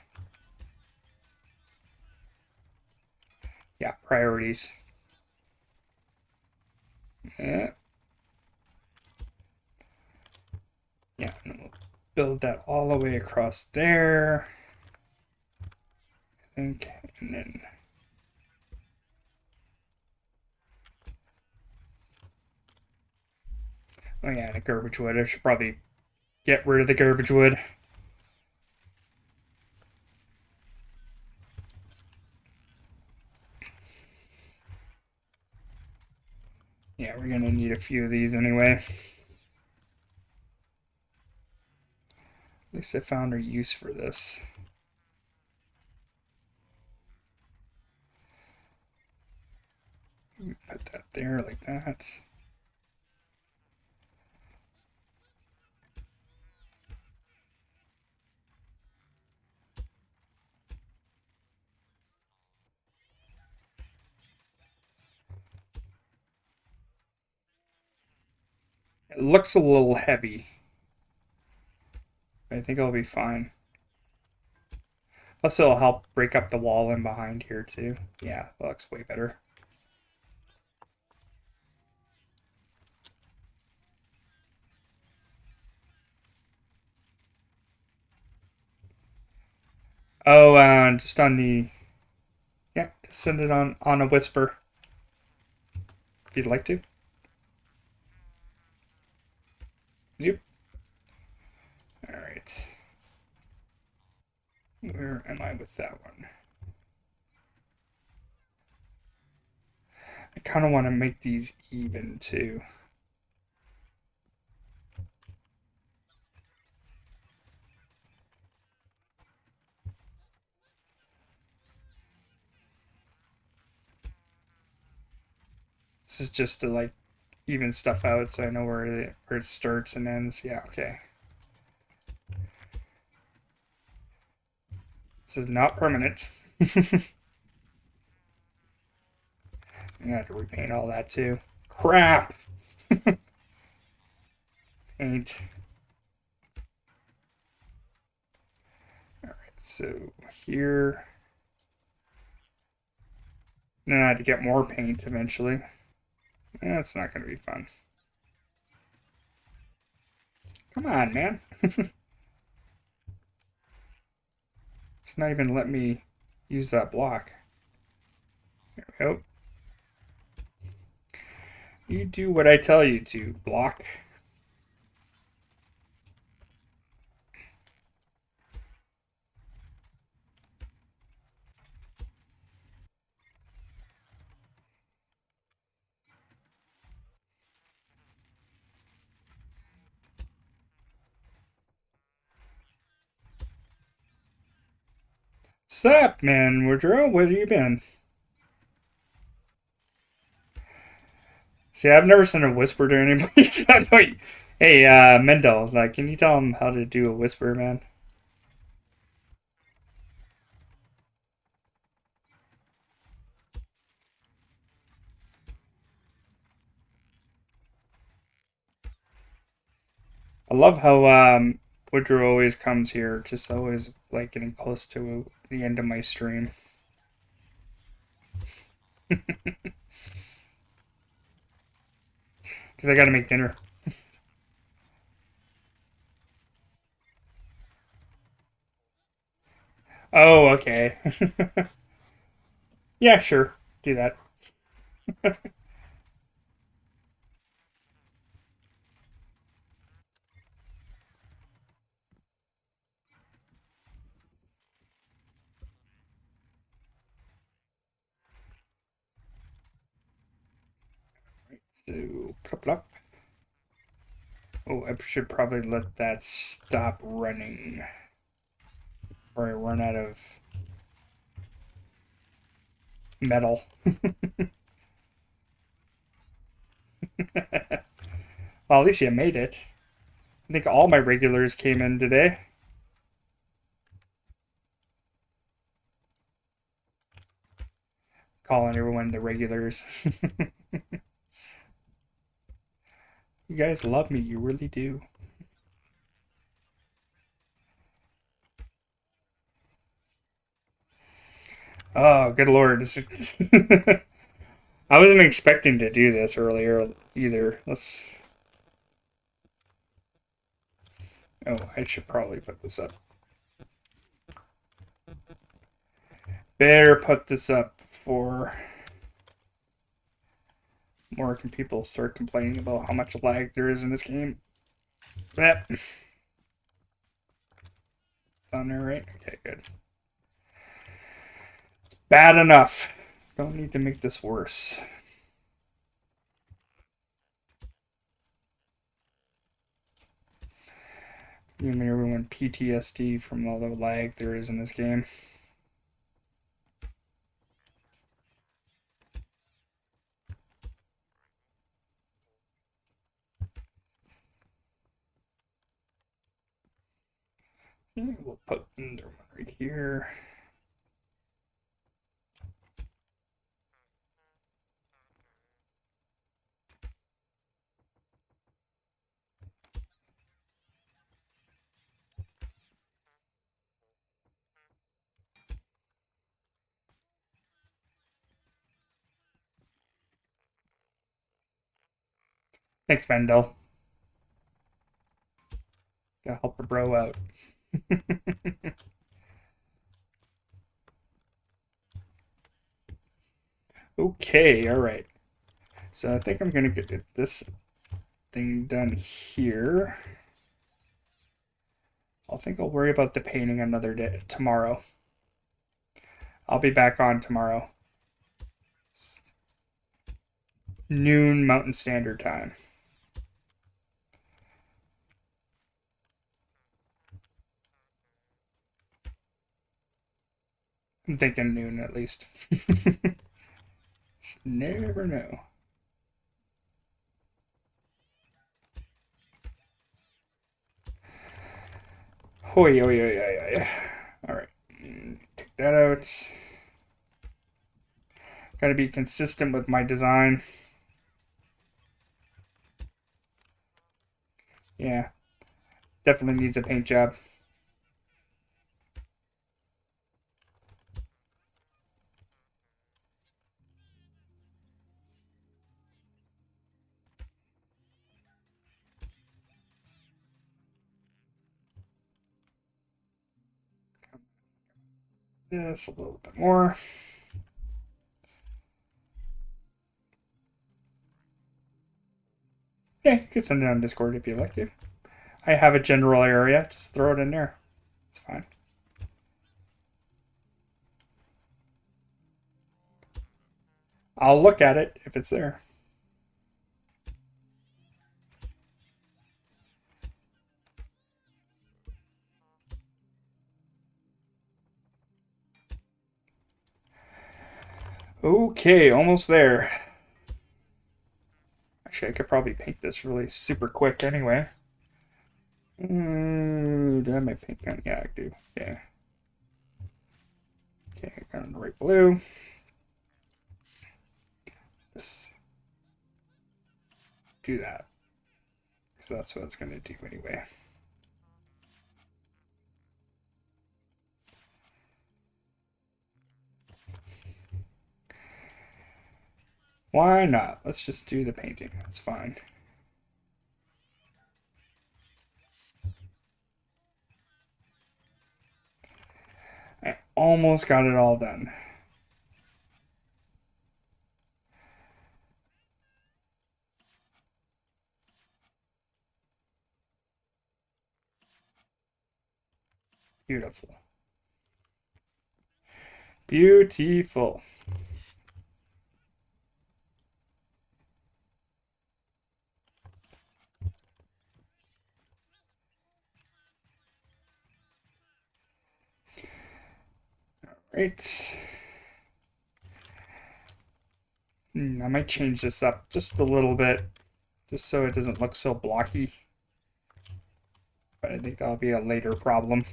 Yeah, priorities. Yeah. Yeah, and we'll build that all the way across there. I think, and then oh yeah, the garbage wood. I should probably get rid of the garbage wood. Yeah, we're gonna need a few of these anyway. At least I found a use for this. Put that there like that. It looks a little heavy. I think I'll be fine. Plus it'll help break up the wall in behind here too. Yeah, that looks way better. Oh, just on the yeah, just send it on a whisper if you'd like to. Yep. All right. Where am I with that one? I kind of want to make these even too. This is just to like even stuff out so I know where it starts and ends. Yeah, okay. This is not permanent. I have to repaint all that too. Crap! Paint. Alright, so here. Then I had to get more paint eventually. That's not going to be fun. Come on, man. It's not even letting me use that block. There we go. You do what I tell you to, block. Sup, man, Woodrow? Where have you been? See, I've never sent a whisper to anybody. Hey, Mendel, like, can you tell him how to do a whisper, man? I love how Woodrow always comes here, just always like getting close to the end of my stream. Because I gotta make dinner. Oh, okay. Yeah, sure. Do that. So, plop, plop. Oh, I should probably let that stop running. Or I run out of metal. Well, at least you made it. I think all my regulars came in today. Calling everyone the regulars. You guys love me, you really do. Oh, good lord. This is I wasn't expecting to do this earlier either. Let's. Oh, I should probably put this up. Better put this up before more can people start complaining about how much lag there is in this game. That on there, right? Okay, good. It's bad enough. Don't need to make this worse. Giving everyone PTSD from all the lag there is in this game. We'll put Enderman right here. Thanks, Mendel. Gotta help a bro out. Okay, all right. So I think I'm gonna get this thing done here. I think I'll worry about the painting another day tomorrow. I'll be back on tomorrow. Noon Mountain Standard Time. I'm thinking noon at least. Never know. Hoi, hoi, hoi, hoi, hoi. All right, take that out. Got to be consistent with my design. Yeah, definitely needs a paint job. Just a little bit more. Yeah, you can send it on Discord if you like to. I have a general area. Just throw it in there. It's fine. I'll look at it if it's there. Okay, almost there. Actually, I could probably paint this really super quick anyway. Do I have my paint gun? Yeah, I do. Yeah. Okay, I got on the right blue. Just do that. Because that's what it's going to do anyway. Why not? Let's just do the painting. That's fine. I almost got it all done. Beautiful. Beautiful. Right. I might change this up just a little bit, just so it doesn't look so blocky. But I think that'll be a later problem.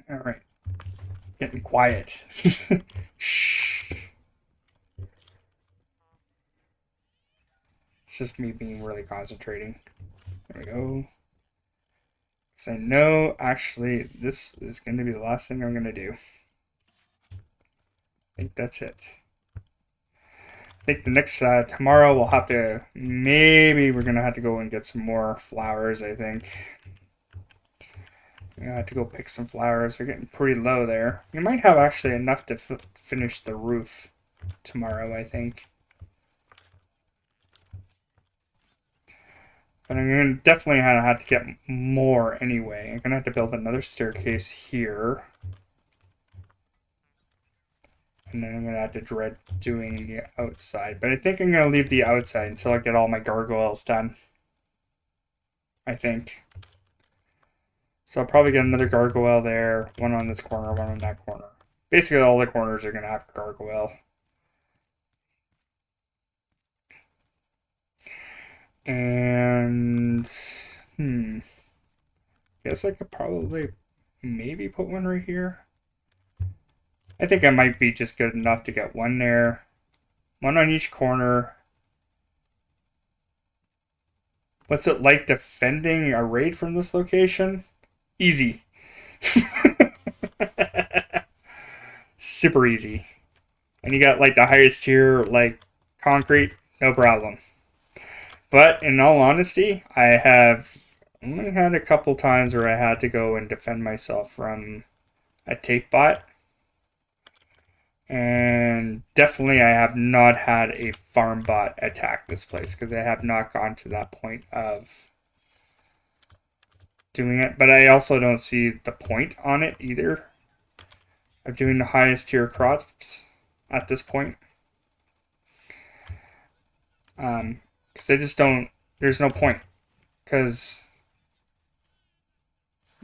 All right. Getting quiet. Shh. It's just me being really concentrating. There we go. Because I know, actually, this is going to be the last thing I'm going to do. I think that's it. I think the next, tomorrow we'll have to, maybe we're going to have to go and get some more flowers, I think. I have to go pick some flowers. We're getting pretty low there. We might have actually enough to finish the roof tomorrow, I think. But I'm going to definitely have to get more anyway. I'm going to have to build another staircase here. And then I'm going to have to dread doing the outside. But I think I'm going to leave the outside until I get all my gargoyles done. I think. So I'll probably get another gargoyle there. One on this corner, one on that corner. Basically all the corners are going to have a gargoyle. And guess I could probably maybe put one right here. I think I might be just good enough to get one there, one on each corner. What's it like defending a raid from this location? Easy. super easy. And you got like the highest tier, like concrete, no problem. But in all honesty, I have only had a couple times where I had to go and defend myself from a tape bot. And definitely I have not had a farm bot attack this place because I have not gone to that point of doing it. But I also don't see the point on it either of doing the highest tier crops at this point. Because I just don't, there's no point. Because,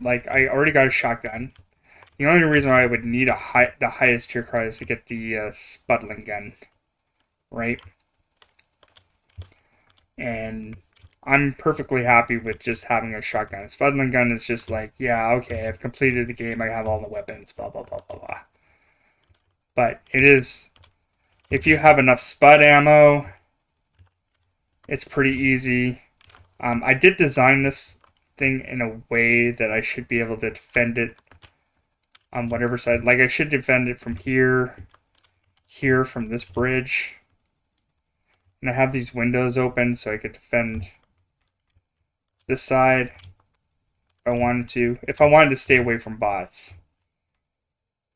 like, I already got a shotgun. The only reason why I would need the highest tier card is to get the Spudling gun, right? And I'm perfectly happy with just having a shotgun. A Spudling gun is just like, yeah, okay, I've completed the game, I have all the weapons, blah, blah, blah, blah, blah. But it is, if you have enough Spud ammo, it's pretty easy. I did design this thing in a way that I should be able to defend it on whatever side. Like, I should defend it from here, from this bridge. And I have these windows open so I could defend this side if I wanted to. If I wanted to stay away from bots.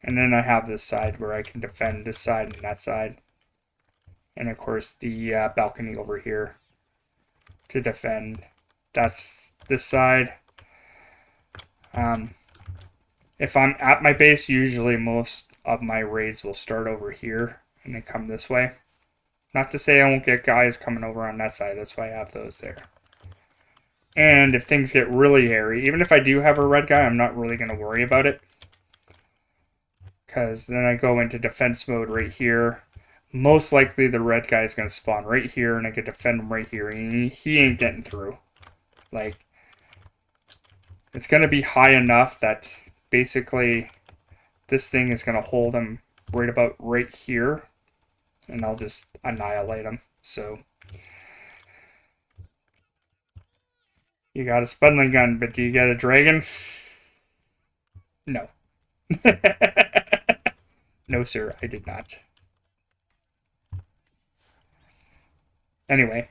And then I have this side where I can defend this side and that side. And of course the balcony over here to defend. That's this side. If I'm at my base, usually most of my raids will start over here and then come this way. Not to say I won't get guys coming over on that side. That's why I have those there. And if things get really hairy, even if I do have a red guy, I'm not really going to worry about it. Because then I go into defense mode right here. Most likely the red guy is going to spawn right here and I can defend him right here. And he ain't getting through. Like, it's going to be high enough that basically this thing is going to hold him right about right here. And I'll just annihilate him. So, you got a Spudling gun, but do you get a dragon? No. No, sir, I did not. Anyway,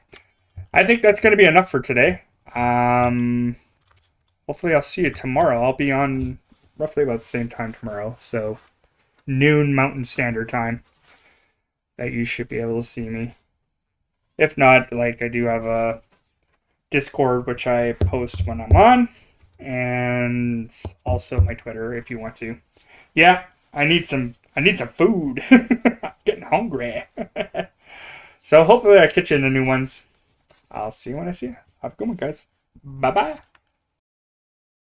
I think that's going to be enough for today. Hopefully I'll see you tomorrow. I'll be on roughly about the same time tomorrow. So, noon Mountain Standard Time. That you should be able to see me. If not, like, I do have a Discord, which I post when I'm on. And also my Twitter, if you want to. Yeah, I need some food. I'm getting hungry. So hopefully I catch you in the new ones. I'll see you when I see you. Have a good one, guys. Bye-bye.